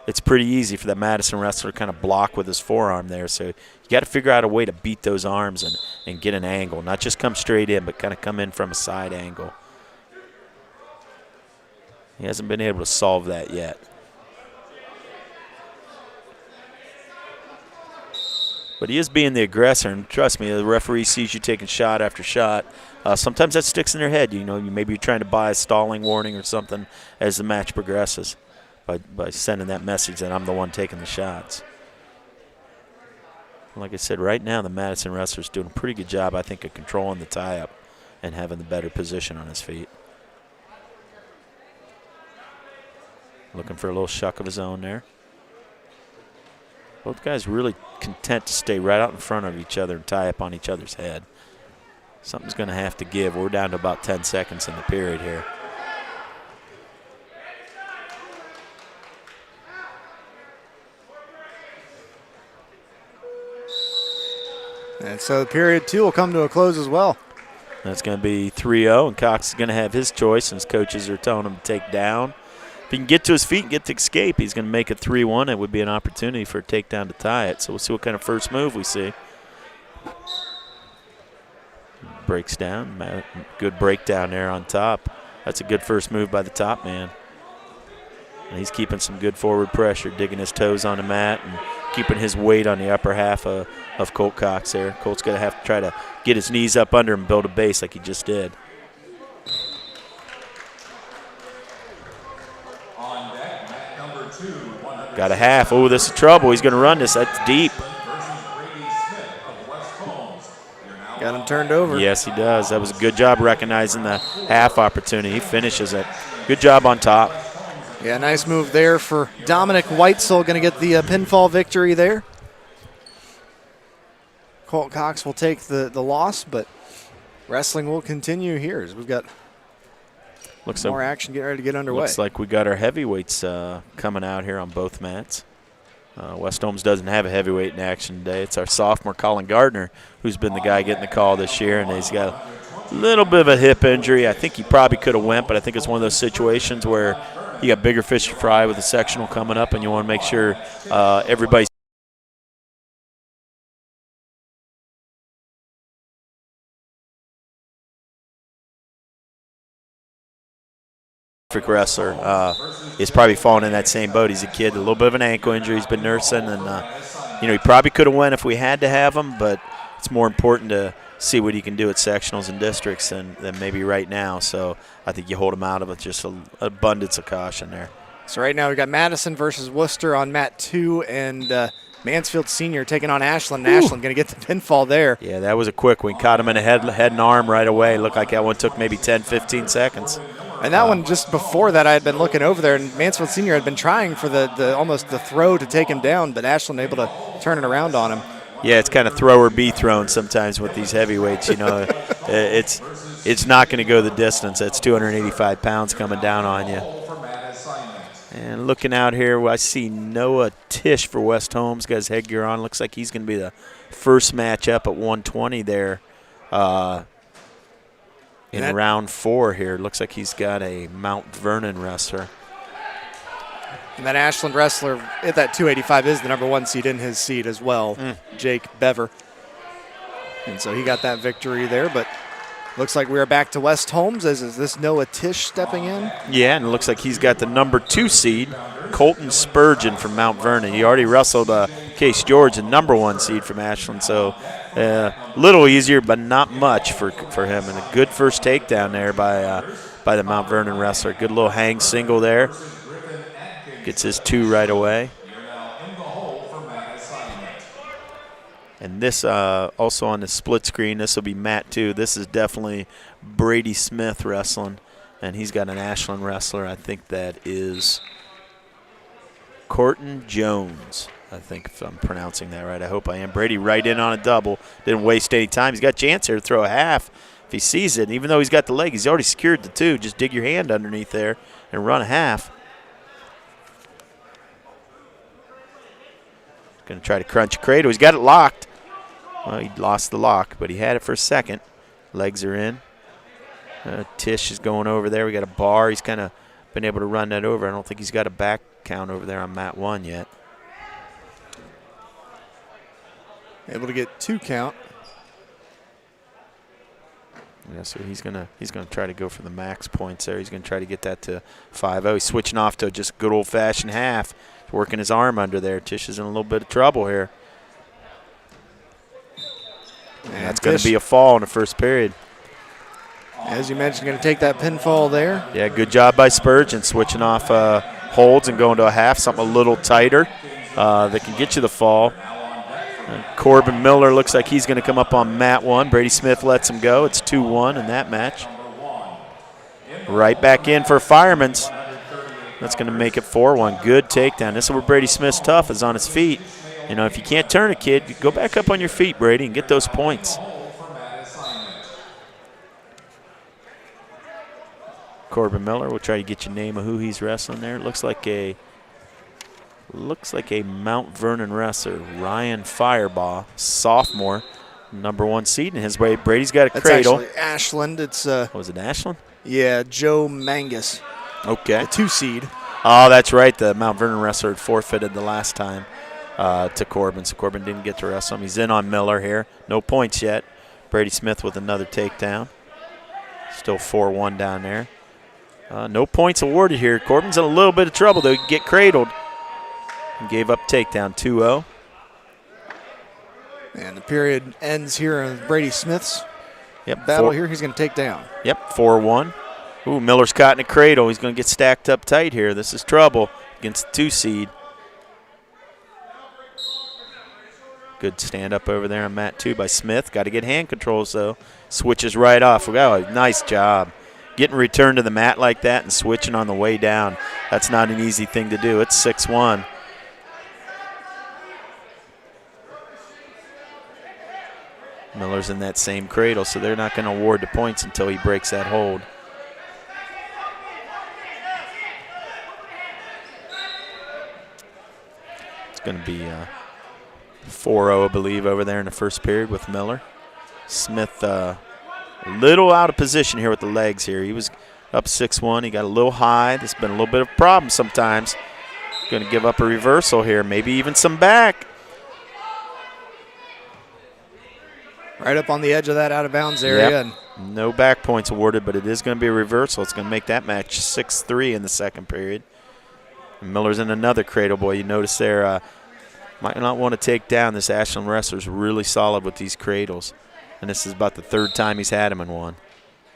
it's pretty easy for that Madison wrestler to kind of block with his forearm there. So you got to figure out a way to beat those arms and get an angle, not just come straight in, but kind of come in from a side angle. He hasn't been able to solve that yet. But he is being the aggressor, and trust me, the referee sees you taking shot after shot. Sometimes that sticks in their head. You know, maybe you're trying to buy a stalling warning or something as the match progresses by sending that message that I'm the one taking the shots. Like I said, right now the Madison wrestler's doing a pretty good job, I think, of controlling the tie-up and having the better position on his feet. Looking for a little shuck of his own there. Both guys really content to stay right out in front of each other and tie up on each other's head. Something's going to have to give. We're down to about 10 seconds in the period here. And so period 2 will come to a close as well. That's going to be 3-0, and Cox is going to have his choice, and his coaches are telling him to take down. If he can get to his feet and get to escape, he's going to make it 3-1. It would be an opportunity for a takedown to tie it. So we'll see what kind of first move we see. Breaks down. Good breakdown there on top. That's a good first move by the top man. And he's keeping some good forward pressure, digging his toes on the mat and keeping his weight on the upper half of Colt Cox there. Colt's going to have to try to get his knees up under him and build a base like he just did. Got a half. Oh, this is trouble. He's going to run this. That's deep. Got him turned over. Yes, he does. That was a good job recognizing the half opportunity. He finishes it. Good job on top. Yeah, nice move there for Dominic Weitzel. Going to get the pinfall victory there. Colt Cox will take the loss, but wrestling will continue here as we've got more action getting ready to get underway. Looks like we got our heavyweights coming out here on both mats. West Holmes doesn't have a heavyweight in action today. It's our sophomore Colin Gardner who's been the guy getting the call this year, and he's got a little bit of a hip injury. I think he probably could have went, but I think it's one of those situations where you got bigger fish to fry with a sectional coming up, and you want to make sure everybody's wrestler is probably falling in that same boat. He's a kid, a little bit of an ankle injury he's been nursing, and he probably could have went if we had to have him, but it's more important to see what he can do at sectionals and districts than maybe right now. So I think you hold him out of it, just an abundance of caution there. So right now we've got Madison versus Worcester on mat 2, and Mansfield Senior taking on Ashland. And Ashland going to get the pinfall there. Yeah, that was a quick one. Caught him in the head and arm right away. Looked like that one took maybe 10, 15 seconds. And that one, just before that, I had been looking over there, and Mansfield Senior had been trying for the almost the throw to take him down, but Ashland able to turn it around on him. Yeah, it's kind of throw or be thrown sometimes with these heavyweights. It's not going to go the distance. It's 285 pounds coming down on you. And looking out here, I see Noah Tisch for West Holmes. Got his headgear on. Looks like he's going to be the first match up at 120 there in round 4 here. Looks like he's got a Mount Vernon wrestler. And that Ashland wrestler at that 285 is the number 1 seed in his seed as well, Jake Bever. And so he got that victory there, but looks like we are back to West Holmes. Is this Noah Tisch stepping in? Yeah, and it looks like he's got the number 2 seed, Colton Spurgeon from Mount Vernon. He already wrestled Case George, the number 1 seed from Ashland. So a little easier, but not much for him. And a good first takedown there by the Mount Vernon wrestler. Good little hang single there. Gets his 2 right away. And this also on the split screen, this will be mat 2. This is definitely Brady Smith wrestling, and he's got an Ashland wrestler. I think that is Corton Jones. I think if I'm pronouncing that right. I hope I am. Brady right in on a double. Didn't waste any time. He's got a chance here to throw a half if he sees it. And even though he's got the leg, he's already secured the 2. Just dig your hand underneath there and run a half. Going to try to crunch a cradle. He's got it locked. Well, he lost the lock, but he had it for a second. Legs are in. Tish is going over there. We got a bar. He's kind of been able to run that over. I don't think he's got a back count over there on mat 1 yet. Able to get 2 count. Yeah, so he's gonna try to go for the max points there. He's gonna try to get that to 5-0. He's switching off to just good old-fashioned half. He's working his arm under there. Tish is in a little bit of trouble here. And that's going to be a fall in the first period. As you mentioned, going to take that pinfall there. Yeah, good job by Spurgeon switching off holds and going to a half, something a little tighter that can get you the fall. And Corbin Miller looks like he's going to come up on mat 1. Brady Smith lets him go. It's 2-1 in that match. Right back in for Fireman's. That's going to make it 4-1. Good takedown. This is where Brady Smith's tough, is on his feet. You know, if you can't turn a kid, go back up on your feet, Brady, and get those points. Corbin Miller will try to get you a name of who he's wrestling there. Looks like a Mount Vernon wrestler, Ryan Firebaugh, sophomore, #1 seed in his way. Brady's got a cradle. That's actually Ashland. It's was it Ashland? Yeah, Joe Mangus. Okay. The 2 seed. Oh, that's right. The Mount Vernon wrestler had forfeited the last time to Corbin, so Corbin didn't get to wrestle him. He's in on Miller here. No points yet. Brady Smith with another takedown. Still 4-1 down there. No points awarded here. Corbin's in a little bit of trouble, though. He can get cradled. He gave up takedown 2-0. And the period ends here in Brady Smith's Yep, battle here. He's going to take down. Yep, 4-1. Ooh, Miller's caught in a cradle. He's going to get stacked up tight here. This is trouble against the 2 seed. Good stand up over there on mat 2 by Smith. Got to get hand controls, though. Switches right off. Oh, nice job. Getting returned to the mat like that and switching on the way down. That's not an easy thing to do. It's 6-1. Miller's in that same cradle, so they're not going to award the points until he breaks that hold. It's going to be 4-0, I believe, over there in the first period with Miller. Smith a little out of position here with the legs here. He was up 6-1. He got a little high. This has been a little bit of a problem sometimes. Going to give up a reversal here, maybe even some back. Right up on the edge of that out-of-bounds area. Yep. No back points awarded, but it is going to be a reversal. It's going to make that match 6-3 in the second period. And Miller's in another cradle, boy. You notice there, might not want to take down this Ashland wrestler's really solid with these cradles. And this is about the 3rd time he's had him in one.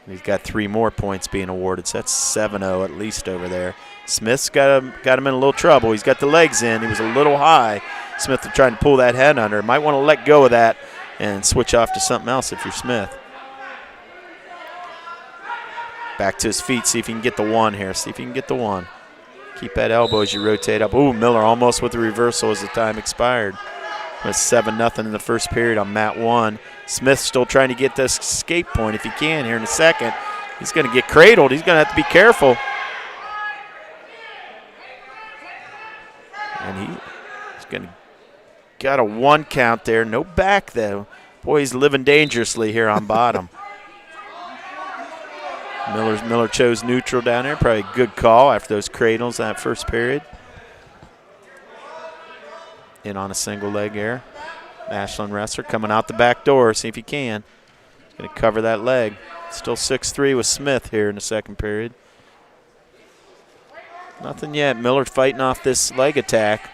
He's got 3 more points being awarded, so that's 7-0 at least over there. Smith's got him in a little trouble. He's got the legs in. He was a little high. Smith was trying to pull that head under. Might want to let go of that and switch off to something else if you're Smith. Back to his feet, see if he can get the 1 here. See if he can get the 1. Keep that elbow as you rotate up. Ooh, Miller almost with the reversal as the time expired. It's 7-0 in the first period on mat 1. Smith still trying to get this escape point if he can here in a second. He's going to get cradled. He's going to have to be careful. And he's going to got a 1 count there. No back, though. Boy, he's living dangerously here on bottom. Miller chose neutral down there. Probably a good call after those cradles that first period. In on a single leg air. Ashland wrestler coming out the back door. See if he can. He's going to cover that leg. Still 6-3 with Smith here in the second period. Nothing yet. Miller fighting off this leg attack.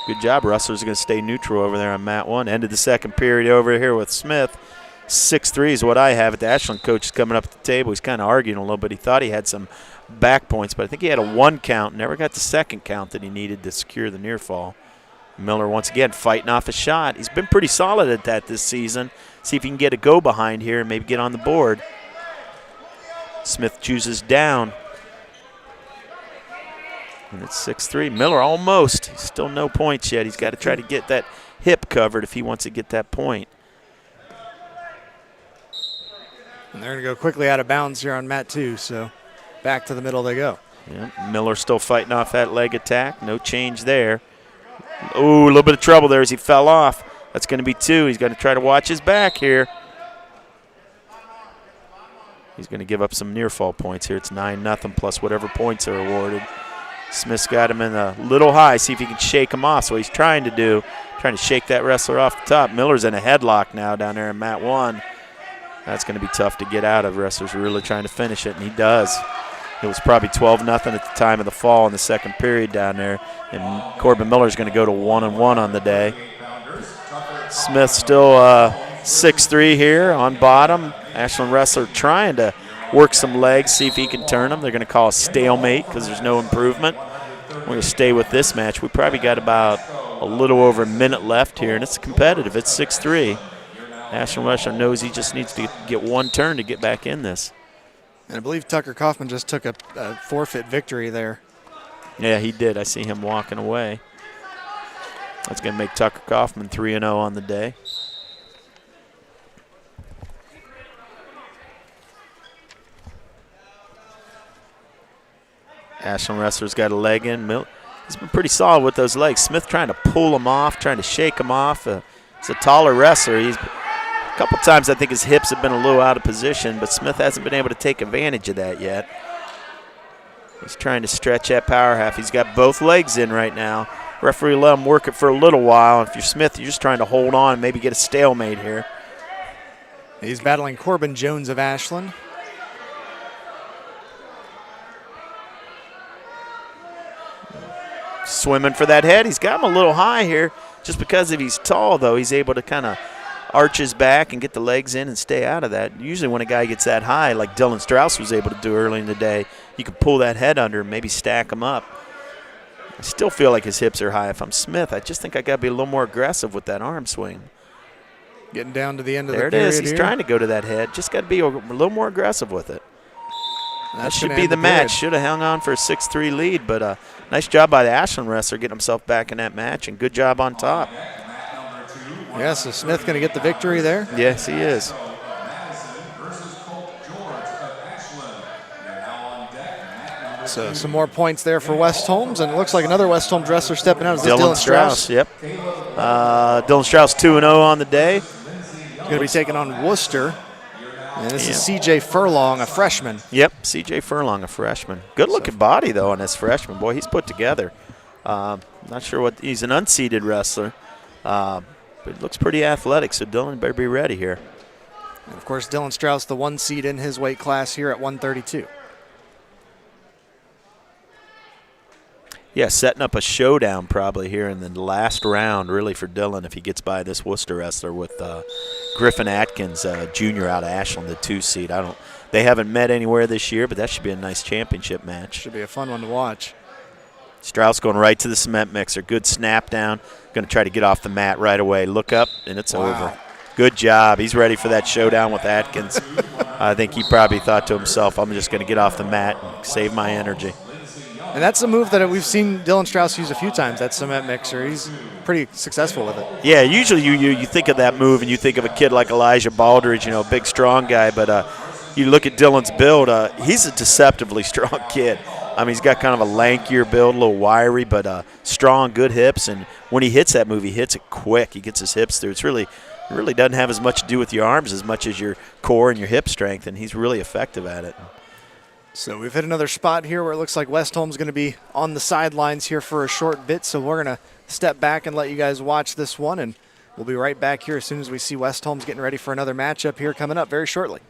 Good job. Wrestlers are going to stay neutral over there on mat 1. Ended the second period over here with Smith. 6-3 is what I have it. The Ashland coach is coming up at the table. He's kind of arguing a little bit. He thought he had some back points, but I think he had a 1 count. Never got the 2nd count that he needed to secure the near fall. Miller once again fighting off a shot. He's been pretty solid at that this season. See if he can get a go behind here and maybe get on the board. Smith chooses down. And it's 6-3. Miller almost. Still no points yet. He's got to try to get that hip covered if he wants to get that point. And they're going to go quickly out of bounds here on mat 2, so back to the middle they go. Yeah, Miller still fighting off that leg attack. No change there. Ooh, a little bit of trouble there as he fell off. That's going to be 2. He's going to try to watch his back here. He's going to give up some near fall points here. It's 9-0 plus whatever points are awarded. Smith's got him in a little high, see if he can shake him off. So he's trying to shake that wrestler off the top. Miller's in a headlock now down there in mat 1. That's going to be tough to get out of. Wrestlers are really trying to finish it, and he does. It was probably 12-0 at the time of the fall in the second period down there. And Corbin Miller's going to go to 1-1 on the day. Smith still 6-3 here on bottom. Ashland wrestler trying to work some legs, see if he can turn them. They're going to call a stalemate because there's no improvement. We're going to stay with this match. We probably got about a little over a minute left here, and it's competitive. It's 6-3. Ashland wrestler knows he just needs to get one turn to get back in this. And I believe Tucker Kaufman just took a forfeit victory there. Yeah, he did. I see him walking away. That's going to make Tucker Kaufman 3-0 on the day. Ashland wrestler's got a leg in. He's been pretty solid with those legs. Smith trying to pull him off, trying to shake him off. He's a taller wrestler. A couple times I think his hips have been a little out of position, but Smith hasn't been able to take advantage of that yet. He's trying to stretch that power half. He's got both legs in right now. Referee let him work it for a little while. If you're Smith, you're just trying to hold on and maybe get a stalemate here. He's battling Corbin Jones of Ashland. Swimming for that head. He's got him a little high here. Just because if he's tall, though, he's able to kind of arch his back and get the legs in and stay out of that. Usually when a guy gets that high, like Dylan Strauss was able to do early in the day, you can pull that head under and maybe stack him up. I still feel like his hips are high. If I'm Smith, I just think I got to be a little more aggressive with that arm swing. Getting down to the end of the period. There it is. He's trying to go to that head. Just got to be a little more aggressive with it. That should be the match. Should have hung on for a 6-3 lead, but nice job by the Ashland wrestler getting himself back in that match, and good job on top. Yeah, so Smith going to get the victory there? Yes, he is. So some more points there for West Holmes, and it looks like another West Holmes wrestler stepping out. Is this Dylan Strauss? Yep. Dylan Strauss 2-0 on the day. Going to be taking on Worcester. And this is C.J. Furlong, a freshman. Yep, C.J. Furlong, a freshman. Good-looking body, though, on this freshman. Boy, he's put together. Not sure what – he's an unseeded wrestler. But he looks pretty athletic, so Dylan better be ready here. And, of course, Dylan Strauss, the 1 seed in his weight class here at 132. Yeah, setting up a showdown probably here in the last round, really, for Dylan if he gets by this Worcester wrestler with Griffin Atkins, Jr. out of Ashland, the 2 seed. They haven't met anywhere this year, but that should be a nice championship match. Should be a fun one to watch. Strauss going right to the cement mixer. Good snap down. Going to try to get off the mat right away. Look up, and it's over. Good job. He's ready for that showdown with Atkins. I think he probably thought to himself, I'm just going to get off the mat and save my energy. And that's a move that we've seen Dylan Strauss use a few times, that cement mixer. He's pretty successful with it. Yeah, usually you think of that move and you think of a kid like Elijah Baldridge, big, strong guy. But you look at Dylan's build, he's a deceptively strong kid. I mean, he's got kind of a lankier build, a little wiry, but strong, good hips. And when he hits that move, he hits it quick. He gets his hips through. It really doesn't have as much to do with your arms as much as your core and your hip strength, and he's really effective at it. So we've hit another spot here where it looks like West Holmes going to be on the sidelines here for a short bit. So we're going to step back and let you guys watch this one, and we'll be right back here as soon as we see West Holmes getting ready for another matchup here coming up very shortly.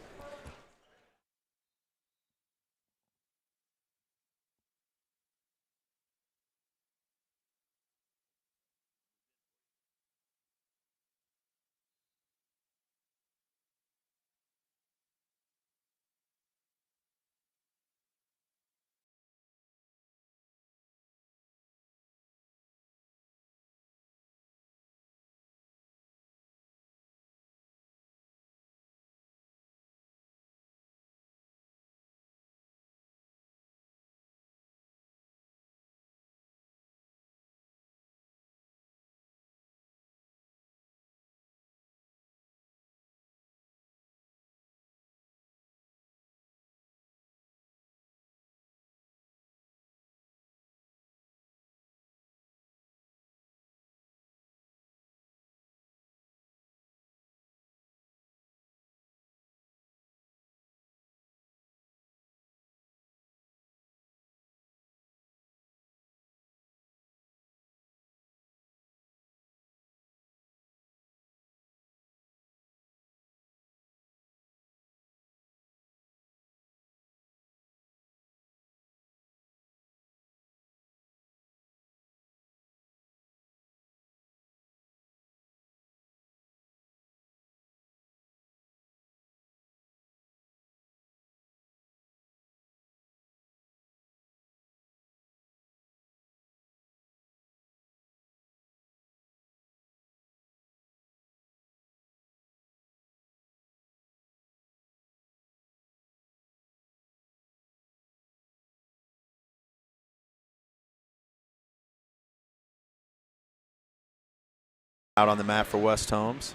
Out on the mat for West Holmes.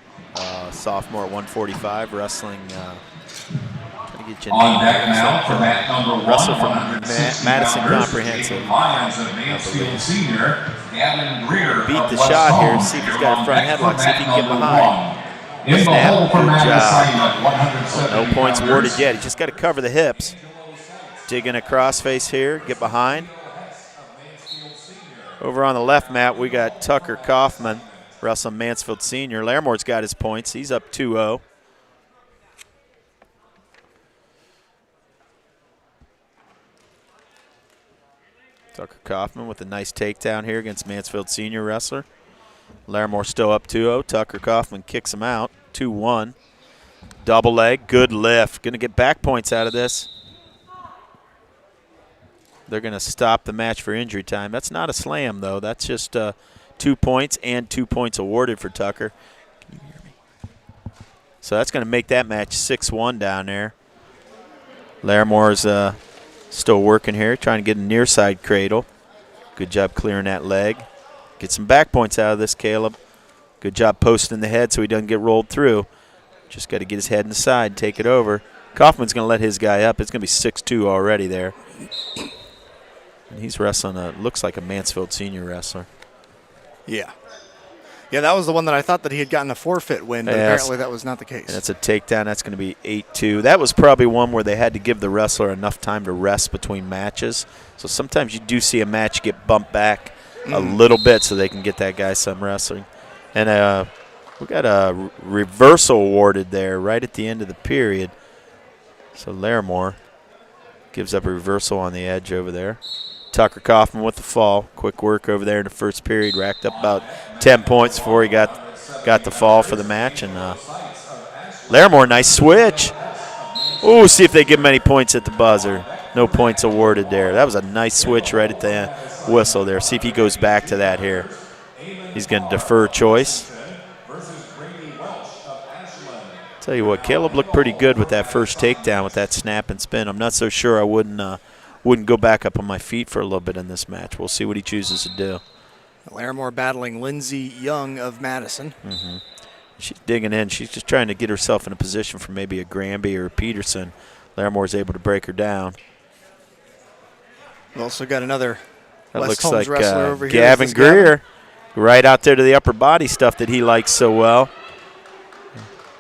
Sophomore at 145, wrestling. Trying to get your On name deck here. now for mat number 1, Wrestler from 160 Madison pounders, Comprehensive. Jacob Lyons of Mansfield Senior, Gavin Greer Beat of the West shot here. Holmes See if he's is got a on front deck headlock. for See if he mat can get number behind. 1. In the Snap. hole for Good mat job. assignment, 170 No points pounders. awarded yet. He's just got to cover the hips. Digging a crossface here. Get behind. Over on the left mat, we got Tucker Kaufman, wrestling Mansfield Senior. Laramore's got his points. He's up 2-0. Tucker Kaufman with a nice takedown here against Mansfield Senior wrestler. Laramore still up 2-0. Tucker Kaufman kicks him out, 2-1. Double leg, good lift. Going to get back points out of this. They're going to stop the match for injury time. That's not a slam, though. That's just 2 points and 2 points awarded for Tucker. Can you hear me? So that's going to make that match 6-1 down there. Laramore's still working here, trying to get a near side cradle. Good job clearing that leg. Get some back points out of this, Caleb. Good job posting the head so he doesn't get rolled through. Just got to get his head in the side, take it over. Kaufman's going to let his guy up. It's going to be 6-2 already there. And he's wrestling looks like a Mansfield Senior wrestler. Yeah. Yeah, that was the one that I thought that he had gotten a forfeit win, but apparently that was not the case. And that's a takedown. That's going to be 8-2. That was probably one where they had to give the wrestler enough time to rest between matches. So sometimes you do see a match get bumped back a little bit so they can get that guy some wrestling. And we got a reversal awarded there right at the end of the period. So Laramore gives up a reversal on the edge over there. Tucker Kaufman with the fall. Quick work over there in the first period. Racked up about 10 points before he got the fall for the match. And Laramore, nice switch. Ooh, see if they give him any points at the buzzer. No points awarded there. That was a nice switch right at the whistle there. See if he goes back to that here. He's going to defer choice. Tell you what, Caleb looked pretty good with that first takedown with that snap and spin. I'm not so sure I wouldn't go back up on my feet for a little bit in this match. We'll see what he chooses to do. Laramore battling Lindsey Young of Madison. She's digging in. She's just trying to get herself in a position for maybe a Granby or a Peterson. Laramore's able to break her down. We've also got another That West looks Holmes like wrestler over here. Gavin This is Gavin. Greer, right out there to the upper body stuff that he likes so well.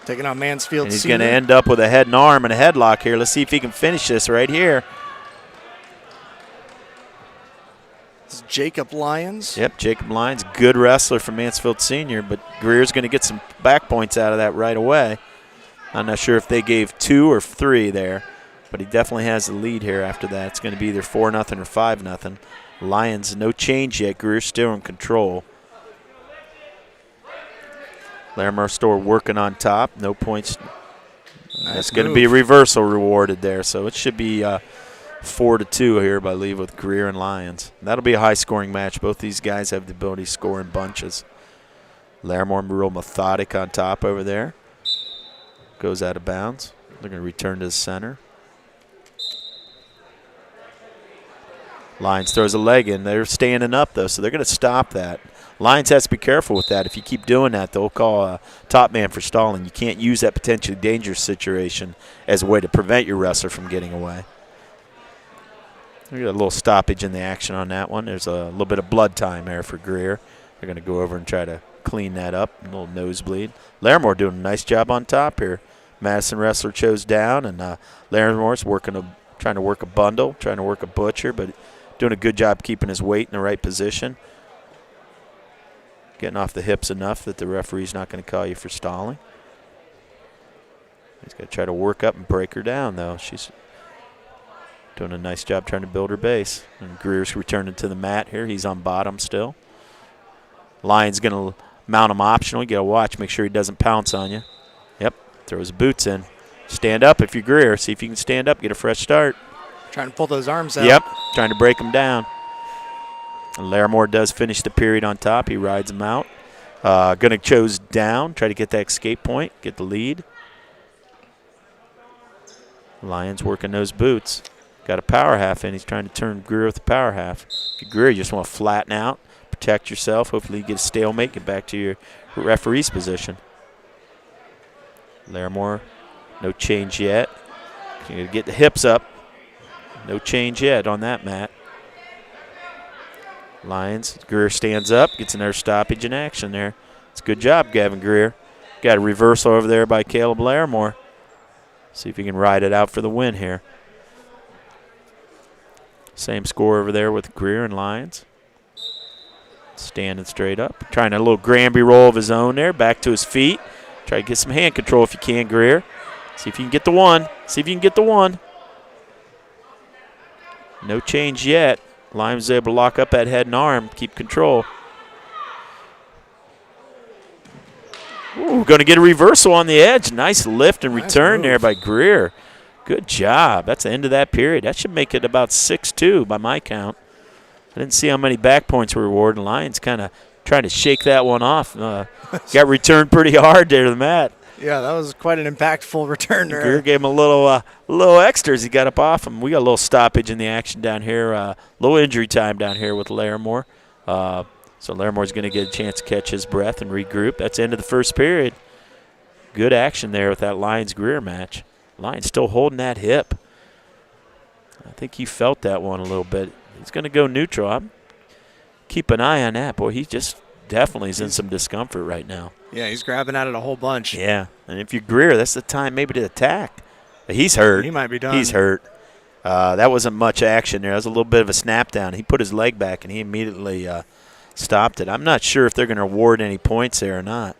Taking on Mansfield And he's Senior. going to end up with a head and arm and a headlock here. Let's see if he can finish this right here. This is Jacob Lyons. Yep, Jacob Lyons, good wrestler from Mansfield Senior, but Greer's going to get some back points out of that right away. I'm not sure if they gave 2 or 3 there, but he definitely has the lead here after that. It's going to be either 4-0 or 5-0. Lyons, no change yet. Greer's still in control. Laramore Store working on top. No points. That's going to be a reversal rewarded there, so it should be 4-2 here, I believe, with Greer and Lyons. That'll be a high-scoring match. Both these guys have the ability to score in bunches. Laramore real methodic on top over there. Goes out of bounds. They're going to return to the center. Lyons throws a leg in. They're standing up, though, so they're going to stop that. Lyons has to be careful with that. If you keep doing that, they'll call a top man for stalling. You can't use that potentially dangerous situation as a way to prevent your wrestler from getting away. We got a little stoppage in the action on that one. There's a little bit of blood time there for Greer. They're going to go over and try to clean that up. A little nosebleed. Laramore doing a nice job on top here. Madison wrestler chose down, and Laramore's trying to work a bundle, trying to work a butcher, but doing a good job keeping his weight in the right position. Getting off the hips enough that the referee's not going to call you for stalling. He's got to try to work up and break her down, though. She's doing a nice job trying to build her base. And Greer's returning to the mat here. He's on bottom still. Lyons going to mount him optional. You got to watch, make sure he doesn't pounce on you. Yep, throws boots in. Stand up if you're Greer. See if you can stand up, get a fresh start. Trying to pull those arms out. Yep, trying to break him down. And Laramore does finish the period on top. He rides him out. Going to chose down, try to get that escape point, get the lead. Lyons working those boots. Got a power half in. He's trying to turn Greer with the power half. If you're Greer, you just want to flatten out, protect yourself. Hopefully you get a stalemate, get back to your referee's position. Larimore, no change yet. You get the hips up. No change yet on that, Matt. Lions, Greer stands up, gets another stoppage in action there. It's a good job, Gavin Greer. Got a reversal over there by Caleb Larimore. See if he can ride it out for the win here. Same score over there with Greer and Lions. Standing straight up. Trying a little Granby roll of his own there. Back to his feet. Try to get some hand control if you can, Greer. See if you can get the one. See if you can get the one. No change yet. Lions able to lock up that head and arm, keep control. Ooh, going to get a reversal on the edge. Nice lift and return there by Greer. Good job. That's the end of that period. That should make it about 6-2 by my count. I didn't see how many back points were awarded. Lions kind of trying to shake that one off. Got returned pretty hard there to the mat. Yeah, that was quite an impactful return there. Greer gave him a little extra as he got up off him. We got a little stoppage in the action down here, a little injury time down here with Larimore. So Larimore's going to get a chance to catch his breath and regroup. That's the end of the first period. Good action there with that Lions-Greer match. Lions still holding that hip. I think he felt that one a little bit. He's going to go neutral. Keep an eye on that. Boy, he just definitely is in some discomfort right now. Yeah, he's grabbing at it a whole bunch. Yeah, and if you're Greer, that's the time maybe to attack. But he's hurt. He might be done. He's hurt. That wasn't much action there. That was a little bit of a snap down. He put his leg back, and he immediately stopped it. I'm not sure if they're going to award any points there or not.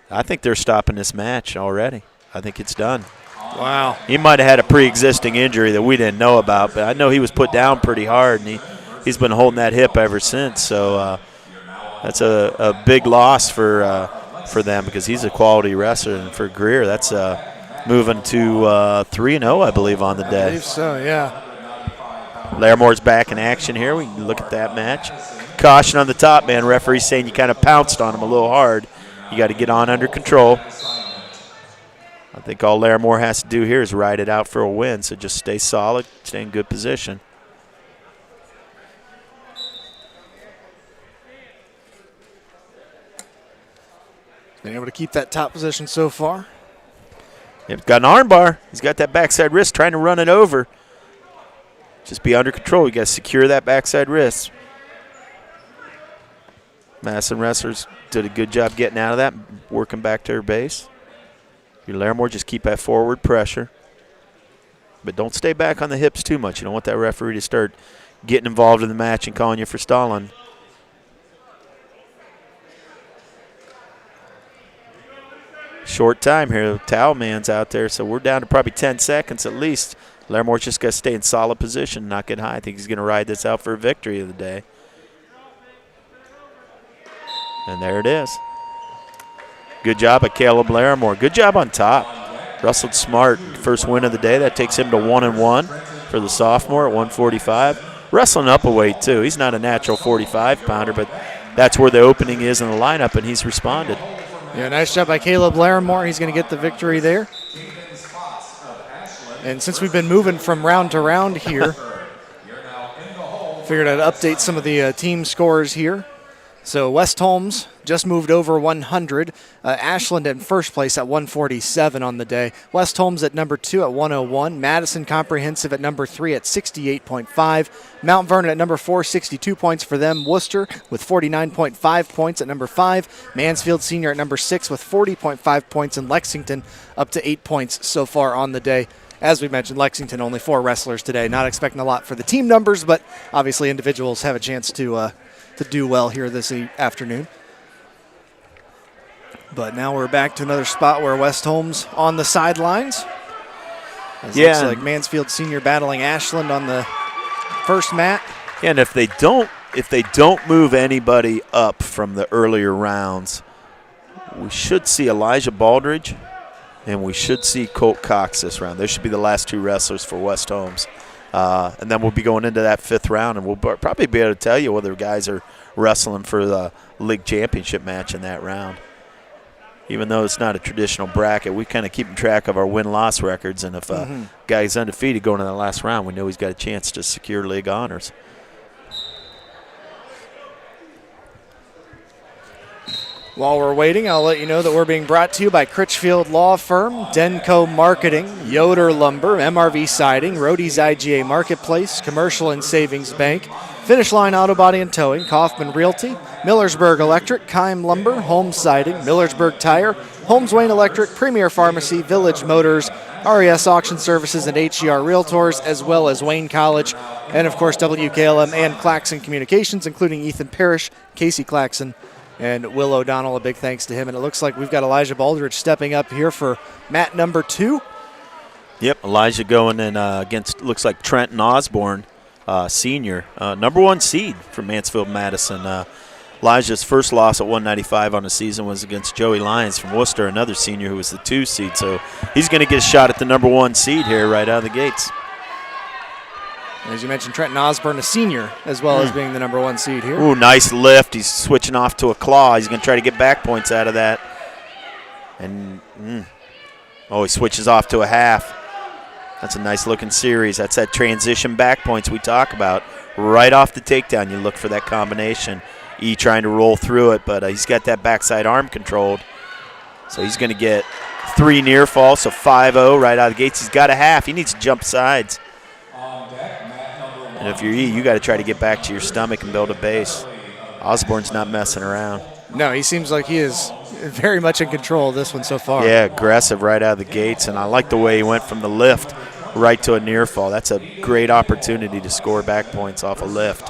I think they're stopping this match already. I think it's done. Wow. He might have had a pre-existing injury that we didn't know about, but I know he was put down pretty hard, and he's been holding that hip ever since. So that's a big loss for them because he's a quality wrestler. And for Greer, that's moving to 3-0, I believe, on the day. I believe so, yeah. Larimore's back in action here. We can look at that match. Caution on the top, man. Referee saying you kind of pounced on him a little hard. You got to get on under control. I think all Larimore has to do here is ride it out for a win, so just stay solid, stay in good position. Been able to keep that top position so far. He's got an arm bar. He's got that backside wrist trying to run it over. Just be under control. You got to secure that backside wrist. Madison wrestlers did a good job getting out of that, working back to her base. Your Larimore, just keep that forward pressure. But don't stay back on the hips too much. You don't want that referee to start getting involved in the match and calling you for stalling. Short time here. The towel man's out there, so we're down to probably 10 seconds at least. Larimore's just got to stay in solid position, not get high. I think he's going to ride this out for a victory of the day. And there it is. Good job at Caleb Larimore. Good job on top. Wrestled smart. First win of the day. That takes him to 1-1 for the sophomore at 145. Wrestling up a weight, too. He's not a natural 45-pounder, but that's where the opening is in the lineup, and he's responded. Yeah, nice job by Caleb Larimore. He's going to get the victory there. And since we've been moving from round to round here, figured I'd update some of the team scores here. So West Holmes just moved over 100. Ashland in first place at 147 on the day. West Holmes at number 2 at 101. Madison Comprehensive at number 3 at 68.5. Mount Vernon at number 4, 62 points for them. Worcester with 49.5 points at number 5. Mansfield Senior at number 6 with 40.5 points. And Lexington up to 8 points so far on the day. As we mentioned, Lexington only 4 wrestlers today. Not expecting a lot for the team numbers, but obviously individuals have a chance to do well here this afternoon. But now we're back to another spot where West Holmes on the sidelines. It looks like Mansfield Senior battling Ashland on the first mat. Yeah, and if they don't move anybody up from the earlier rounds, we should see Elijah Baldridge and we should see Colt Cox this round. They should be the last 2 wrestlers for West Holmes. And then we'll be going into that 5th round, and we'll probably be able to tell you whether guys are wrestling for the league championship match in that round. Even though it's not a traditional bracket, we kind of keeping track of our win-loss records, and if a guy's undefeated going to the last round, we know he's got a chance to secure league honors. While we're waiting, I'll let you know that we're being brought to you by Critchfield Law Firm, Denco Marketing, Yoder Lumber, MRV Siding, Rody's IGA Marketplace, Commercial and Savings Bank, Finish Line Auto Body and Towing, Kaufman Realty, Millersburg Electric, Keim Lumber, Holmes Siding, Millersburg Tire, Holmes Wayne Electric, Premier Pharmacy, Village Motors, RES Auction Services, and HER Realtors, as well as Wayne College, and of course WKLM and Claxon Communications, including Ethan Parrish, Casey Claxon, and Will O'Donnell. A big thanks to him. And it looks like we've got Elijah Baldridge stepping up here for mat number 2. Yep, Elijah going in against, looks like Trenton Osborne, senior, number 1 seed from Mansfield-Madison. Elijah's first loss at 195 on the season was against Joey Lyons from Worcester, another senior who was the 2 seed. So he's going to get a shot at the number 1 seed here right out of the gates. As you mentioned, Trenton Osborne, a senior, as well as being the number 1 seed here. Ooh, nice lift. He's switching off to a claw. He's going to try to get back points out of that. And, he switches off to a half. That's a nice-looking series. That's that transition back points we talk about. Right off the takedown, you look for that combination. E trying to roll through it, but he's got that backside arm controlled. So he's going to get 3 near fall, so 5-0 right out of the gates. He's got a half. He needs to jump sides. And if you're E, you got to try to get back to your stomach and build a base. Osborne's not messing around. No, he seems like he is very much in control of this one so far. Yeah, aggressive right out of the gates, and I like the way he went from the lift right to a near fall. That's a great opportunity to score back points off a lift.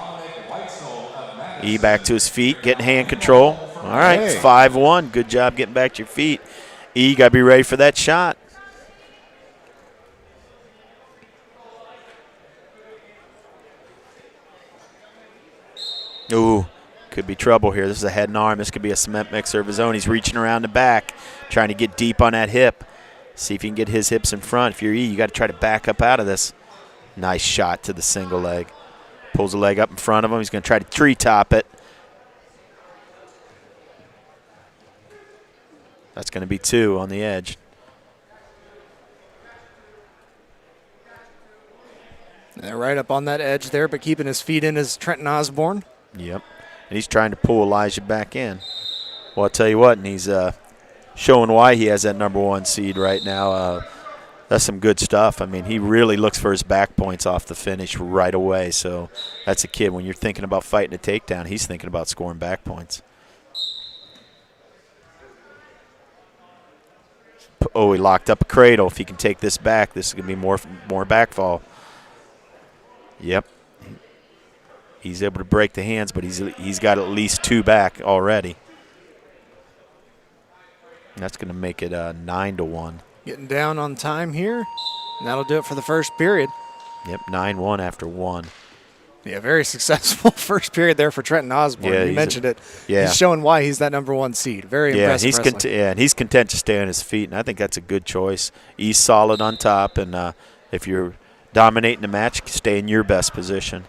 E back to his feet, getting hand control. All right, Hey. 5-1. Good job getting back to your feet. E got to be ready for that shot. Ooh, could be trouble here. This is a head and arm. This could be a cement mixer of his own. He's reaching around the back, trying to get deep on that hip. See if he can get his hips in front. If you're E, you got to try to back up out of this. Nice shot to the single leg. Pulls the leg up in front of him. He's going to try to treetop it. That's going to be 2 on the edge. They're right up on that edge there, but keeping his feet in is Trenton Osborne. Yep. And he's trying to pull Elijah back in. Well, I'll tell you what, and he's showing why he has that number 1 seed right now. That's some good stuff. I mean, he really looks for his back points off the finish right away. So that's a kid. When you're thinking about fighting a takedown, he's thinking about scoring back points. Oh, he locked up a cradle. If he can take this back, this is going to be more back fall. Yep. He's able to break the hands, but he's got at least 2 back already. And that's going to make it 9-1. Getting down on time here. And that'll do it for the first period. Yep, 9-1 after 1. Yeah, very successful first period there for Trenton Osborne. Yeah, you mentioned it. Yeah. He's showing why he's that number 1 seed. Very impressive wrestling. And he's content to stay on his feet, and I think that's a good choice. He's solid on top, and if you're dominating the match, stay in your best position.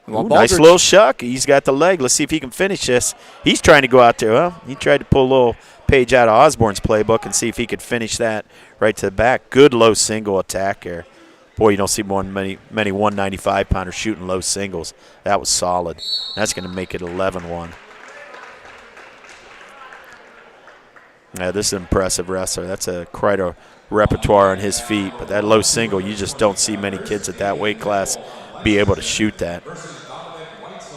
Well, Ooh, nice little shuck. He's got the leg. Let's see if he can finish this. He's trying to go out there. Well, he tried to pull a little page out of Osborne's playbook and see if he could finish that right to the back. Good low single attack there. Boy, you don't see many 195-pounders shooting low singles. That was solid. That's going to make it 11-1. Yeah, this is an impressive wrestler. That's quite a repertoire on his feet. But that low single, you just don't see many kids at that weight class be able to shoot that.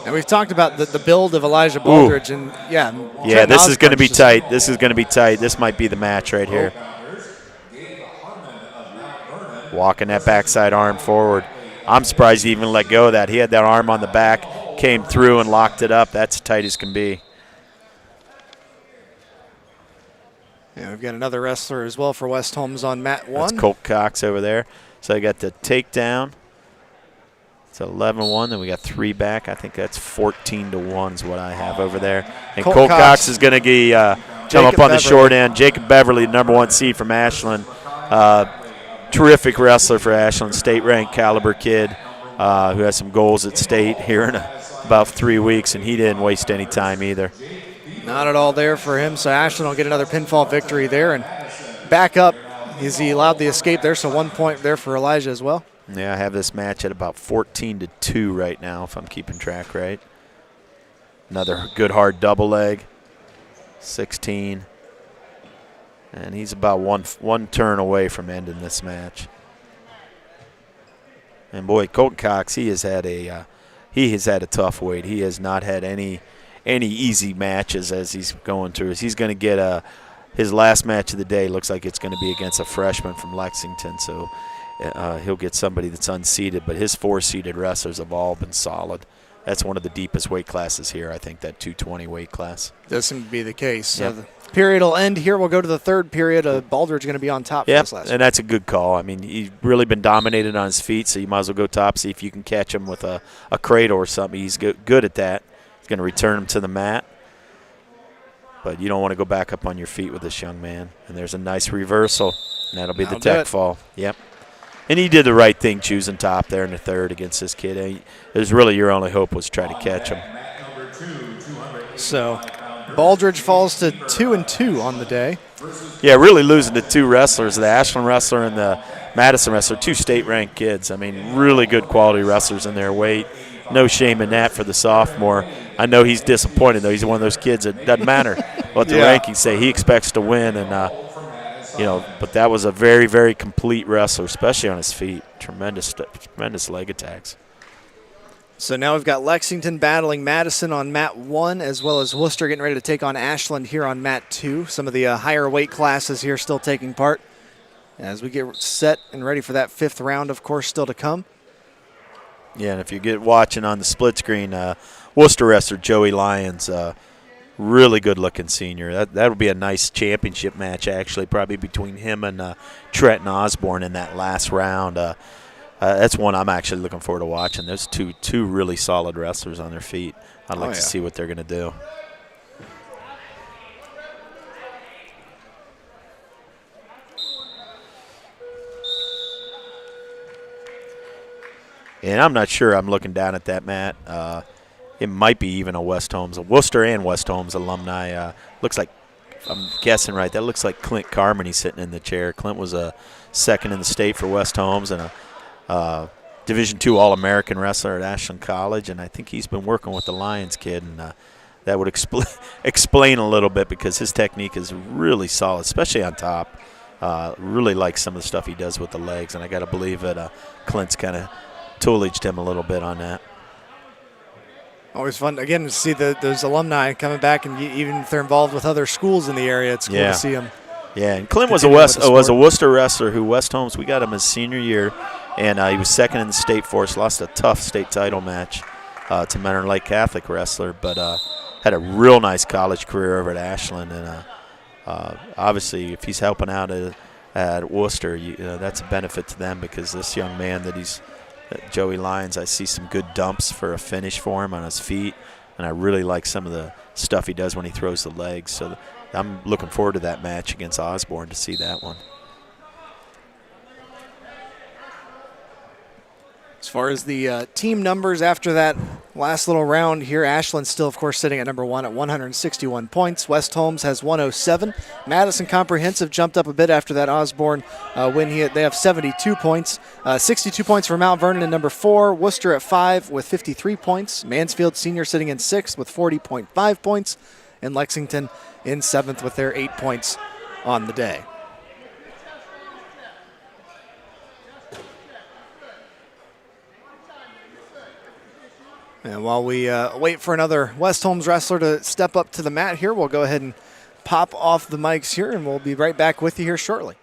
And we've talked about the build of Elijah Baldridge. And yeah, this is going to be tight. This is going to be tight. This might be the match right here. Walking that backside arm forward. I'm surprised he even let go of that. He had that arm on the back, came through and locked it up. That's tight as can be. Yeah, we've got another wrestler as well for West Holmes on mat 1. That's Colt Cox over there. So I got the takedown. It's 11-1. Then we got 3 back. I think that's 14-1 is what I have over there. And Colt Cox is going to come up on the short end. Jacob Beverly, number 1 seed from Ashland. Terrific wrestler for Ashland, state-ranked caliber kid who has some goals at state here in about 3 weeks, and he didn't waste any time either. Not at all there for him, so Ashland will get another pinfall victory there. And back up, as he allowed the escape there, so 1 point there for Elijah as well. Yeah, I have this match at about 14-2 right now, if I'm keeping track right. Another good hard double leg. 16. And he's about one turn away from ending this match. And boy, Colton Cox, he has had a tough wait. He has not had any easy matches as he's going through. He's going to get his last match of the day looks like it's going to be against a freshman from Lexington. So he'll get somebody that's unseeded. But his 4-seeded wrestlers have all been solid. That's one of the deepest weight classes here, I think, that 220 weight class. Does seem to be the case. Yep. So the period will end here. We'll go to the third period. Baldridge going to be on top for this last and that's a good call. I mean, he's really been dominated on his feet, so you might as well go top, see if you can catch him with a cradle or something. He's good at that. He's going to return him to the mat. But you don't want to go back up on your feet with this young man. And there's a nice reversal, and that'll be the tech fall. Yep. And he did the right thing choosing top there in the third against this kid. It was really your only hope was try to catch him. So Baldridge falls to 2-2 on the day. Yeah, really losing to two wrestlers, the Ashland wrestler and the Madison wrestler, two state-ranked kids. I mean, really good quality wrestlers in their weight. No shame in that for the sophomore. I know he's disappointed, though. He's one of those kids that doesn't matter what the rankings say. He expects to win, and but that was a very, very complete wrestler, especially on his feet. Tremendous leg attacks. So now we've got Lexington battling Madison on mat 1, as well as Worcester getting ready to take on Ashland here on mat 2. Some of the higher weight classes here still taking part as we get set and ready for that 5th round, of course, still to come. Yeah, and if you get watching on the split screen, Worcester wrestler Joey Lyons, really good-looking senior. That'll be a nice championship match, actually, probably between him and Trenton Osborne in that last round. That's one I'm actually looking forward to watching. There's two really solid wrestlers on their feet. I'd like to see what they're going to do. And I'm not sure. I'm looking down at that mat. It might be even a Worcester and West Holmes alumni. Looks like, if I'm guessing right, that looks like Clint Carmody sitting in the chair. Clint was a second in the state for West Holmes and a Division II All-American wrestler at Ashland College, and I think he's been working with the Lions kid, and that would explain a little bit because his technique is really solid, especially on top. Really like some of the stuff he does with the legs, and I got to believe that Clint's kind of toolaged him a little bit on that. Always fun, again, to see those alumni coming back, and even if they're involved with other schools in the area, it's cool to see them. Yeah, and Clint was a Worcester wrestler who West Holmes, we got him his senior year, and he was second in the state for us, lost a tough state title match to Mentor Lake Catholic wrestler, but had a real nice college career over at Ashland, and obviously if he's helping out at Worcester, that's a benefit to them because this young man Joey Lyons, I see some good dumps for a finish for him on his feet, and I really like some of the stuff he does when he throws the legs, so I'm looking forward to that match against Osborne to see that one. As far as the team numbers after that last little round here, Ashland's still, of course, sitting at number 1 at 161 points. West Holmes has 107. Madison Comprehensive jumped up a bit after that Osborne win. They have 72 points. 62 points for Mount Vernon in number 4. Worcester at 5 with 53 points. Mansfield Senior sitting in 6th with 40.5 points. And Lexington in 7th with their 8 points on the day. And while we wait for another West Holmes wrestler to step up to the mat here, we'll go ahead and pop off the mics here, and we'll be right back with you here shortly.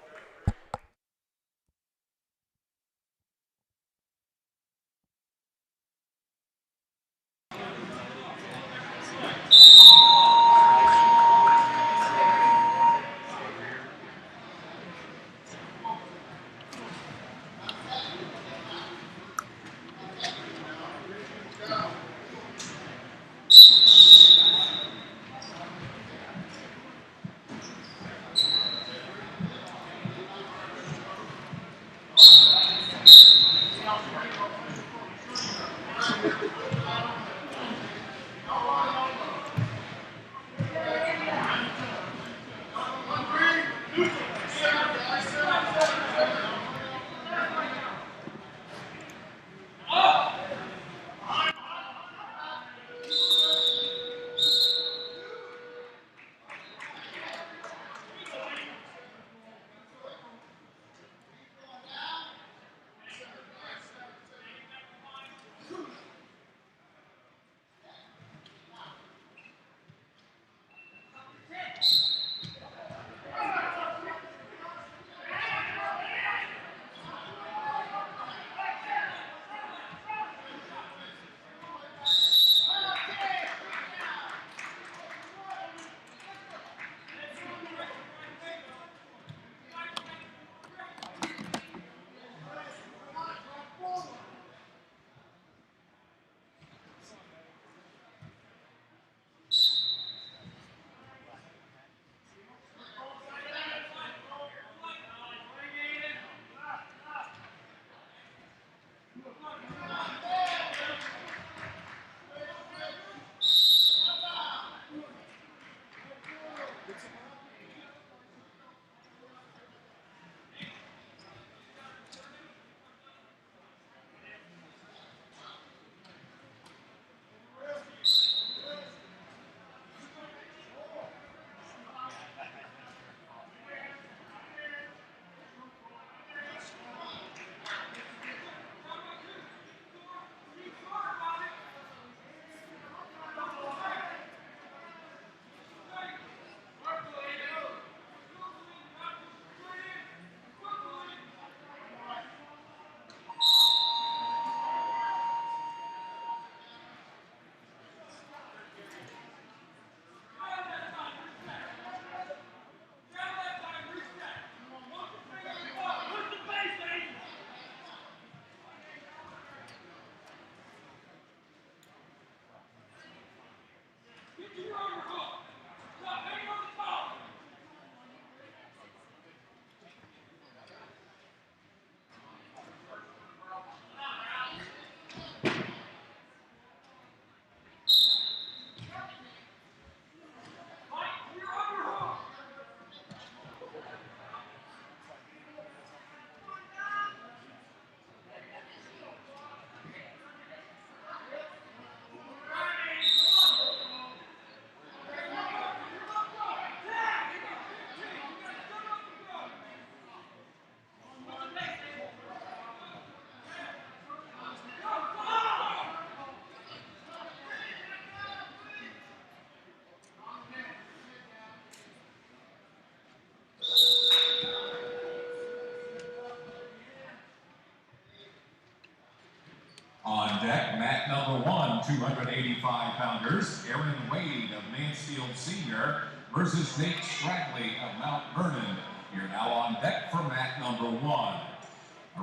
On deck, mat number 1, 285-pounders, Aaron Wade of Mansfield Senior versus Nate Stradley of Mount Vernon. You're now on deck for mat number 1.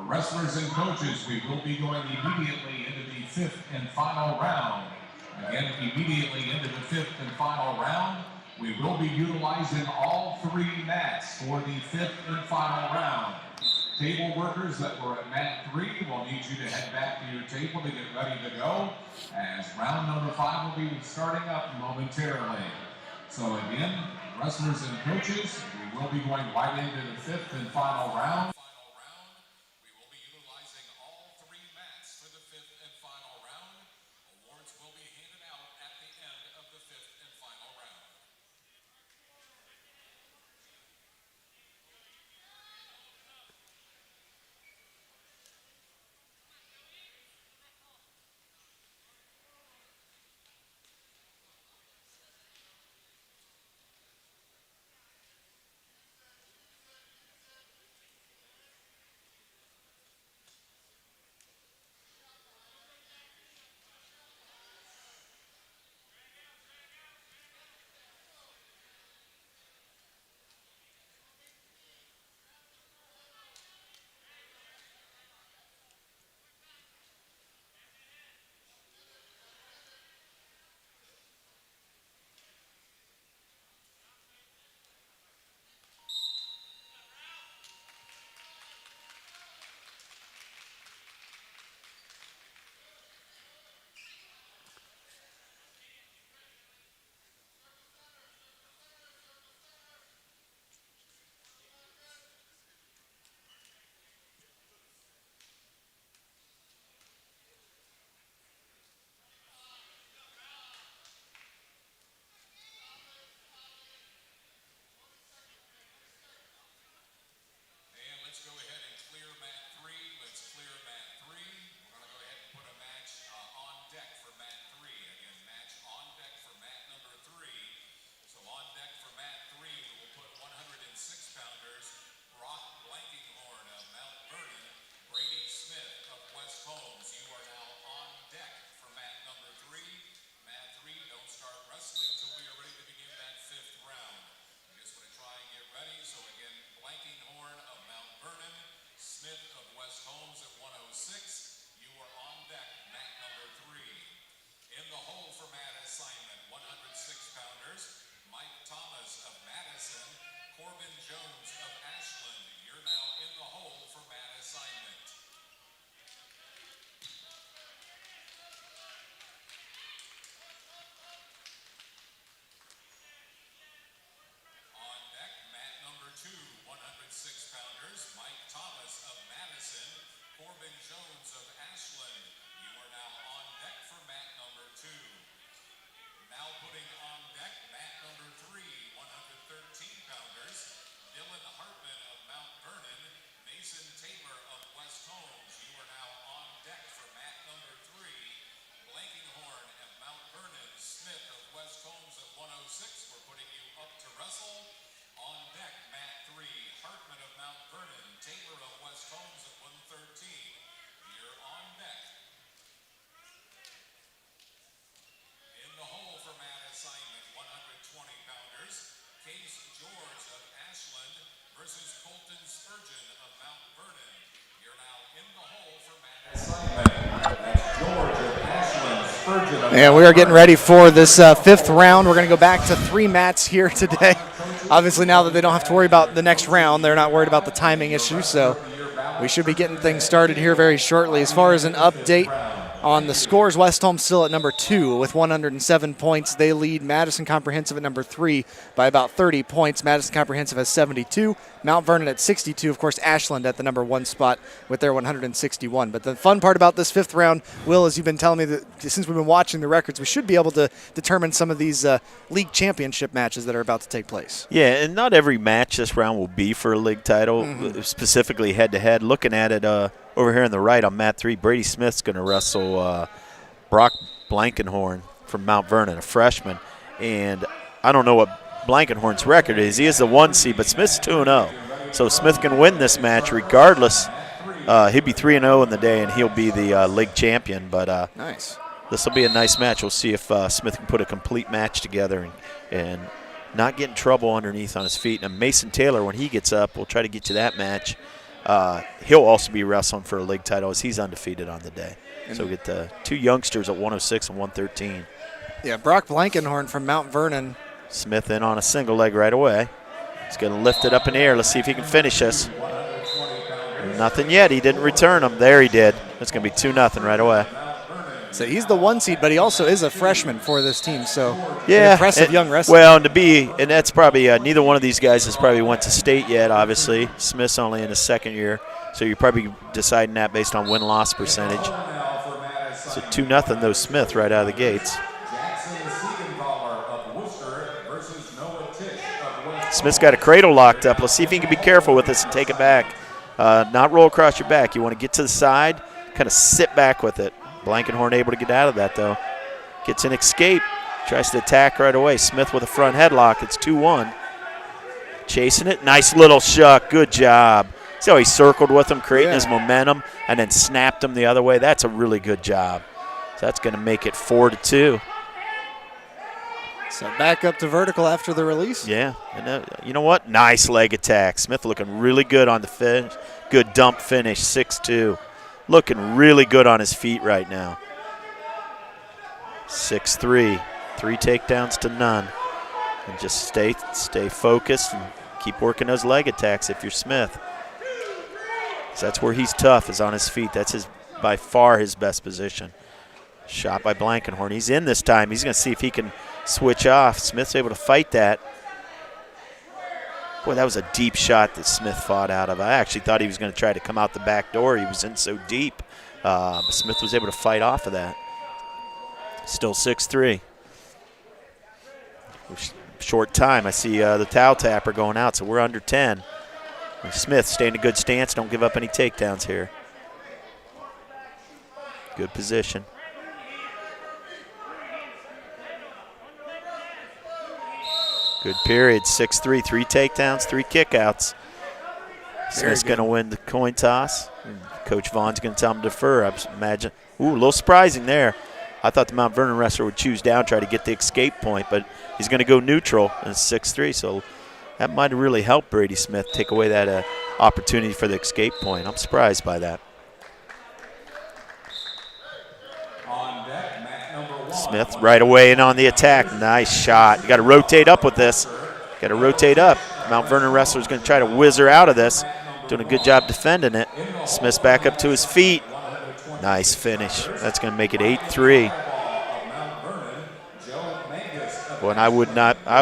Wrestlers and coaches, we will be going immediately into the 5th and final round. Again, immediately into the 5th and final round, we will be utilizing all 3 mats for the 5th and final round. Table workers that were at mat 3 will need you to head back to your table to get ready to go, as round number 5 will be starting up momentarily. So again, wrestlers and coaches, we will be going right into the 5th and final round. We will be utilizing all 3 mats for the 5th and final round. Awards will be handed out at the end of the 5th and final round. Let's go ahead and clear mat 3. Let's clear mat 3. We're going to go ahead and put a match on deck for mat 3. Again, match on deck for mat number 3. So on deck for mat 3, we will put 106-pounders, Brock Blankinghorn of Mount Vernon, Brady Smith of West Holmes. You are now on deck for mat number 3. Mat 3, don't start wrestling until we are ready to begin that 5th round. We just want to try and get ready. So again, Blankinghorn of Mount Vernon, Smith of West Holmes at 106. You are on deck, mat number 3. In the hole for mat assignment, 106-pounders, Mike Thomas of Madison, Corbin Jones of Ashland. You're now in the hole for mat assignment. On deck, mat number 2, 106-pounders, Mike Thomas of Madison, Corbin Jones of Ashland. You are now on deck for mat number 2. Now putting on deck mat number 3, 113-pounders, Dylan Hartman of Mount Vernon, Mason Taylor of West Holmes. You are now on deck for mat number 3. Blankinghorn of Mount Vernon, Smith of West Holmes at 106. We're putting you up to wrestle. On deck, mat 3, Hartman of Mount Vernon, Taylor of West Holmes at 113. You're on deck. In the hole for mat assignment, 120-pounders, Case George of Ashland versus Colton Spurgeon of Mount Vernon. You're now in the hole for mat assignment. That's George of Ashland, Spurgeon of And we are getting ready for this 5th round. We're going to go back to 3 mats here today. Obviously, now that they don't have to worry about the next round, they're not worried about the timing issue, so we should be getting things started here very shortly. As far as an update on the scores, West Holmes still at number 2 with 107 points. They lead Madison Comprehensive at number 3 by about 30 points. Madison Comprehensive has 72. Mount Vernon at 62. Of course, Ashland at the number 1 spot with their 161. But the fun part about this 5th round, Will, as you've been telling me, that since we've been watching the records, we should be able to determine some of these league championship matches that are about to take place. Yeah, and not every match this round will be for a league title, specifically head-to-head. Looking at it over here on the right on mat 3, Brady Smith's going to wrestle Brock Blankenhorn from Mount Vernon, a freshman. And I don't know what Blankenhorn's record is. He is the 1 seed, but Smith's 2-0. So Smith can win this match regardless He'll be 3-0 in the day, and he'll be the league champion. But nice. This will be a nice match. We'll see if Smith can put a complete match together and not get in trouble underneath on his feet. And Mason Taylor, when he gets up, we'll try to get to that match. He'll also be wrestling for a league title as he's undefeated on the day. So we get the 2 youngsters at 106 and 113. Yeah, Brock Blankenhorn from Mount Vernon. Smith in on a single leg right away. He's going to lift it up in the air. Let's see if he can finish this. Nothing yet. He didn't return him. There he did. It's going to be 2-0 right away. So he's the 1 seed, but he also is a freshman for this team. So yeah, an impressive young wrestler. Well, and that's probably neither one of these guys has probably went to state yet. Obviously, Smith's only in his second year, so you're probably deciding that based on win-loss percentage. So 2-0 though Smith right out of the gates. Smith's got a cradle locked up. Let's see if he can be careful with this and take it back. Not roll across your back. You want to get to the side, kind of sit back with it. Blankenhorn able to get out of that, though. Gets an escape. Tries to attack right away. Smith with a front headlock. It's 2-1. Chasing it. Nice little shuck. Good job. See how he circled with him, creating his momentum, and then snapped him the other way. That's a really good job. So that's going to make it 4-2. So back up to vertical after the release. Yeah. And you know what? Nice leg attack. Smith looking really good on the finish. Good dump finish, 6-2. Looking really good on his feet right now. 6-3. 3 takedowns to none. And just stay focused and keep working those leg attacks if you're Smith. So that's where he's tough, is on his feet. That's by far his best position. Shot by Blankenhorn. He's in this time. He's going to see if he can switch off. Smith's able to fight that. Boy, that was a deep shot that Smith fought out of. I actually thought he was going to try to come out the back door. He was in so deep. But Smith was able to fight off of that. Still 6-3. Short time. I see the towel tapper going out, so we're under 10. And Smith staying in a good stance. Don't give up any takedowns here. Good position. Good period, 6-3, 3 takedowns, 3 kickouts. Smith's going to win the coin toss. Coach Vaughn's going to tell him to defer, I imagine. Ooh, a little surprising there. I thought the Mount Vernon wrestler would choose down, try to get the escape point, but he's going to go neutral, and it's 6-3, so that might have really helped Brady Smith take away that opportunity for the escape point. I'm surprised by that. Smith right away in on the attack. Nice shot. You got to rotate up with this. Got to rotate up. Mount Vernon wrestler is going to try to whiz her out of this. Doing a good job defending it. Smith's back up to his feet. Nice finish. That's going to make it 8-3. Well, and I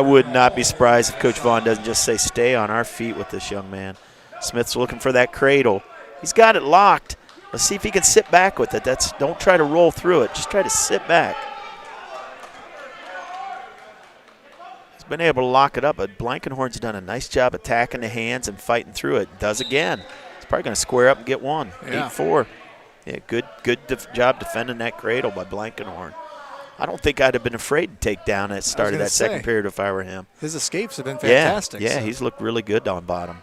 would not be surprised if Coach Vaughn doesn't just say stay on our feet with this young man. Smith's looking for that cradle. He's got it locked. Let's see if he can sit back with it. Don't try to roll through it. Just try to sit back. Been able to lock it up, but Blankenhorn's done a nice job attacking the hands and fighting through it. Does again. He's probably going to square up and get one. Yeah. 8-4. Yeah, good job defending that cradle by Blankenhorn. I don't think I'd have been afraid to take down at the start of that second period if I were him. His escapes have been fantastic. Yeah, he's looked really good on bottom.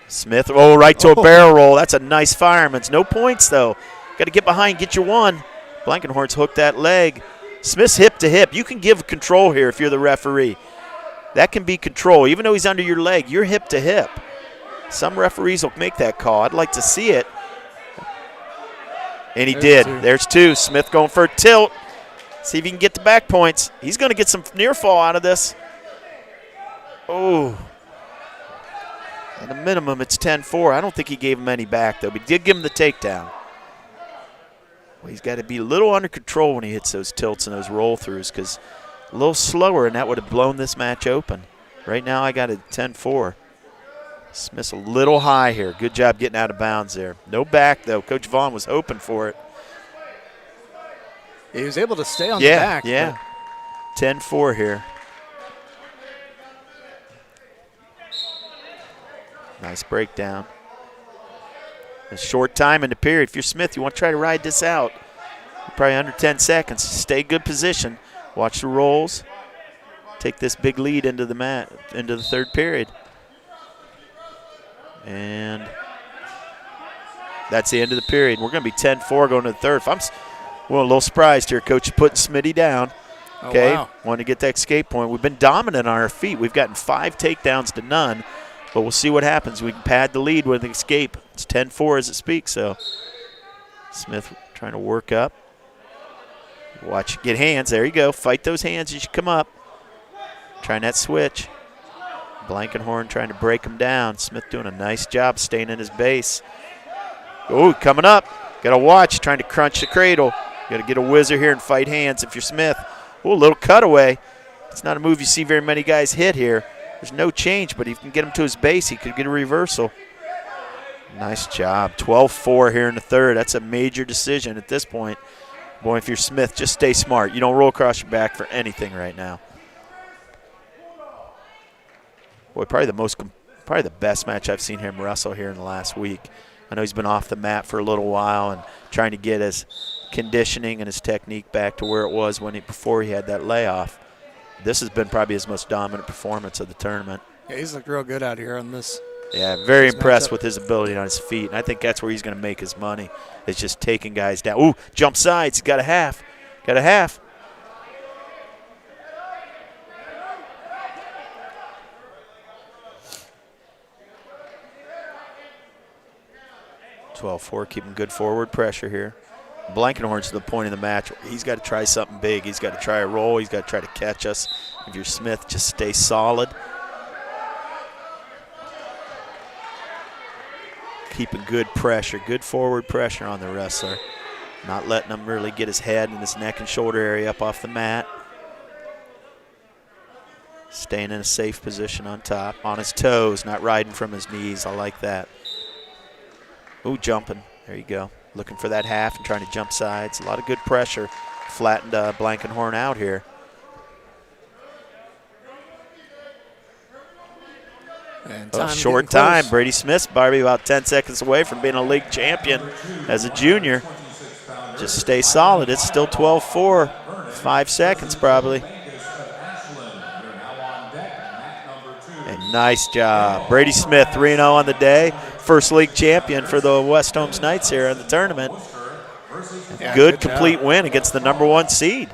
Smith, right to a barrel roll. That's a nice fireman's. No points, though. Got to get behind, get your one. Blankenhorn's hooked that leg. Smith's hip to hip. You can give control here if you're the referee. That can be control. Even though he's under your leg, you're hip to hip. Some referees will make that call. I'd like to see it. And he did. There's 2. Smith going for a tilt. See if he can get the back points. He's going to get some near fall out of this. Oh. At a minimum, it's 10-4. I don't think he gave him any back, though. But he did give him the takedown. Well, he's got to be a little under control when he hits those tilts and those roll-throughs, because a little slower, and that would have blown this match open. Right now I got it 10-4. Smith's a little high here. Good job getting out of bounds there. No back, though. Coach Vaughn was hoping for it. He was able to stay on the back. Yeah, 10-4 here. Nice breakdown. A short time in the period. If you're Smith, you want to try to ride this out. You're probably under 10 seconds. Stay good position. Watch the rolls. Take this big lead into the third period. And That's the end of the period. We're going to be 10-4 going to the third. A little surprised here. Coach is putting Smitty down. Okay, wow. Want to get that escape point. We've been dominant on our feet. We've gotten 5 takedowns to none, but we'll see what happens. We can pad the lead with an escape. It's 10-4 as it speaks, so Smith trying to work up. Watch, get hands. There you go. Fight those hands as you come up. Trying that switch. Blankenhorn trying to break him down. Smith doing a nice job staying in his base. Oh, coming up. Got to watch, trying to crunch the cradle. Got to get a whizzer here and fight hands if you're Smith. Oh, a little cutaway. It's not a move you see very many guys hit here. There's no change, but if you can get him to his base, he could get a reversal. Nice job. 12-4 here in the third. That's a major decision at this point. Boy, if you're Smith, just stay smart. You don't roll across your back for anything right now. Boy, probably the best match I've seen him wrestle here in the last week. I know he's been off the mat for a little while and trying to get his conditioning and his technique back to where it was before he had that layoff. This has been probably his most dominant performance of the tournament. Yeah, he's looked real good out here on this. Yeah, very impressed with his ability on his feet, and I think that's where he's going to make his money. It's just taking guys down. Ooh, jump sides. Got a half. 12-4, keeping good forward pressure here. Blankenhorn's to the point of the match. He's got to try something big. He's got to try a roll. He's got to try to catch us. If you're Smith, just stay solid. Keeping good pressure, good forward pressure on the wrestler. Not letting him really get his head and his neck and shoulder area up off the mat. Staying in a safe position on top. On his toes, not riding from his knees. I like that. Ooh, jumping. There you go. Looking for that half and trying to jump sides. A lot of good pressure. Flattened Blankenhorn out here. And short time. Brady Smith's probably about 10 seconds away from being a league champion as a junior. Just stay solid. It's still 12-4. 5 seconds probably. And nice job. Brady Smith, 3-0 on the day. First league champion for the West Holmes Knights here in the tournament. Yeah, good complete win against the #1 seed.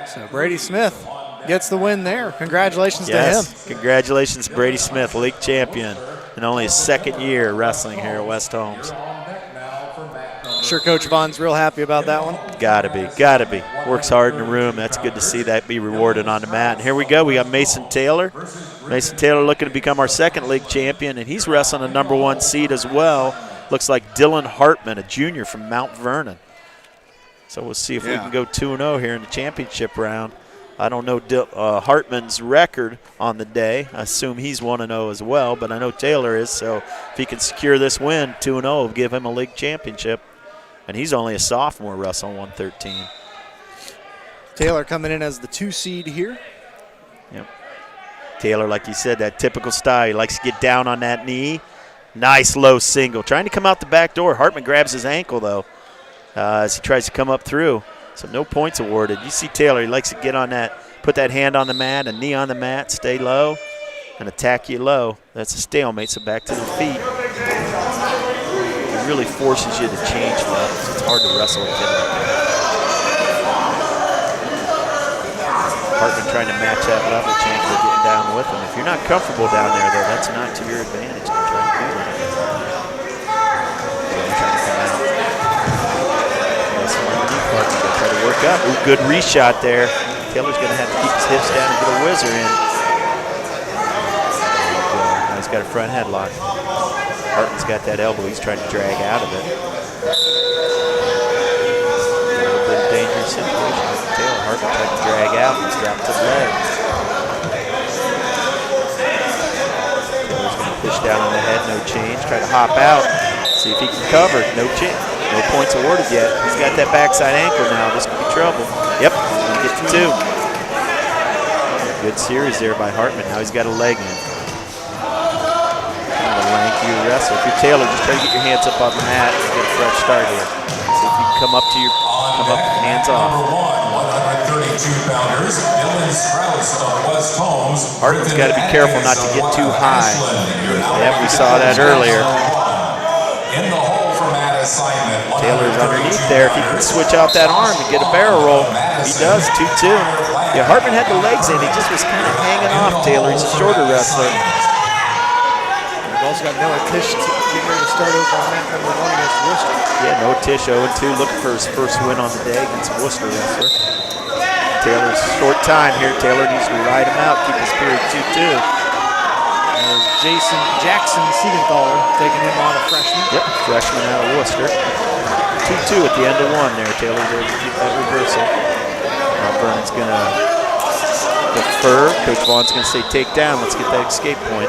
So Brady Smith gets the win there. Congratulations to him. Congratulations, Brady Smith, league champion, in only his second year wrestling here at West Holmes. I'm sure Coach Vaughn's real happy about that one. Gotta be. Works hard in the room. That's good to see that be rewarded on the mat. And here we go. We got Mason Taylor. Mason Taylor looking to become our second league champion, and he's wrestling a #1 seed as well. Looks like Dylan Hartman, a junior from Mount Vernon. So we'll see if we can go 2-0 here in the championship round. I don't know Hartman's record on the day. I assume he's 1-0 as well, but I know Taylor is. So if he can secure this win, 2-0 will give him a league championship. And he's only a sophomore wrestling 113. Taylor coming in as the 2 seed here. Yep. Taylor, like you said, that typical style. He likes to get down on that knee. Nice low single. Trying to come out the back door. Hartman grabs his ankle, though, as he tries to come up through. So no points awarded. You see Taylor, he likes to get on that, put that hand on the mat, a knee on the mat, stay low, and attack you low. That's a stalemate, so back to the feet. It really forces you to change levels. It's hard to wrestle with him like that. Hartman trying to match that level change with getting down with him. If you're not comfortable down there, though, that's not to your advantage to try to do that. Taylor trying to come out. Hartman going to try to work up. Ooh, good reshot there. Taylor's going to have to keep his hips down and get a whizzer in. Now he's got a front headlock. Hartman's got that elbow. He's trying to drag out of it. A little bit of dangerous situation with Taylor. Hartman trying to drag out and he's dropped to the leg. Taylor's going to push down on the head, no change. Try to hop out. See if he can cover. No change. No points awarded yet. He's got that backside ankle now. This could be trouble. Yep, he's going to get to 2. Good series there by Hartman. Now he's got a leg in. Kind of a lanky wrestler. If you're Taylor, just try to get your hands up on the mat and get a fresh start here. See if you can come up hands off. 132-pounders, Dylan Strauss of West Holmes. Hartman's got to be careful not to get too high. Yep, we saw that earlier. In the hole for Matt assignment. Taylor's underneath there. If he can switch out that arm and get a barrel roll, he does. 2-2. Yeah, Hartman had the legs in. He just was kind of hanging off Taylor. He's a shorter wrestler. We've also got Noah Tish getting ready to start over on mat number 1 against Worcester. Yeah, Noah Tish 0-2, looking for his first win on the day against Worcester wrestler. Taylor's short time here. Taylor needs to ride him out, keep his period 2-2. Jackson Siegenthaler taking him on, a freshman. Yep, freshman out of Worcester. 2-2 at the end of 1 there. Taylor's able to keep that reversal. Now Vernon's going to defer. Coach Vaughn's going to say take down. Let's get that escape point.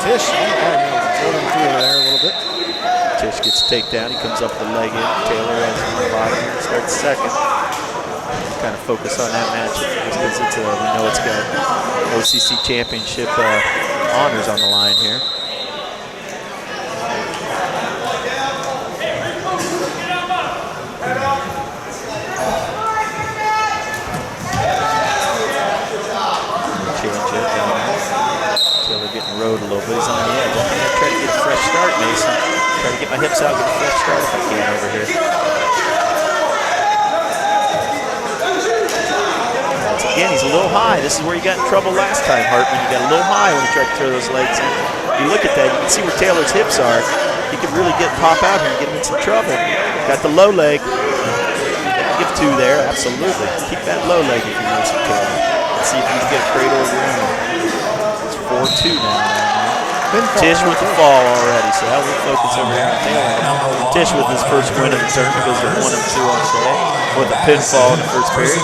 Tish, floating through there a little bit. Tish gets a takedown. He comes up with the leg in. Taylor has the bottom here and starts second. Kind of focus on that match because we know it's got O.C.C. championship honors on the line here. Change it down there. Taylor getting rode a little bit. He's on the edge. I'm going to try to get a fresh start, Mason. Try to get my hips out, get a fresh start if I can over here. Again, he's a little high. This is where you got in trouble last time, Hartman. You got a little high when you tried to throw those legs in. You look at that, you can see where Taylor's hips are. He could really pop out here and get him in some trouble. Got the low leg. Give 2 there, absolutely. Keep that low leg if you want some Taylor. Let's see if he can get a cradle over him. It's 4-2 now. Tish with the fall already, so that will focus over here on Taylor. Tish with his first win of the tournament goes to 1-2 on today with a pinfall in the first period.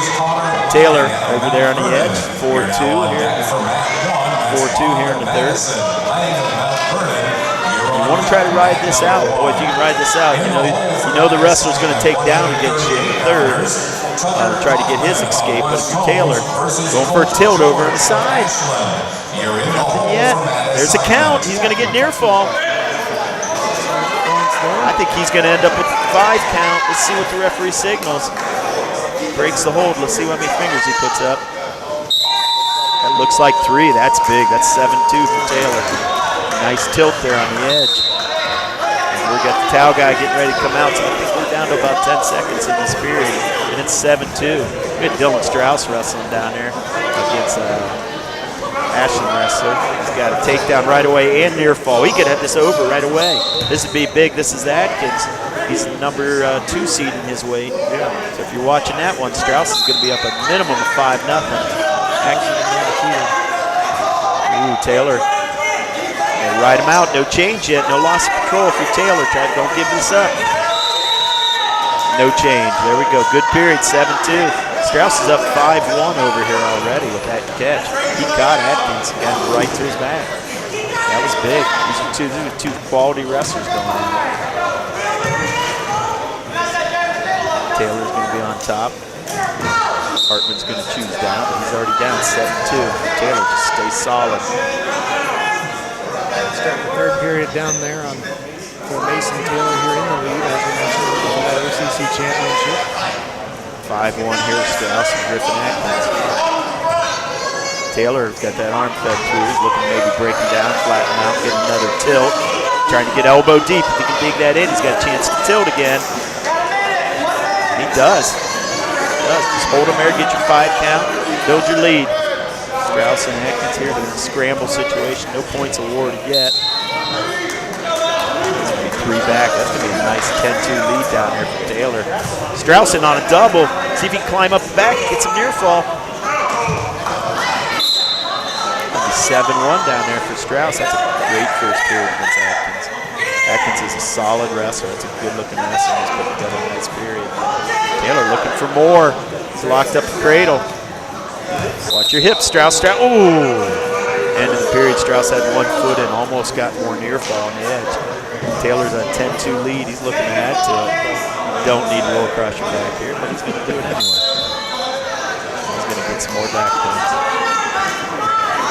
Taylor over there on the edge, 4-2 here. 4-2 here in the third. You want to try to ride this out. Boy, if you can ride this out, you know the wrestler's going to take down against you in the third. Try to get his escape, but if you're Taylor, going for a tilt over on the side. Nothing yet. There's a count. He's going to get near fall. I think he's going to end up with a 5 count. Let's see what the referee signals. Breaks the hold. Let's see how many fingers he puts up. That looks like 3. That's big. That's 7-2 for Taylor. Nice tilt there on the edge. And we got the towel guy getting ready to come out, so I think we're down to about 10 seconds in this period. And it's 7-2. We had Dylan Strauss wrestling down there against Ashland wrestler. He's got a takedown right away and near fall. He could have this over right away. This would be big. This is Atkins. He's the number 2 seed in his weight. Yeah. So if you're watching that one, Strauss is going to be up a minimum of 5-0. Ooh, Taylor. They ride him out. No change yet. No loss of control if you're Taylor. Don't give this up. No change. There we go. Good period. 7-2. Strauss is up 5-1 over here already with that catch. He caught Atkins. Got him right to his back. That was big. These are two quality wrestlers going on. Taylor's going to be on top. Hartman's going to choose down, but he's already down 7-2. Taylor just stays solid. Starting the third period down there for Mason Taylor here in the lead, as we mentioned, with that O.C.C. championship. 5-1 here, Strauss and Griffin Atkins. Taylor's got that arm fed through. He's looking to maybe break him down, flatten him out, get another tilt. Trying to get elbow deep. If he can dig that in, he's got a chance to tilt again. He does. Just hold him there, get your 5 count, build your lead. Strauss and Atkins here in a scramble situation. No points awarded yet. It's going to be 3 back. That's going to be a nice 10-2 lead down here for Taylor. Strauss in on a double. See if he can climb up the back and get some near fall. That'll be 7-1 down there for Strauss. That's a great first period against Atkins. Atkins is a solid wrestler. It's a good-looking wrestler. He's put together a nice period. Taylor looking for more. He's locked up the cradle. Watch your hips, Strauss. Ooh! End of the period, Strauss had 1 foot and almost got more near fall on the edge. Taylor's a 10-2 lead. He's looking to add to it. Don't need to roll across your back here, but he's going to do it anyway. He's going to get some more back points.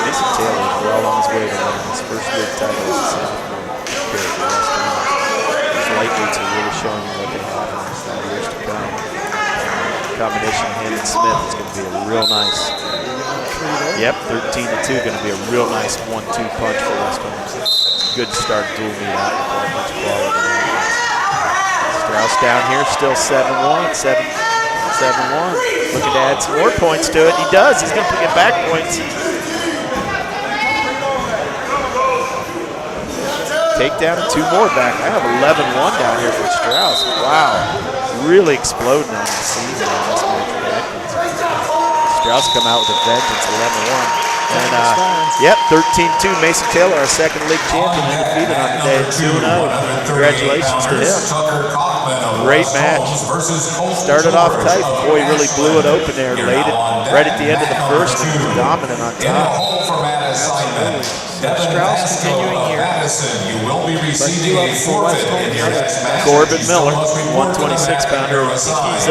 Mason Taylor is well on his way to winning his first league title as a sophomore. These lightweights are really showing you what they have in the years to come. Combination of him and Smith is going to be a real nice. Yep, 13-2, going to be a real nice 1-2 punch for West Holmes. good start dual meet out. Much quality. Strauss down here, still 7-1, 7-1. Looking to add some more points to it. He does. He's going to get back points. Takedown and 2 more back. I have 11-1 down here for Strauss. Wow. Really exploding on the scene now. Strauss come out with a vengeance, 11-1. And, yep, 13-2. Mason Taylor, our second league champion, undefeated on the day at 2-0. Congratulations to him. Great match. Started off tight. Boy, he really blew it open there. Laid it right at the end of the first and was dominant on top. Strauss continuing here. Corbin Miller, 126-pounder. He's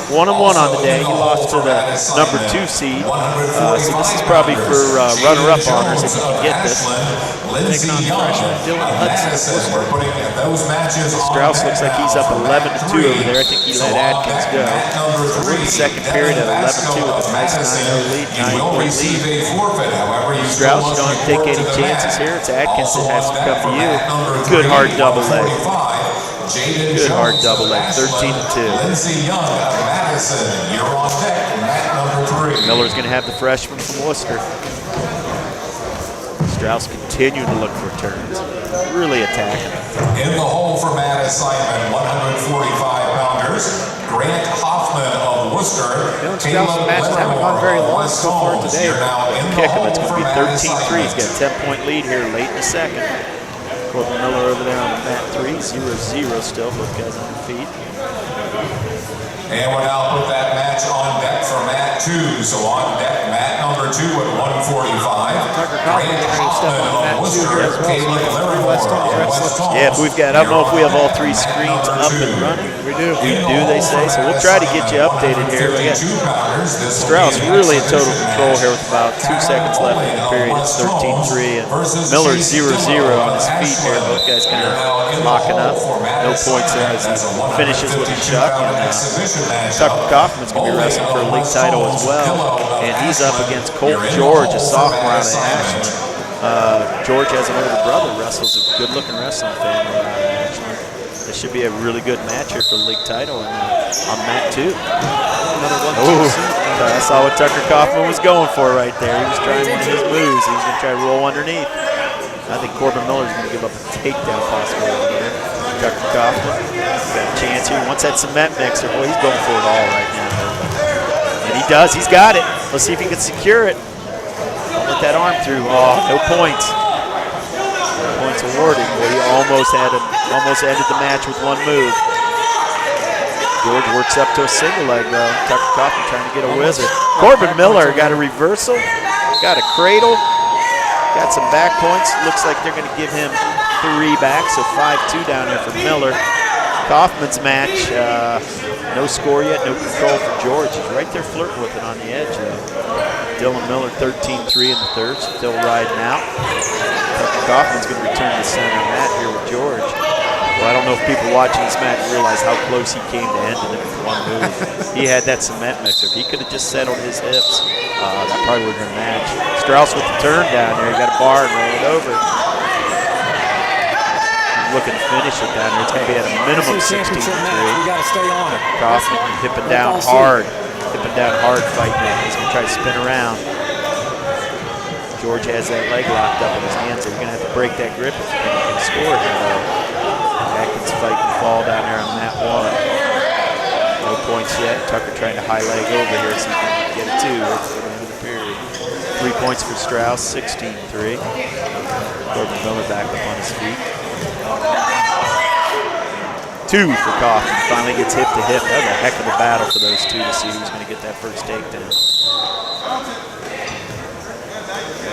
1-1 on the day. He lost to the number 2 seed. So this is probably for runner-up honors if he can get this. Taking on pressure, Dylan Hudson. Strauss looks like he's up 11-2 over there. I think he let Adkins go. So we're in the second period at 11-2 with a nice 9-0 lead, 9-point lead. Strauss, you don't have to take any chances here. It's Adkins that has to come to you. Good hard double leg. Good hard double leg, 13-2. Miller's going to have the freshman from Worcester. Strauss continuing to look for turns. Really attacking. In the hole for Matt assignment, 145-pounders. Grant Hoffman of Worcester. Strauss matches haven't gone very long so far today. Kick him. It's going to be 13-3. He's got a 10-point lead here late in the second. Corbin Miller over there on mat 3, 0-0 still. Both guys on their feet. And we'll now put that match on deck for mat 2. So on deck, mat number 2 at 145. Grant Hoffman of Worcester, Caleb Larimore of West Holmes. Yeah, we've got, I don't know if we have all 3 screens up and running. We do. We do, they say. So we'll try to get you updated here. We got Strauss really in total control here with about 2 seconds left in the period. It's 13-3. And Miller 0-0 on his feet here. Both guys kind of locking up. No points there as he finishes with a chuck. And Tucker Kaufman's going to be wrestling for a league title as well. And he's up against Colt George, a sophomore out of Ashland. George has an older brother, wrestles a good-looking wrestling family out of Ashland. This should be a really good match here for the league title on mat 2. I saw what Tucker Kaufman was going for right there. He was trying one of his moves. He was going to try to roll underneath. I think Corbin Miller's going to give up a takedown possibility here. Tucker Kaufman got a chance here. He wants that cement mixer. Boy, he's going for it all right now. And he does. He's got it. Let's see if he can secure it. Don't let that arm through. Oh, no points. No points awarded. Boy, he almost ended the match with one move. George works up to a single leg though. Tucker Kaufman trying to get a whizzer. Corbin Miller got a reversal. Got a cradle. Got some back points. Looks like they're going to give him 3 back, so 5-2 down here for Miller. Kaufman's match, no score yet, no control for George. He's right there flirting with it on the edge. Dylan Miller 13-3 in the third, still riding out. Tucker Kaufman's going to return to center mat here with George. Well, I don't know if people watching this match realize how close he came to ending it with one move. He had that cement mixer. If he could have just settled his hips, that probably would have been a match. Strauss with the turn down there. He got a bar and rolled it over. Looking to finish it down there. It's going to be at a minimum 16-3. We got to stay on it. Kaufman hipping down hard. Hipping down hard fighting it. He's going to try to spin around. George has that leg locked up in his hands, so you're going to have to break that grip if you can score it here. Atkins fighting fall down there on mat 1. No points yet. Tucker trying to high leg over here so he can get it 2 at the end of the period. 3 points for Strauss, 16-3. Corbin Miller back up on his feet. 2 for Kaufman. Finally gets hip to hip. That was a heck of a battle for those 2 to see who's going to get that first takedown.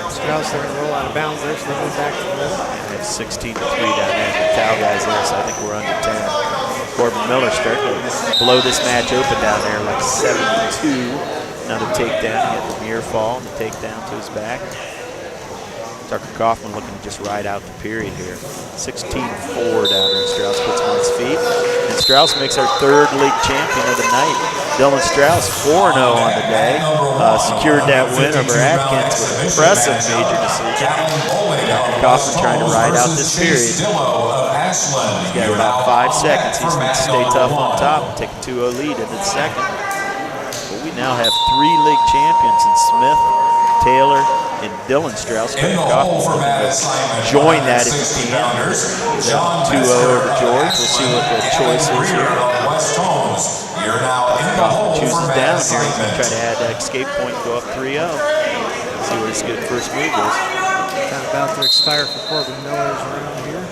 Strauss, they're going to roll out of bounds there, so they move back to the middle. And it's 16-3 down there. The Cal guys there, so I think we're under 10. Corbin Miller starting to blow this match open down there, like 7-2. Another takedown. He had the near fall and the takedown to his back. Tucker Kaufman looking to just ride out the period here. 16-4 down there. Strauss puts him on his feet. And Strauss makes our third league champion of the night. Dylan Strauss, 4-0 on the day. Secured that win over Atkins with an impressive major decision. Kaufman trying to ride out this period. He's got about 5 seconds. He's going to stay tough on top and take a 2-0 lead into the second. But we now have 3 league champions in Smith, Taylor, and Dylan Strauss. Kaufman join that if he can. 2-0 over George. We'll see what the choice is here. Kaufman chooses down here. He's going to try to add that escape point and go up 3-0. See what his good first move is. Kind of about to expire for Corbin Miller's around here.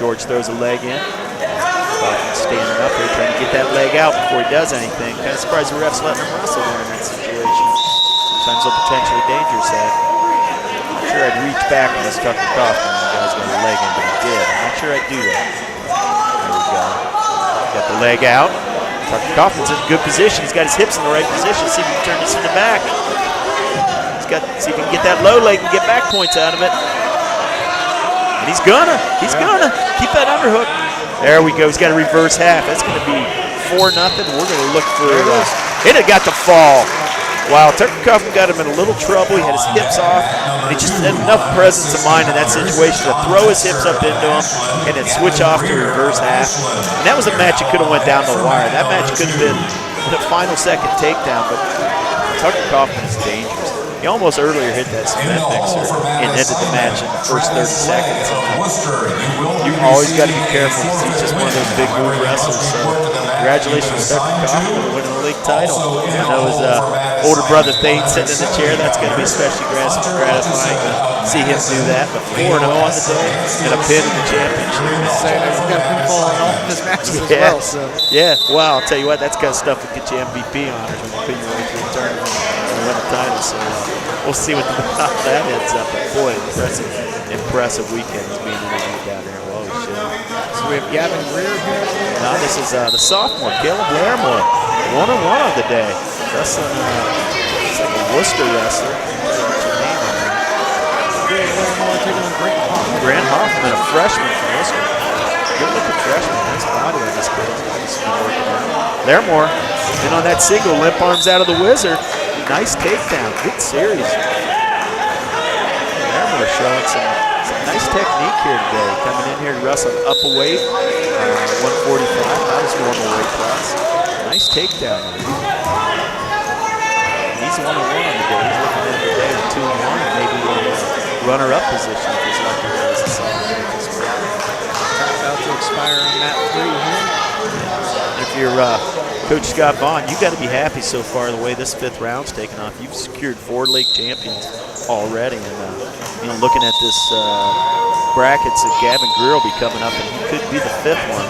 George throws a leg in. Kaufman standing up here trying to get that leg out before he does anything. Kind of surprised the ref's letting him wrestle there in that situation. Sometimes they're potentially dangerous at. I'm sure I'd reach back on this Tucker Kaufman when the guy's got a leg in, but he did. I'm not sure I'd do that. There we go. Got the leg out. Tucker Kaufman's in a good position. He's got his hips in the right position. See if he can turn this in the back. See if he can get that low leg and get back points out of it. And he's gonna keep that underhook. There we go. He's got a reverse half. That's going to be 4-0. We're going to look for it. It got to fall. Wow, Tucker Kaufman got him in a little trouble. He had his hips off, and he just had enough presence of mind in that situation to throw his hips up into him and then switch off to reverse half. And that was a match that could have went down the wire. That match could have been the final second takedown, but Tucker Kaufman is dangerous. He almost earlier hit that cement mixer and ended the match in the first 30 seconds. You always got to be careful because he's just one of those big move wrestlers. So congratulations to Tucker Kaufman for winning the league title. I know his older brother Thane sitting in the chair. That's going to be especially gratifying to see him do that. But 4-0 on the day and a pin in the championship. He's got a pinfall in all of his matches as well. So. Yeah, well, I'll tell you what, that's kind of stuff that gets you MVP honors when you put your way through the tournament and win the title. So we'll see what how that ends up. But boy, impressive weekend is being interviewed down there. Whoa, shit. So we have Gavin Greer here. No, this is the sophomore, Caleb Larimore, 1-1 on the day. Wrestling, it's like a Worcester wrestler. What's your name on that? Grant Hoffman, a freshman from Worcester. Good looking freshman. Nice body on this kid. Larimore, in on that single, limp arms out of the Wizard. Nice takedown, good series. Larimore showing some nice technique here today. Coming in here to wrestle up a weight, 145, not his normal weight class. Nice takedown. He's 1-1 on the day. He's looking at the day with 2-1, and maybe a runner-up position if he's lucky to raise the second. About to expire on that 3 here. If you're Coach Scott Vaughn, you've got to be happy so far the way this 5th round's taken off. You've secured 4 league champions already, and looking at this brackets, that Gavin Greer will be coming up, and he could be the 5th one.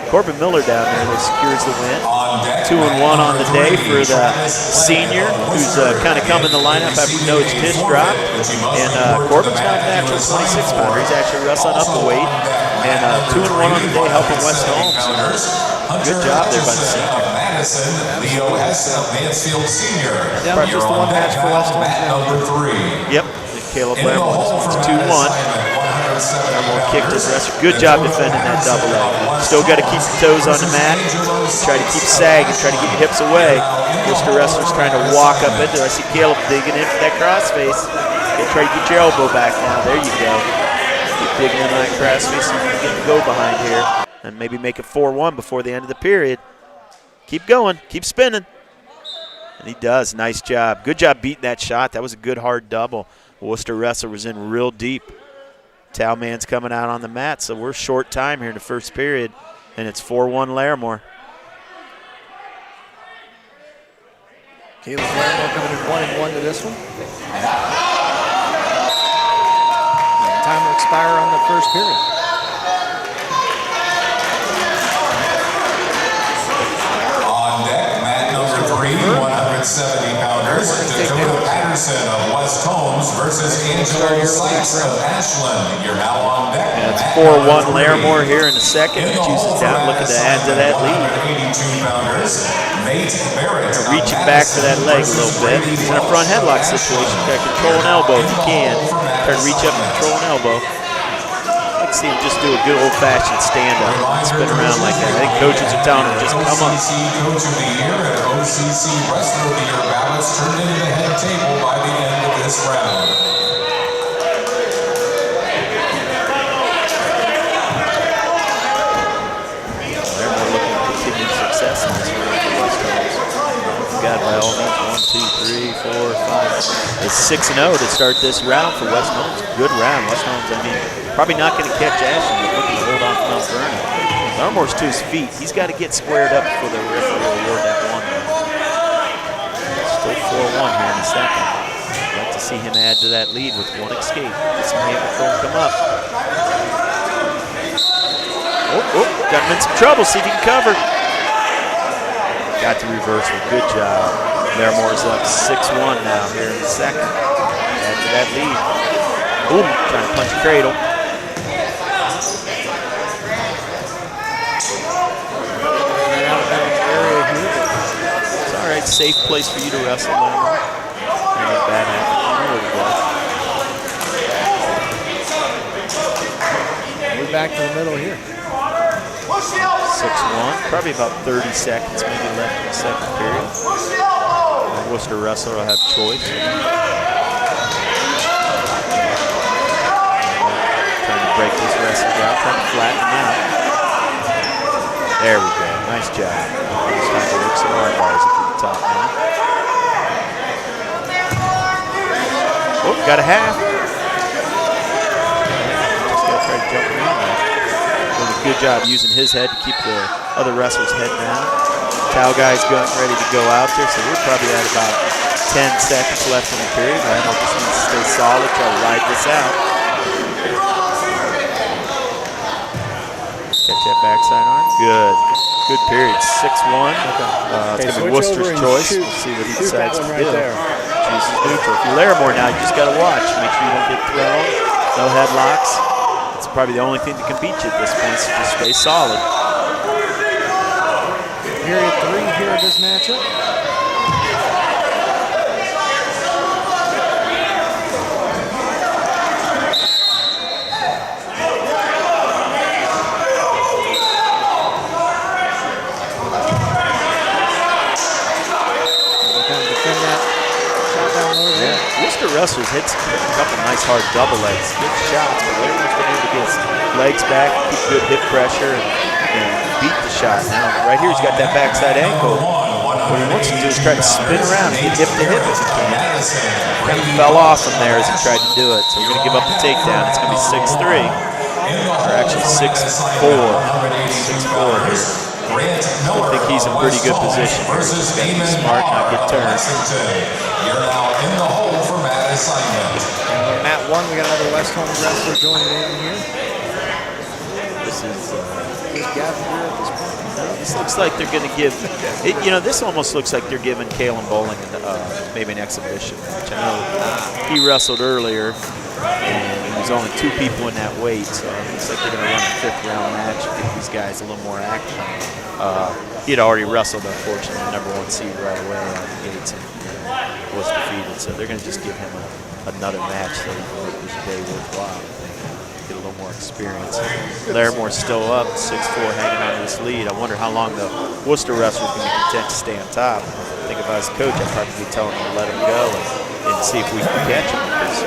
Corbin Miller down there that secures the win. 2-1 on the day for the senior, who's kind of come in the lineup after Noah's Tish dropped. And Corbin's not a natural 26-pounder. He's actually wrestling up the weight. And 2-1 on the day, helping West Holmes. Good job there by the senior. Leo Hess of Mansfield Senior. Yeah, just the one match for West Holmes. Yep, Caleb Larimore. This one's 2-1. Larimore kicked his wrestler. Good job defending that double leg. Still got to keep your toes on the mat. Try to keep sagging. Try to get your hips away. Worcester wrestlers trying to walk up into it. I see Caleb digging in for that crossface. Okay, try to get your elbow back now. There you go. Keep digging in on that crossface so you can get the go behind here. And maybe make it 4-1 before the end of the period. Keep going. Keep spinning. And he does. Nice job. Good job beating that shot. That was a good hard double. Worcester wrestler was in real deep. Talman's coming out on the mat, so we're short time here in the first period, and it's 4-1 Larimore. Caleb Larimore coming in 1-1 to this one. Time to expire on the first period. On deck, mat number 3, 170-pounders. Dakota Patterson of West Holmes versus Angelo Sykes of Ashland. You're now on deck. And it's 4-1 Larimore here in the second. He chooses down, looking to add to that lead. 82-pounders. Nate Barrett. Reaching back for that leg a little bit. He's in a front headlock situation. Try to control an elbow if you can. Try to reach up and control an elbow. Like to see him just do a good old-fashioned stand-up and spin around like that. I think coaches are telling him just come up. O.C.C. Coach of the Year and O.C.C. Wrestler of the Year ballots turned into the head table by the end of this round. They're looking at continued success in this round for West Holmes. Got by all means 1, 2, 3, 4, 5. It's 6-0 to start this round for West Holmes. Good round. West Holmes, I mean, probably not going to catch Ashland, but looking to hold off Mount Vernon. Larmore's to his feet. He's got to get squared up before the referee will award that one. Still 4-1 here in the second. I'd like to see him add to that lead with one escape. Get some Hamilton come up. Got him in some trouble. See if he can cover. Got the reversal. Good job. Laramore's up 6-1 now here in the second. Add to that lead. Boom, trying to punch a cradle. It's all right, safe place for you to wrestle, Laramore. Bad habit. We're back to the middle here. 6-1, probably about 30 seconds maybe left in the second period. The Worcester wrestler will have choice. Trying to break this wrestler out, trying to flatten him out. There we go, nice job. It's time to work some arm bars at the top now. Oh, got a half. Just got to try to jump around that. Doing a good job using his head to keep the other wrestler's head down. Towel guy's going ready to go out there, so we're probably at about 10 seconds left in the period. I know just needs to stay solid, try to ride this out. Catch that backside arm. Good. Good period. 6-1. It's going to be Worcester's choice. We'll see what he decides to do. Chooses neutral. If you're Laramore now, you just got to watch. Make sure you don't get thrown. No headlocks. It's probably the only thing that can beat you at this point, so just stay solid. Period 3 here in this matchup. Worcester wrestlers hit a couple nice hard double legs. Good shots, but Laramore's been able to get his legs back, keep good hip pressure, and beat the shot. Now, right here, he's got that backside ankle. What he wants to do is try to spin around and get hip to hip if he can. Kind of fell off from there as he tried to do it, so we're going to give up the takedown. It's going to be 6-3, or actually 6-4. 6-4 here. I think he's in pretty good position here. He's got to be smart, not get turned. You're now in the hole for mat assignment. Mat 1, we got another West Holmes wrestler joining in here. This is Gavin here at this point. This looks like they're going to give, this almost looks like they're giving Kalen Bowling maybe an exhibition match. I know he wrestled earlier, and there was only 2 people in that weight, so it looks like they're going to run a 5th round match and get these guys a little more active. He had already wrestled, unfortunately, the #1 seed right away out of the gates and was defeated, so they're going to just give him another match so he can make this day worthwhile. Get a little more experience. Laramore's still up, 6-4, hanging on to this lead. I wonder how long the Worcester wrestlers can be content to stay on top. I think if I was a coach, I'd probably be telling him to let him go and see if we can catch him. Because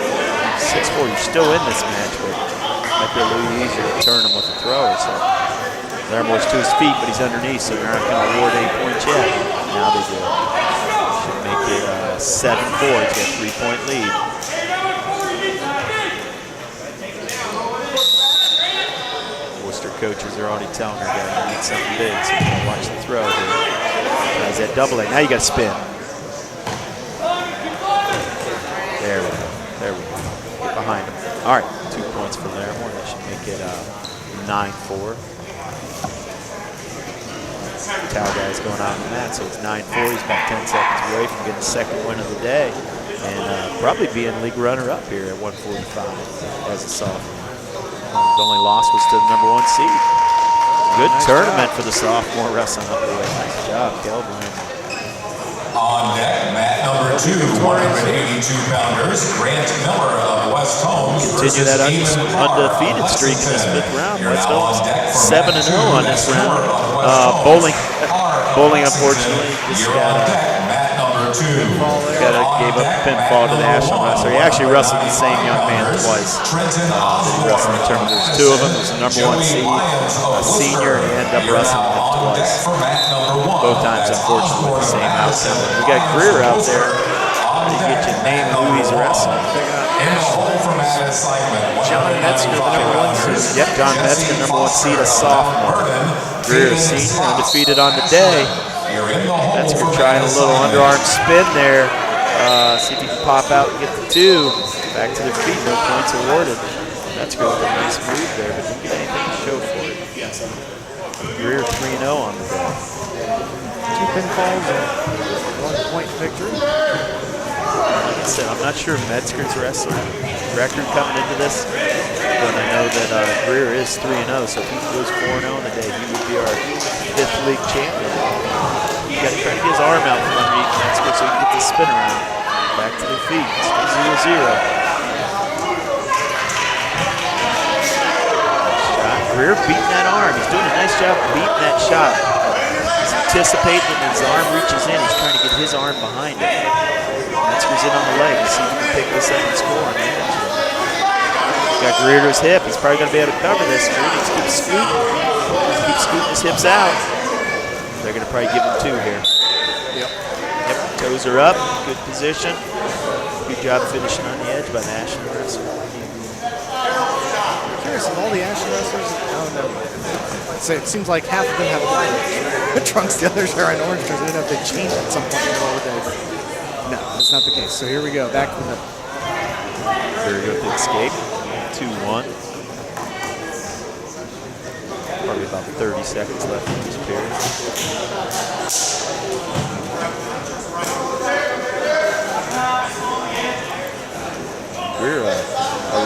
6-4, you're still in this match, but it might be a little easier to turn him with a thrower. So Laramore's to his feet, but he's underneath, so they're not going to award any points yet. Now they do. Should make it 7-4. He's got a 3-point lead. Coaches are already telling her that you need something big, so you're going to watch the throw here. He's at double A. Now you got to spin. There we go. There we go. Get behind him. All right, 2 points for Laramore. That should make it 9-4. Towel guy's going out on the mat, so it's 9-4. He's about 10 seconds away from getting the second win of the day, and probably being league runner-up here at 145 as a sophomore. His only loss was to the #1 seed. Good tournament for the sophomore wrestling up the way. Nice job, Gelbrand. On deck, mat number 2, 182-pounders, Grant Miller of West Holmes. Continue that undefeated streak in this 5th round. West Holmes 7-0 on this round. Bowling unfortunately just gave up a pinfall to the national wrestler. He actually wrestled the same young man twice. He wrestled in the tournament. There's 2 of them. There's a number 1 seed, a senior, and he ended up wrestling him twice. Both times, unfortunately, the same outcome. We got Greer out there. How do you get your name and who he's wrestling? John Metzger, the number 1 seed. Yep, John Metzger, number 1 seed, a sophomore. Greer, a senior, undefeated on the day. Metzger trying a little underarm spin there. See if he can pop out and get the 2. Back to their feet, no points awarded. Metzger with a nice move there, but didn't get anything to show for it. Greer 3-0 on the day. 2 pinfalls and 1 point victory. Like I said, I'm not sure Metzger's wrestling record coming into this, but I know that Greer is 3-0, so if he goes 4-0 on the day, he would be our 5th league champion. You got to try to get his arm out from underneath Metzger so he can get the spin around. Back to their feet. It's 0-0. Greer beating that arm. He's doing a nice job beating that shot. He's anticipating and his arm reaches in. He's trying to get his arm behind it. Metzger's in on the leg. Let's see if he can pick this up and score on the edge. He's got Greer to his hip. He's probably going to be able to cover this. Greer needs to keep scooting. Keep scooting his hips out. They're going to probably give him 2 here. Yep. Toes are up. Good position. Good job finishing on the edge by the Ashland wrestler. I'm curious, of all the Ashland wrestlers, I don't know. I'd say it seems like half of them have white trunks, the others are in orange trunks. I don't know if they changed at some point in the middle of the day, but no, that's not the case. So here we go, back to the middle. Greer with the escape. 2-1. Probably about 30 seconds left in this period. Greer, a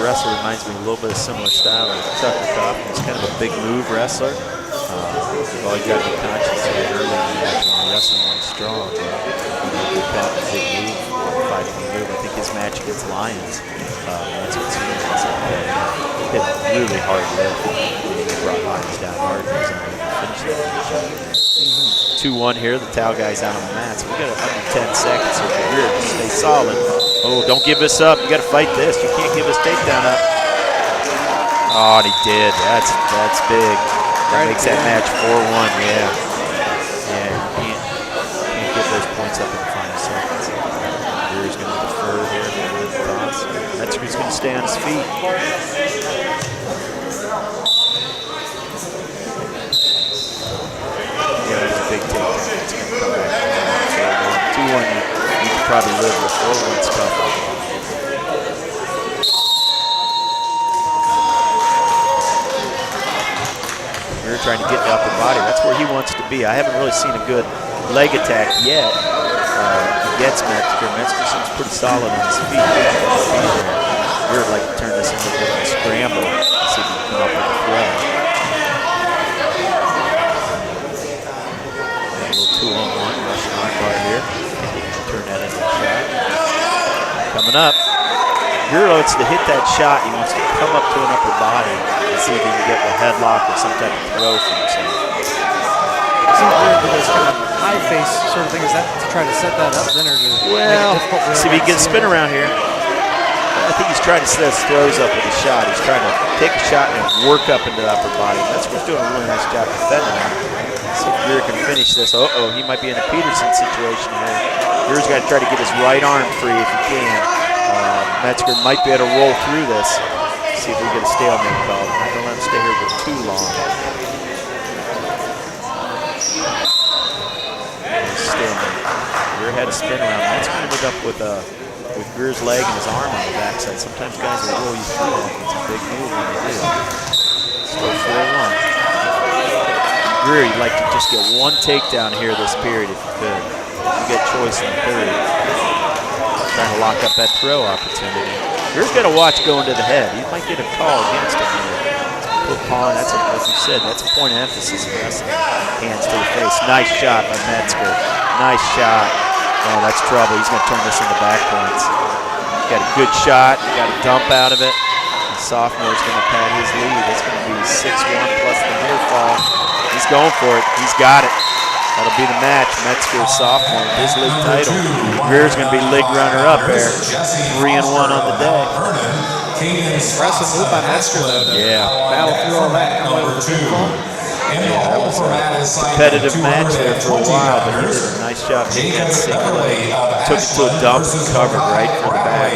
wrestler reminds me a little bit of similar style of Tucker Cobb. He's kind of a big move wrestler. Well, you got to be conscious of it early in the match when you're wrestling when he's strong. Big pop, big move, fighting the move. I think his match against Lions, that's what's hit really hard lift. He brought Lions down hard and was able to finish that match. 2-1 here. The towel guy's out on the mat. So we got under 10 seconds here. Greer, just stay solid. Oh, don't give this up. You got to fight this. You can't give this takedown up. Oh, and he did. That's big. That makes that match 4-1. Yeah. Yeah. You can't get those points up in the final seconds. Greer's going to defer here. Metzger's going to stay on his feet. Yeah, it's a big takedown. It's going to come back. 2-1. You could probably live with. 4-1's tough. We're trying to get the upper body. That's where he wants to be. I haven't really seen a good leg attack yet against Metzger. Metzger seems pretty solid on his feet. We'd like to turn this into a bit of a scramble and see if we can come up with a throw. A little 2-on-1 Russian armbar here. Turn that into a shot. Coming up. Greer wants to hit that shot. He wants to come up to an upper body and see if he can get a headlock or some type of throw for himself. It seems weird for this kind of high face sort of thing. Is that to try to set that up then, or to make it difficult for see if he can get a spin around here. I think he's trying to set his throws up with a shot. He's trying to take a shot and work up into the upper body. That's what's doing a really nice job defending him. See if Greer can finish this. Uh-oh, he might be in a Peterson situation here. Greer's got to try to get his right arm free if he can. Metzger might be able to roll through this. See if we get a stalemate call. I'm not going to let him stay here for too long. Stalemate. Greer had a spin around. Metzger ended up with Greer's leg and his arm on the backside. Sometimes guys will roll you through that. It's a big move when they do. Still 4-1. Greer, you'd like to just get one takedown here this period if you could. You get choice in the third. Trying to lock up that throw opportunity. Greer's got to watch going to the head. He might get a call against him here. Put pawn, that's as you said, that's a point of emphasis in wrestling. Hands to the face. Nice shot by Metzger. Nice shot. Oh, that's trouble. He's going to turn this into back points. Got a good shot. Got a dump out of it. The sophomore's going to pad his lead. It's going to be 6-1 plus the near fall. He's going for it. He's got it. That'll be the match. Metzger, sophomore, his league title. Greer's going to be league runner-up there. 3-1 on the day. Impressive move by Metzger, though. Yeah. Battle through all that. Come away with a pinfall. Yeah, that was a competitive match there for a while, but he did a nice job hitting that single leg. Took it to a dump and covered right for the back.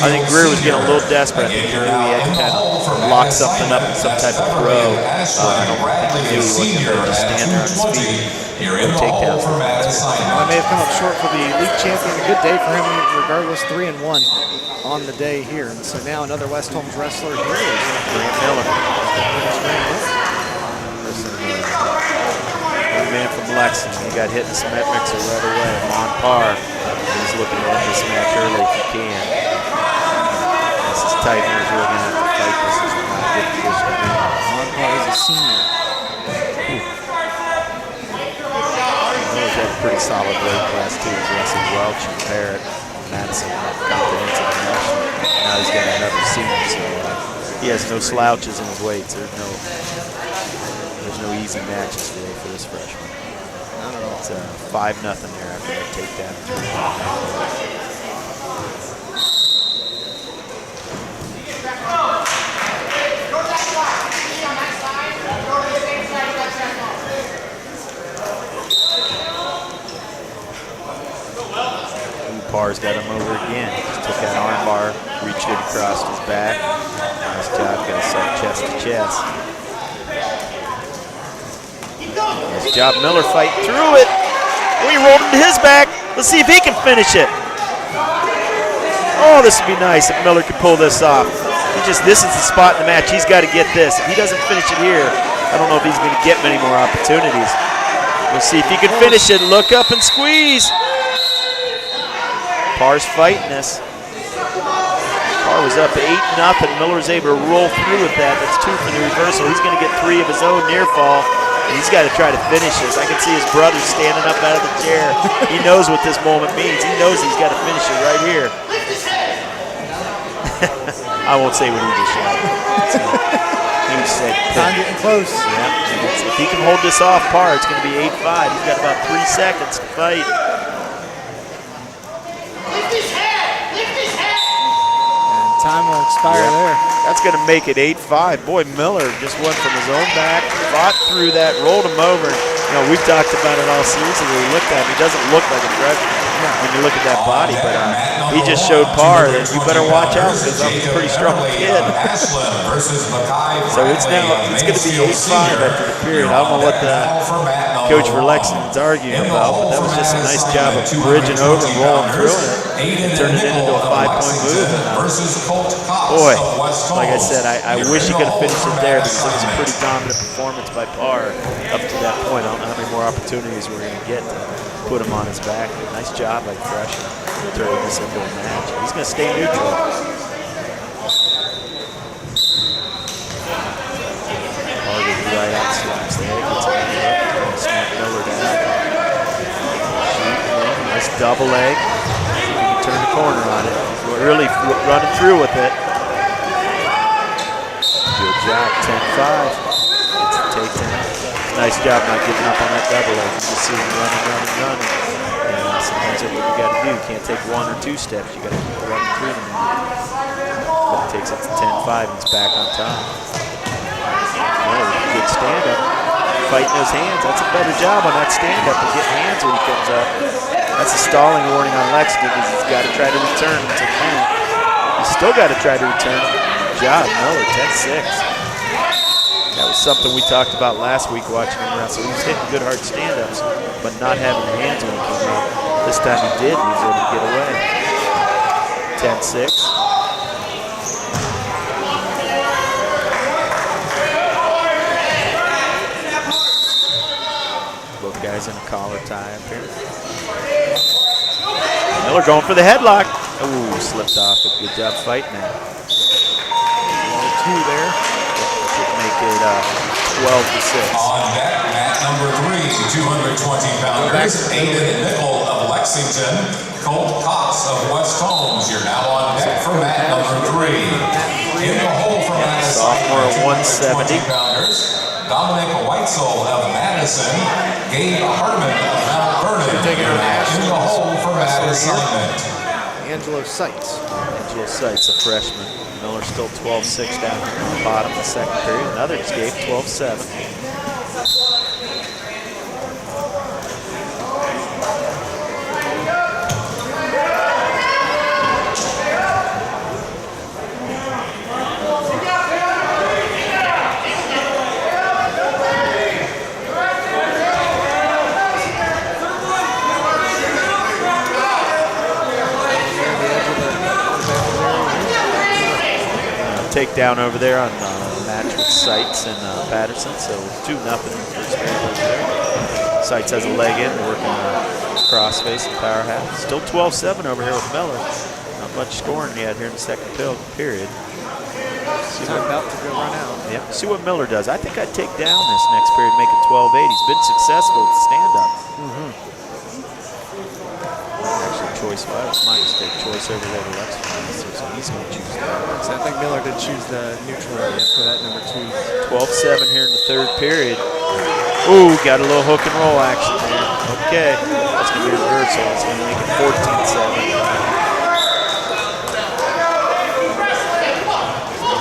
I think Greer was getting a little desperate. I think he knew he had to kind of lock something up in some type of throw. I don't think he knew he wasn't going to stand there on his feet. No takedowns. Well, may have come up short for the league champion. A good day for him, regardless. 3-1 on the day here. And so now another West Holmes wrestler here is Grant Miller. Young man from Lexington. He got hit in the cement mixer right away. On par. He's looking to end this match early if he can. This is tight. He's really going to have to fight this. This is not a good position to be in. on par as a senior. He's got a pretty solid weight class too. He's wrestled Welch and Barrett, Madison, comprehensive national. Now he's got another senior, so he has no slouches in his weights. There's no easy matches today for this freshman. Not at all. It's 5-0 there after that takedown. Parr's got him over again. Just took that arm bar, reached it across his back. Nice job, got us up chest to chest. Nice job, Miller fighting through it. Oh, he rolled into his back. Let's see if he can finish it. Oh, this would be nice if Miller could pull this off. This is the spot in the match. He's got to get this. If he doesn't finish it here, I don't know if he's going to get many more opportunities. We'll see if he can finish it. Look up and squeeze. Parr's fighting this. Parr was up 8-0. Miller was able to roll through with that. That's 2 for the reversal. He's going to get 3 of his own near fall. And he's got to try to finish this. I can see his brother standing up out of the chair. He knows what this moment means. He knows he's got to finish it right here. I won't say what he just shouted. He said, Time getting close. Yeah. If he can hold this off Parr, it's going to be 8-5. He's got about 3 seconds to fight. Time will expire there. That's going to make it 8-5. Boy, Miller just went from his own back, fought through that, rolled him over. You know, we've talked about it all season. We looked at him. He doesn't look like a freshman when you look at that body, but he just showed Parr that you better watch out because I'm a pretty strong kid. So it's going to be 8-5 after the period. I don't know what the coach for Lexington's arguing about, but that was just a nice job of bridging over and rolling through it and turning it into a 5-point move. Boy, like I said, I wish he could have finished it there because it was a pretty dominant performance by Parr up to that point. I don't know how many more opportunities we're going to get to put him on his back. But nice job by the freshman turning this into a match. He's going to stay neutral. Parr goes right out, slaps the head, gets him up, snap Miller down. Nice double leg. See if he can turn the corner on it. He's really running through with it. Good job, 10-5. It's a takedown. Nice job not giving up on that double leg. You just see him running. And sometimes that's what you got to do. You can't take 1 or 2 steps. You got to keep running through them. But it takes it to 10-5 and it's back on top. Good stand-up. Fighting those hands. That's a better job on that stand-up and getting hands when he comes up. That's a stalling warning on Lexington because he's got to try to return him to the mat. He's still got to try to return him. Good job, Miller, 10-6. That was something we talked about last week watching him wrestle. He was hitting good hard stand-ups, but not having the hands when he came up. This time he did, and he was able to get away. 10-6. Both guys in a collar tie up here. Miller going for the headlock. Ooh, slipped off it. Good job fighting that. 2 there. Make it 12-6. On deck, mat number 3, 220 pounders, Aiden Nickel of Lexington. Lexington, Colt Cox of West Holmes. You're now on deck for mat number 3. In the hole for Madison, sophomore at 170. pounders. Dominic Weitzel of Madison, Gabe Hartman of Mount Vernon. You're now in the hole for mat assignment. Angelo Seitz. Angelo Seitz, a freshman. Miller still 12-6 down on the bottom of the second period. Another escape, 12-7. Takedown over there on match with Seitz and Patterson, so 2-0 in the first period over there. Seitz has a leg in, working crossface and power half. Still 12-7 over here with Miller. Not much scoring yet here in the second period. He's about to go run out. Yeah, see what Miller does. I think I'd take down this next period, make it 12-8. He's been successful with stand-up. Actually, choice 5. It's my mistake. Choice over there to Lexington, so he's going to choose that. So I think Miller did choose the neutral for that number 2. 12-7 here in the third period. Ooh, got a little hook and roll action there. Okay, that's going to be a reversal. It's going to make it 14-7.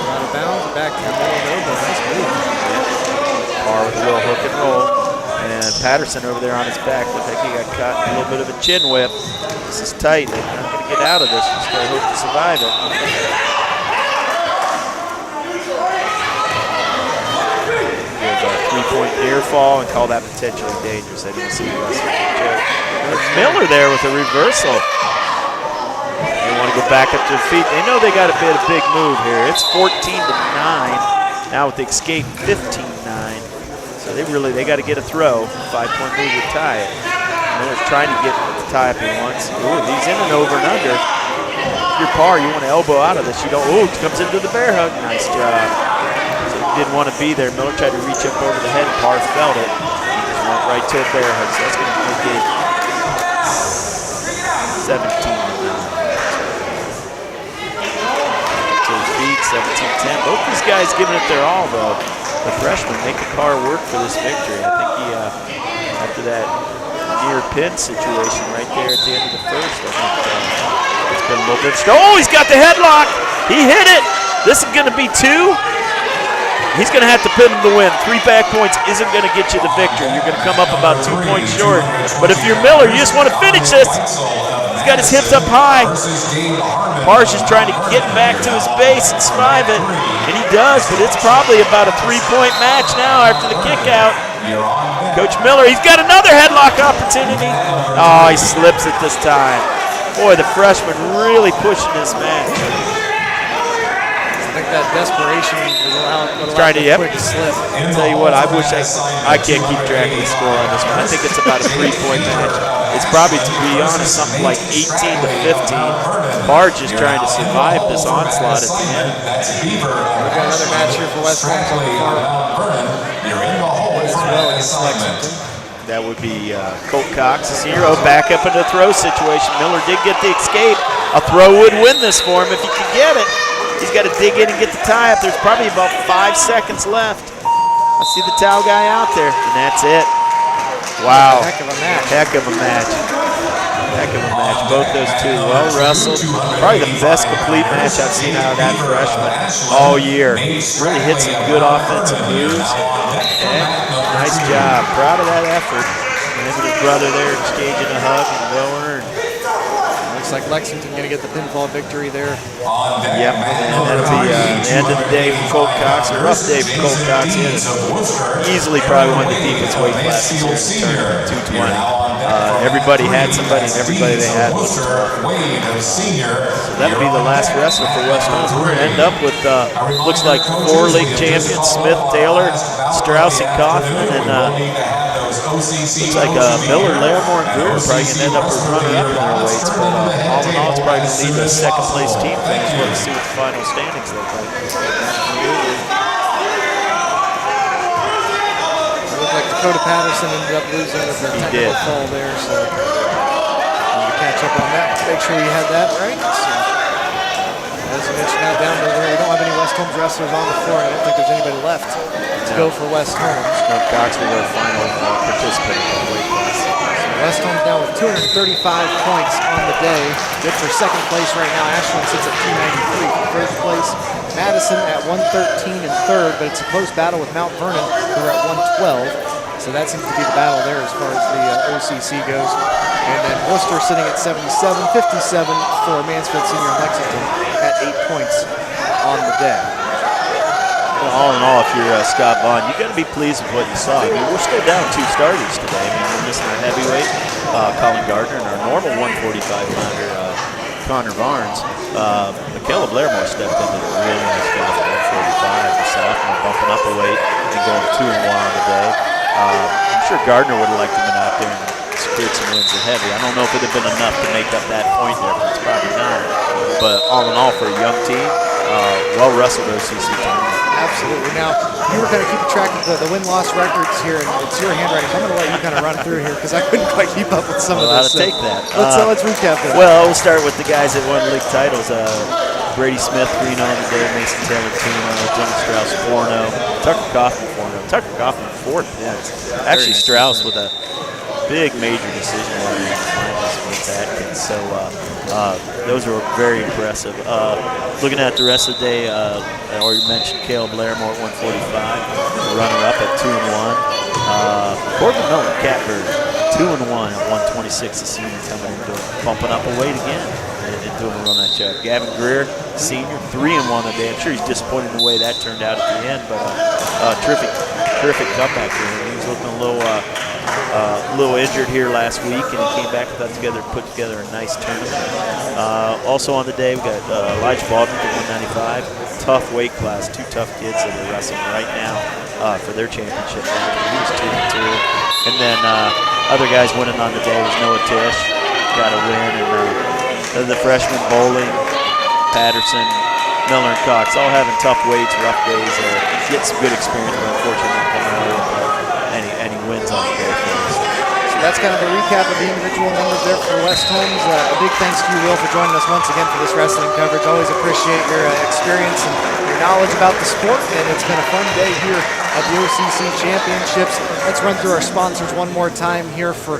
Out of bounds, back to the middle elbow. Nice move. Yeah. Par with a little hook and roll. And Patterson over there on his back. Looked like he got caught in a little bit of a chin whip. This is tight. They're not going to get out of this. Just got to hope to survive it. There's a 3-point near fall and call that potentially dangerous. I didn't see the rest of it. Miller there with a reversal. They want to go back up to their feet. They know they got a big move here. It's 14-9. Now with the escape, 15-9. So they got to get a throw. 5-point move would tie it. Miller's trying to get the tie up he wants. Ooh, he's in and over and under. If you're par, you want to elbow out of this. You don't. Ooh, comes into the bear hug. Nice job. So he didn't want to be there. Miller tried to reach up over the head. Par felt it. He just went right to a bear hug. So that's going to make it 17-9. To his feet, 17-10. Both these guys giving it their all, though. The freshman make the car work for this victory. I think he, after that near pin situation right there at the end of the first, I think it's been a little bit. Oh, he's got the headlock. He hit it. This is going to be 2. He's going to have to pin him to win. 3 back points isn't going to get you the victory. You're going to come up about 2 points short. But if you're Miller, you just want to finish this. He's got his hips up high. Parsh is trying to get back to his base and survive it. And he does, but it's probably about a 3-point match now after the kick out. Coach Miller, he's got another headlock opportunity. Oh, he slips it this time. Boy, the freshman really pushing this match. I think that desperation will allow trying to, a quick slip. I'll tell you what, I wish I can't keep track of the score on this one. I think it's about a 3-point match. It's probably, to be honest, something like 18-15. Barge is trying to survive this onslaught at the end. We've got another match here for West Holmes on the far as well against Lexington. That would be Colt Cox, his hero, back up in the throw situation. Miller did get the escape. A throw would win this for him if he could get it. He's got to dig in and get the tie up. There's probably about 5 seconds left. I see the towel guy out there, and that's it. Wow. Heck of a match. Heck of a match. Heck of a match. Both those two well wrestled. Probably the best complete match I've seen out of that freshman all year. Really hit some good offensive moves. Nice job. Proud of that effort. And him and his brother there exchanging a hug and well earned. Looks like Lexington going to get the pinfall victory there. Yep, and that'll be the end of the day for Colt Cox. A rough day for Colt Cox. He had easily probably one of the deepest weight classes here in the tournament, 220. Everybody had somebody, and everybody they had was tough. So that'll be the last wrestler for West Holmes. We're going to end up with, looks like 4 league champions, Smith, Taylor, Strauss, and Kaufman, and looks like Miller, Larimore, and Brewer probably going to end up with runner-up in their weights, but all in all, it's probably going to lead to a second-place team finish. We'll see what the final standings look like. It looked like Dakota Patterson ended up losing with a technical fall there. So. catch up on that. Make sure you had that right. So, as you mentioned, now down to where we don't have any West Holmes wrestlers on the floor. I don't think there's anybody left to go for West Holmes. No, Cox will go final participant in the weight class. So West Holmes now with 235 points on the day. Good for second place right now. Ashland sits at 293 for third place. Madison at 113 in third, but it's a close battle with Mount Vernon, who are at 112. So that seems to be the battle there as far as the O.C.C. goes. And then Worcester sitting at 77, 57 for Mansfield Senior and Lexington at 8 points on the day. Well, all in all, if you're Scott Vaughn, you've got to be pleased with what you saw. I mean, we're still down 2 starters today. I mean, we're missing our heavyweight, Colin Gardner, and our normal 145-pounder, Connor Barnes. Michaela Blairmore stepped into a really nice job at 145, the sophomore, bumping up a weight and going 2-1 on the day. I'm sure Gardner would have liked to have been out there and secured some wins at heavy. I don't know if it would have been enough to make up that point difference. Probably not. But all in all, for a young team, well-wrestled O.C.C. tournament. Absolutely. Now, you were kind of keeping track of the win-loss records here, and it's your handwriting. I'm going to let you kind of run through here because I couldn't quite keep up with some of this. I'll take that. Let's recap that. Well, we'll start with the guys that won league titles. Brady Smith, 3-0 on the day. Mason Taylor, 2-0. Jimmy Strauss, 4-0. Tucker Kaufman, 4-0. Tucker Kaufman, 4 points. Actually, Strauss with a big major decision winner against Atkins. So those were very impressive. Looking at the rest of the day, I already mentioned Cale Blairmore at 145, runner-up at 2-1. Corbin Miller, Catbird, 2-1 at 126. The senior coming in, bumping up a weight again and doing a real nice job. Gavin Greer, senior, 3-1 a day. I'm sure he's disappointed in the way that turned out at the end, but terrific comeback here. He was looking a little injured here last week, and he came back and put together a nice tournament. Also on the day, we got Elijah Baldwin at 195. Tough weight class, 2 tough kids that are wrestling right now for their championship. He was 2-2. And then other guys winning on the day was Noah Tish, got a win, and the freshman Bowling, Patterson, Miller, and Cox, all having tough weights, rough days. Get some good experience, but unfortunately not coming away with any wins on the day for us. So that's kind of a recap of the individual numbers there for West Holmes. A big thanks to you, Will, for joining us once again for this wrestling coverage. Always appreciate your experience and your knowledge about the sport, and it's been a fun day here at the O.C.C. Championships. Let's run through our sponsors one more time here for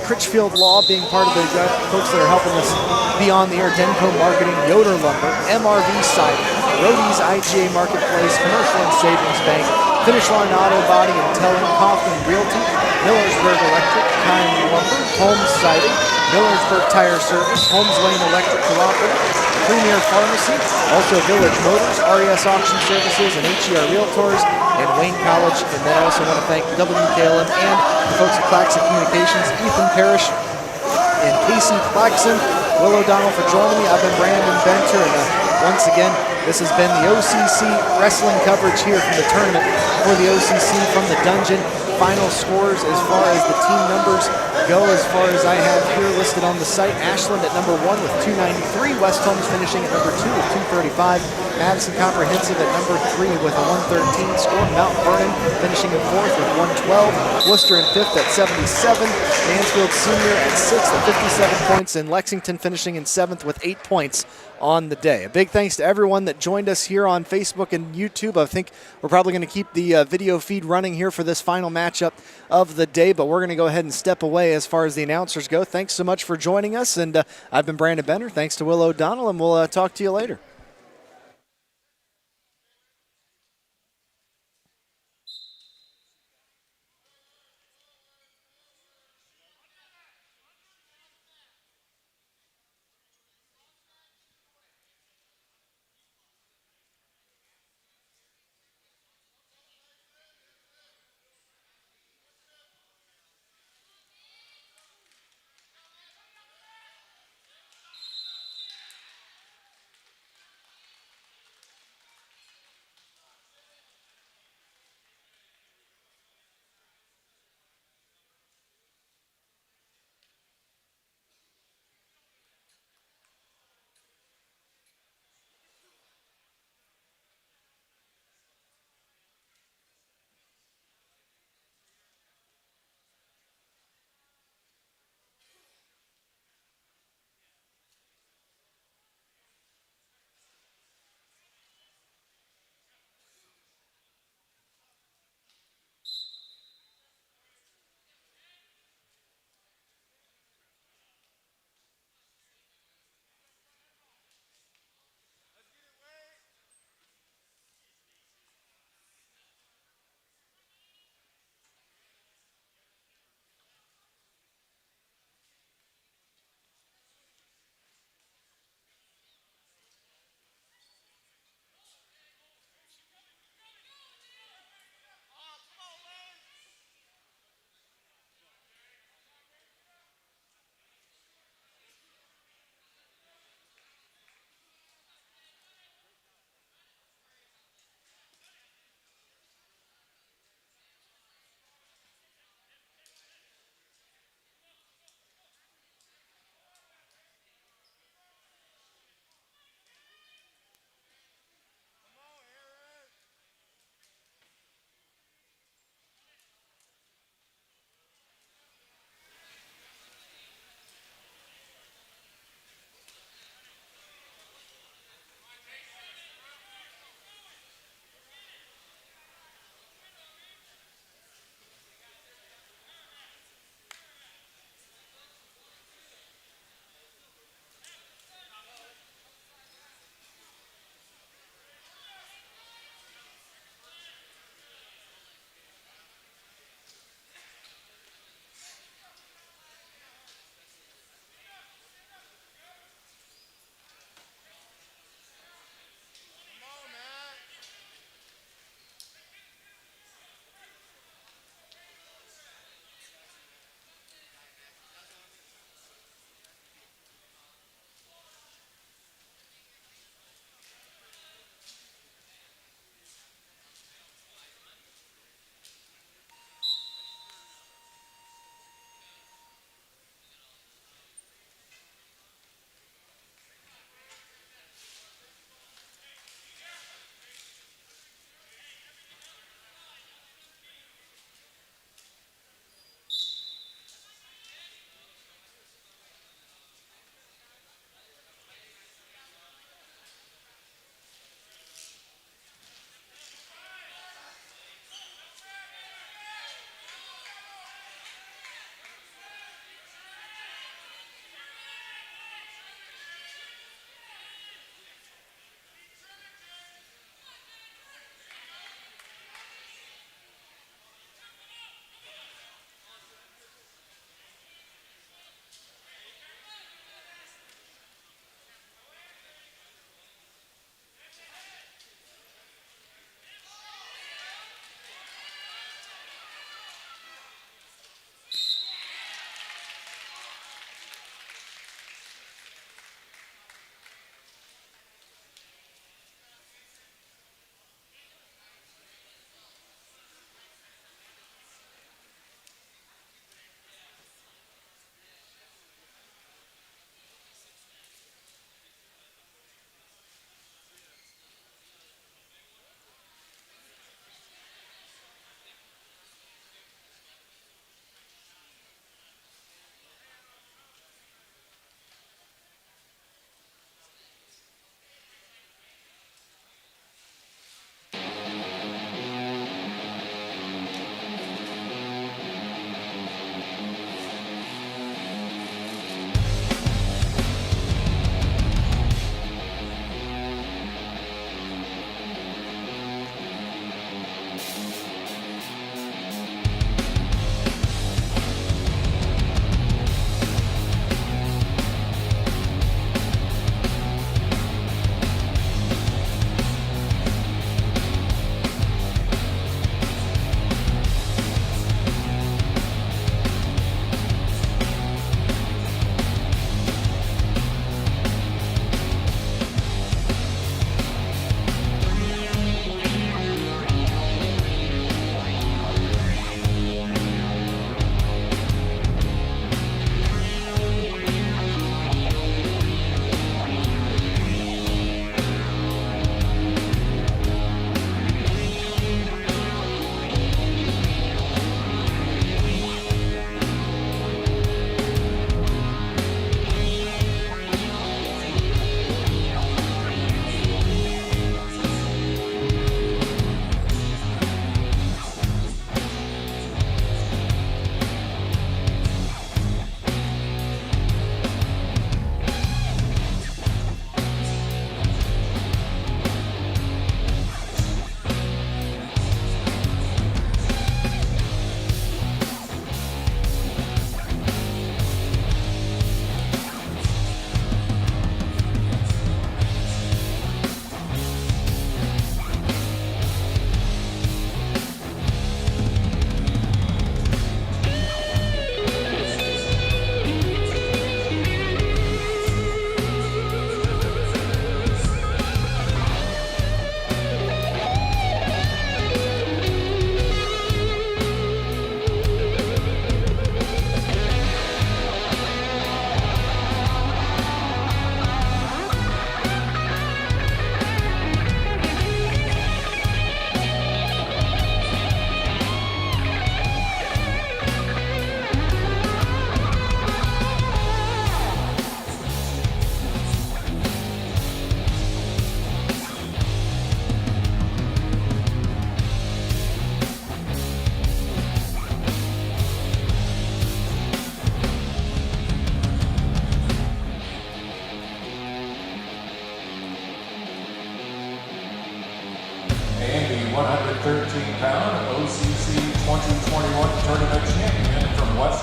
Critchfield Law being part of the folks that are helping us be on the air. Denko Marketing, Yoder Lumber, MRV Cider, Rody's IGA Marketplace, Commercial and Savings Bank, Finish Line Auto Body and Telling, Kaufman Realty, Millersburg Electric, Kind Lumber, Holmes Siding, Millersburg Tire Service, Holmes Lane Electric Cooperative, Premier Pharmacy, also Village Motors, RES Auction Services, and HER Realtors, and Wayne College. And then I also want to thank WKLM and the folks at Claxon Communications, Ethan Parrish and Casey Claxon, Will O'Donnell for joining me. I've been Brandon Benter, and once again, this has been the O.C.C. wrestling coverage here from the tournament for the O.C.C. from the Dungeon. Final scores as far as the team numbers go, as far as I have here listed on the site. Ashland at number 1 with 293. West Holmes finishing at number 2 with 235. Madison Comprehensive at number 3 with a 113 score. Mount Vernon finishing in 4th with 112. Worcester in 5th at 77. Mansfield Senior at 6th at 57 points. And Lexington finishing in 7th with 8 points on the day. A big thanks to everyone that joined us here on Facebook and YouTube. I think we're probably going to keep the video feed running here for this final matchup of the day, but we're going to go ahead and step away as far as the announcers go. Thanks so much for joining us, and I've been Brandon Bender. Thanks to Will O'Donnell, and we'll talk to you later.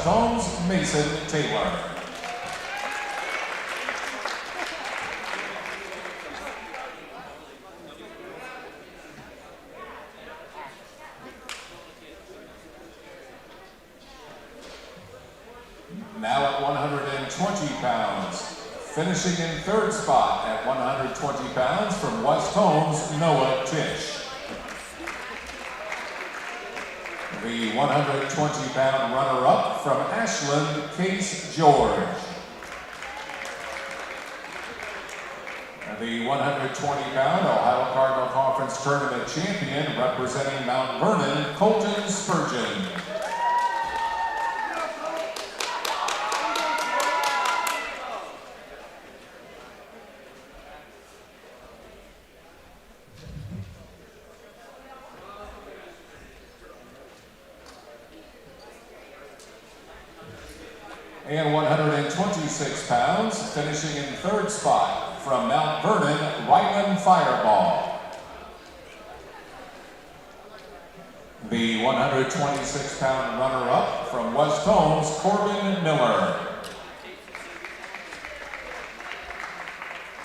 Holmes, Mason Taylor. Now at 120 pounds, finishing in third spot at 120 pounds from West Holmes, Noah Tisch. The 120-pound runner-up from Ashland, Case George. And the 120-pound Ohio Cardinal Conference Tournament champion representing Mount Vernon, Colton Spurgeon. And 126 pounds, finishing in third spot from Mount Vernon, Ryland Fireball. The 126-pound runner-up from West Holmes, Corbin Miller.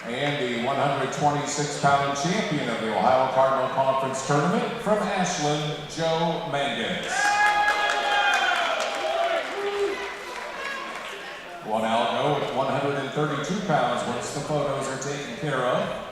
And the 126-pound champion of the Ohio Cardinal Conference Tournament from Ashland, Joe Mangus. We'll now go with 132 pounds once the photos are taken care of.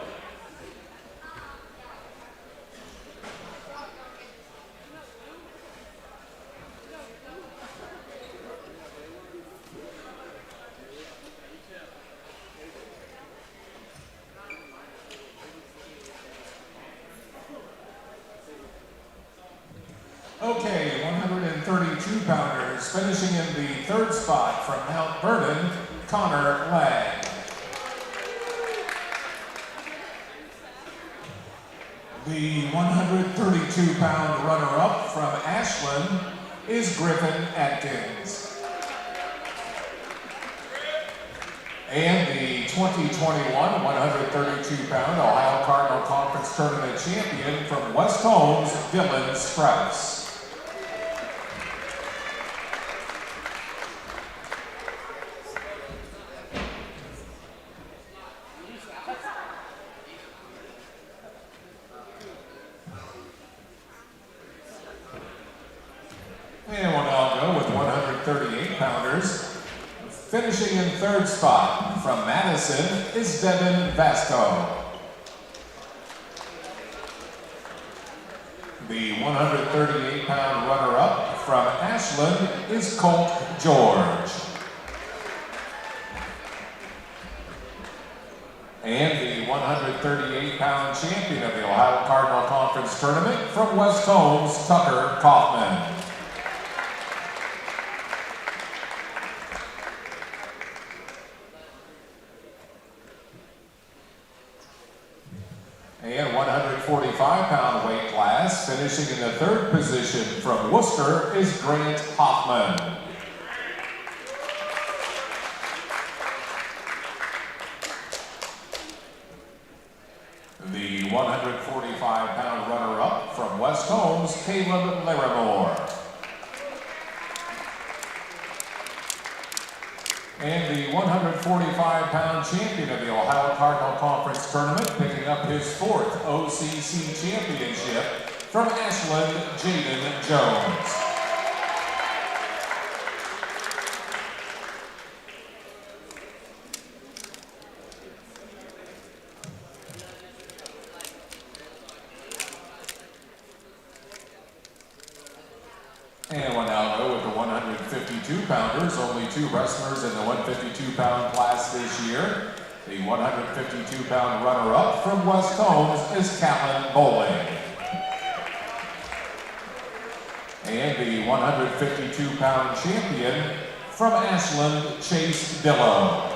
Okay, 132-pounders, finishing in the third spot from Mount Vernon, Connor Lang. The 132-pound runner-up from Ashland is Griffin Atkins. And the 2021 132-pound Ohio Cardinal Conference Tournament champion from West Holmes, Dylan Strauss. And we'll now go with 138-pounders. Finishing in third spot from Madison is Devin Vasto. The 138-pound runner-up from Ashland is Colt George. And the 138-pound champion of the Ohio Cardinal Conference Tournament from West Holmes, Tucker Kaufman. And 145-pound weight class, finishing in the third position from Worcester is Grant Hoffman. The 145-pound runner-up from West Holmes, Caleb Larimore. And the 145-pound champion of the Ohio Cardinal Conference Tournament, picking up his fourth O.C.C. championship from Ashland, Jaden Jones. And we'll now go with the 152-pounders, only two wrestlers in the 152-pound class this year. The 152-pound runner-up from West Holmes is Callan Bowling. And the 152-pound champion from Ashland, Chase Dillow.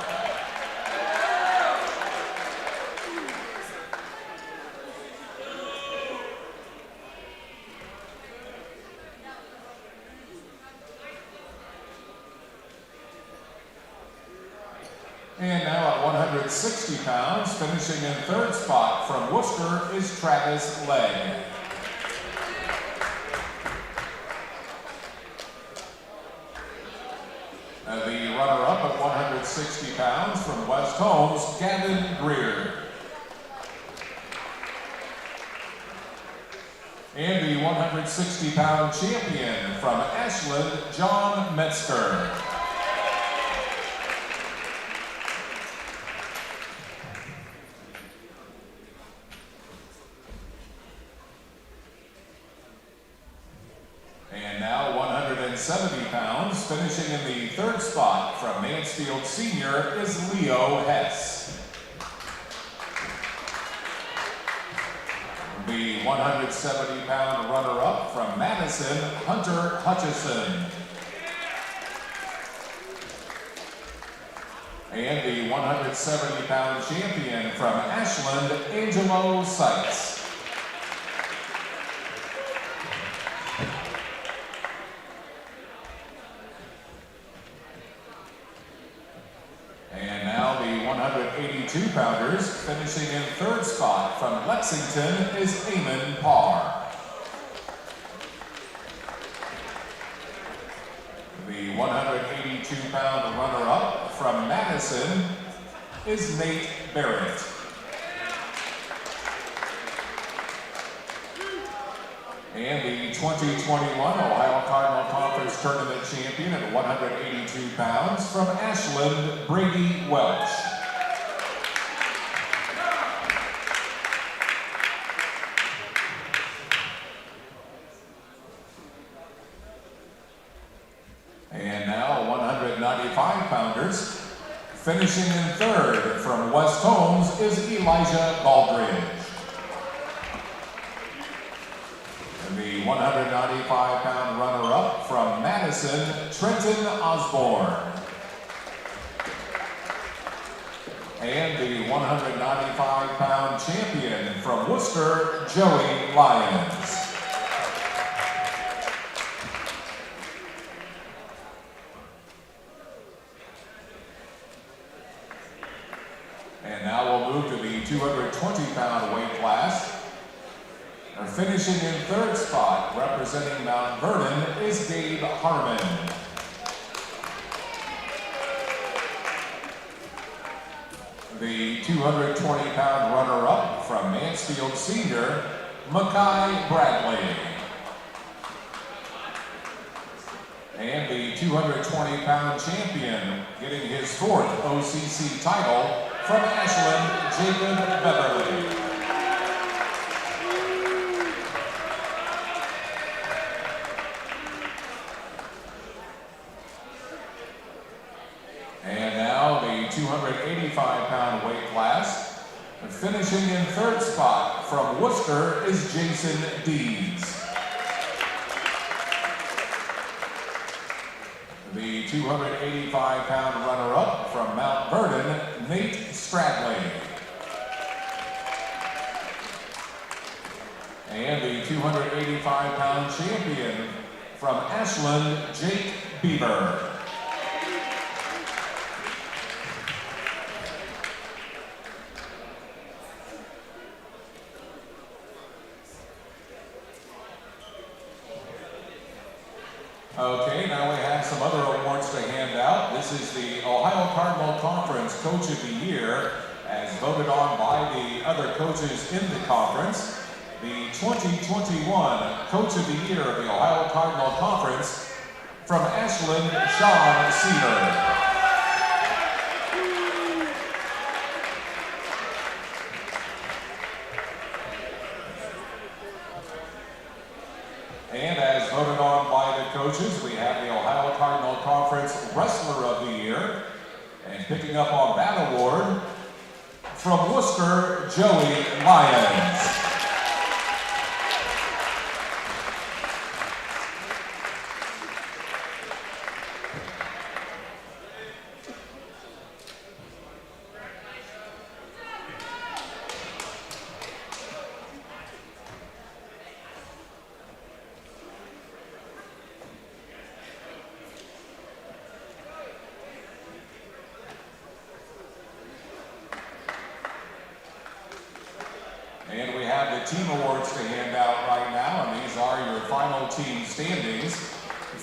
And now at 160 pounds, finishing in third spot from Worcester is Travis Legg. The runner-up at 160 pounds from West Holmes, Gavin Greer. And the 160-pound champion from Ashland, John Metzger. And now 170 pounds, finishing in the third spot from Mansfield Senior is Leo Hess. The 170-pound runner-up from Madison, Hunter Hutchison. And the 170-pound champion from Ashland, Angelo Seitz. And now the 182-pounders, finishing in third spot from Lexington, is Eamon Parr. The 182-pound runner-up from Madison is Nate Barrett. And the 2021 Ohio Cardinal Conference Tournament champion at 182 pounds from Ashland, Brady Welch. And now 195 pounders. Finishing in third from West Holmes is Elijah Baldridge. The 195-pound runner-up from Madison, Trenton Osborne. And the 195-pound champion from Worcester, Joey Lyons. And now we'll move to the 220-pound weight class. Finishing in third spot, representing Mount Vernon, is Gabe Harmon. The 220-pound runner-up from Mansfield Senior, Mackay Bradley. And the 220-pound champion, getting his fourth O.C.C. title, from Ashland, Jacob Beverly. And now the 285-pound weight class. Finishing in third spot from Worcester is Jason Deeds. The 285-pound runner-up from Mount Vernon, Nate Stradley. And the 285-pound champion from Ashland, Jake Bieber. Okay, now we have some other awards to hand out. This is the Ohio Cardinal Conference Coach of the Year, as voted on by the other coaches in the conference. The 2021 Coach of the Year of the Ohio Cardinal Conference from Ashland, Sean Cedar. And as voted on by the coaches, we have the Ohio Cardinal Conference Wrestler of the Year. And picking up on that award, from Worcester, Joey Lyons. And we have the team awards to hand out right now, and these are your final team standings.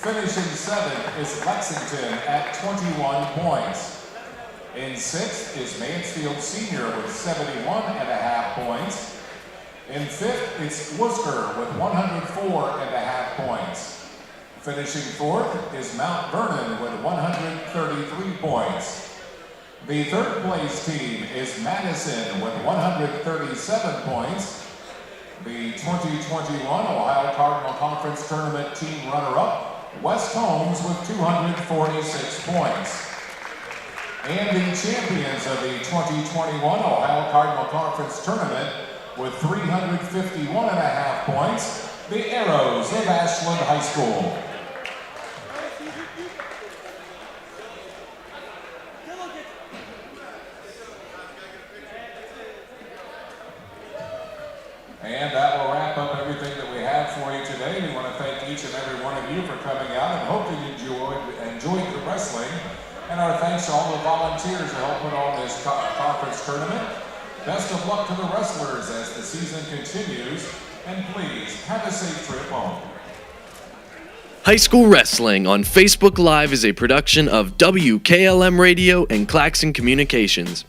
Finishing 7th is Lexington at 21 points. In 6th is Mansfield Senior with 71.5 points. In 5th, it's Worcester with 104.5 points. Finishing 4th is Mount Vernon with 133 points. The 3rd place team is Madison with 137 points. The 2021 Ohio Cardinal Conference Tournament team runner-up, West Holmes with 246 points. And the champions of the 2021 Ohio Cardinal Conference Tournament with 351.5 points, the Arrows of Ashland High School. And that will wrap up everything that we have for you today. We want to thank each and every one of you for coming out and hope that you enjoyed the wrestling. And our thanks to all the volunteers who helped put on this conference tournament. Best of luck to the wrestlers as the season continues. And please, have a safe trip home. High School Wrestling on Facebook Live is a production of WKLM Radio and Claxon Communications.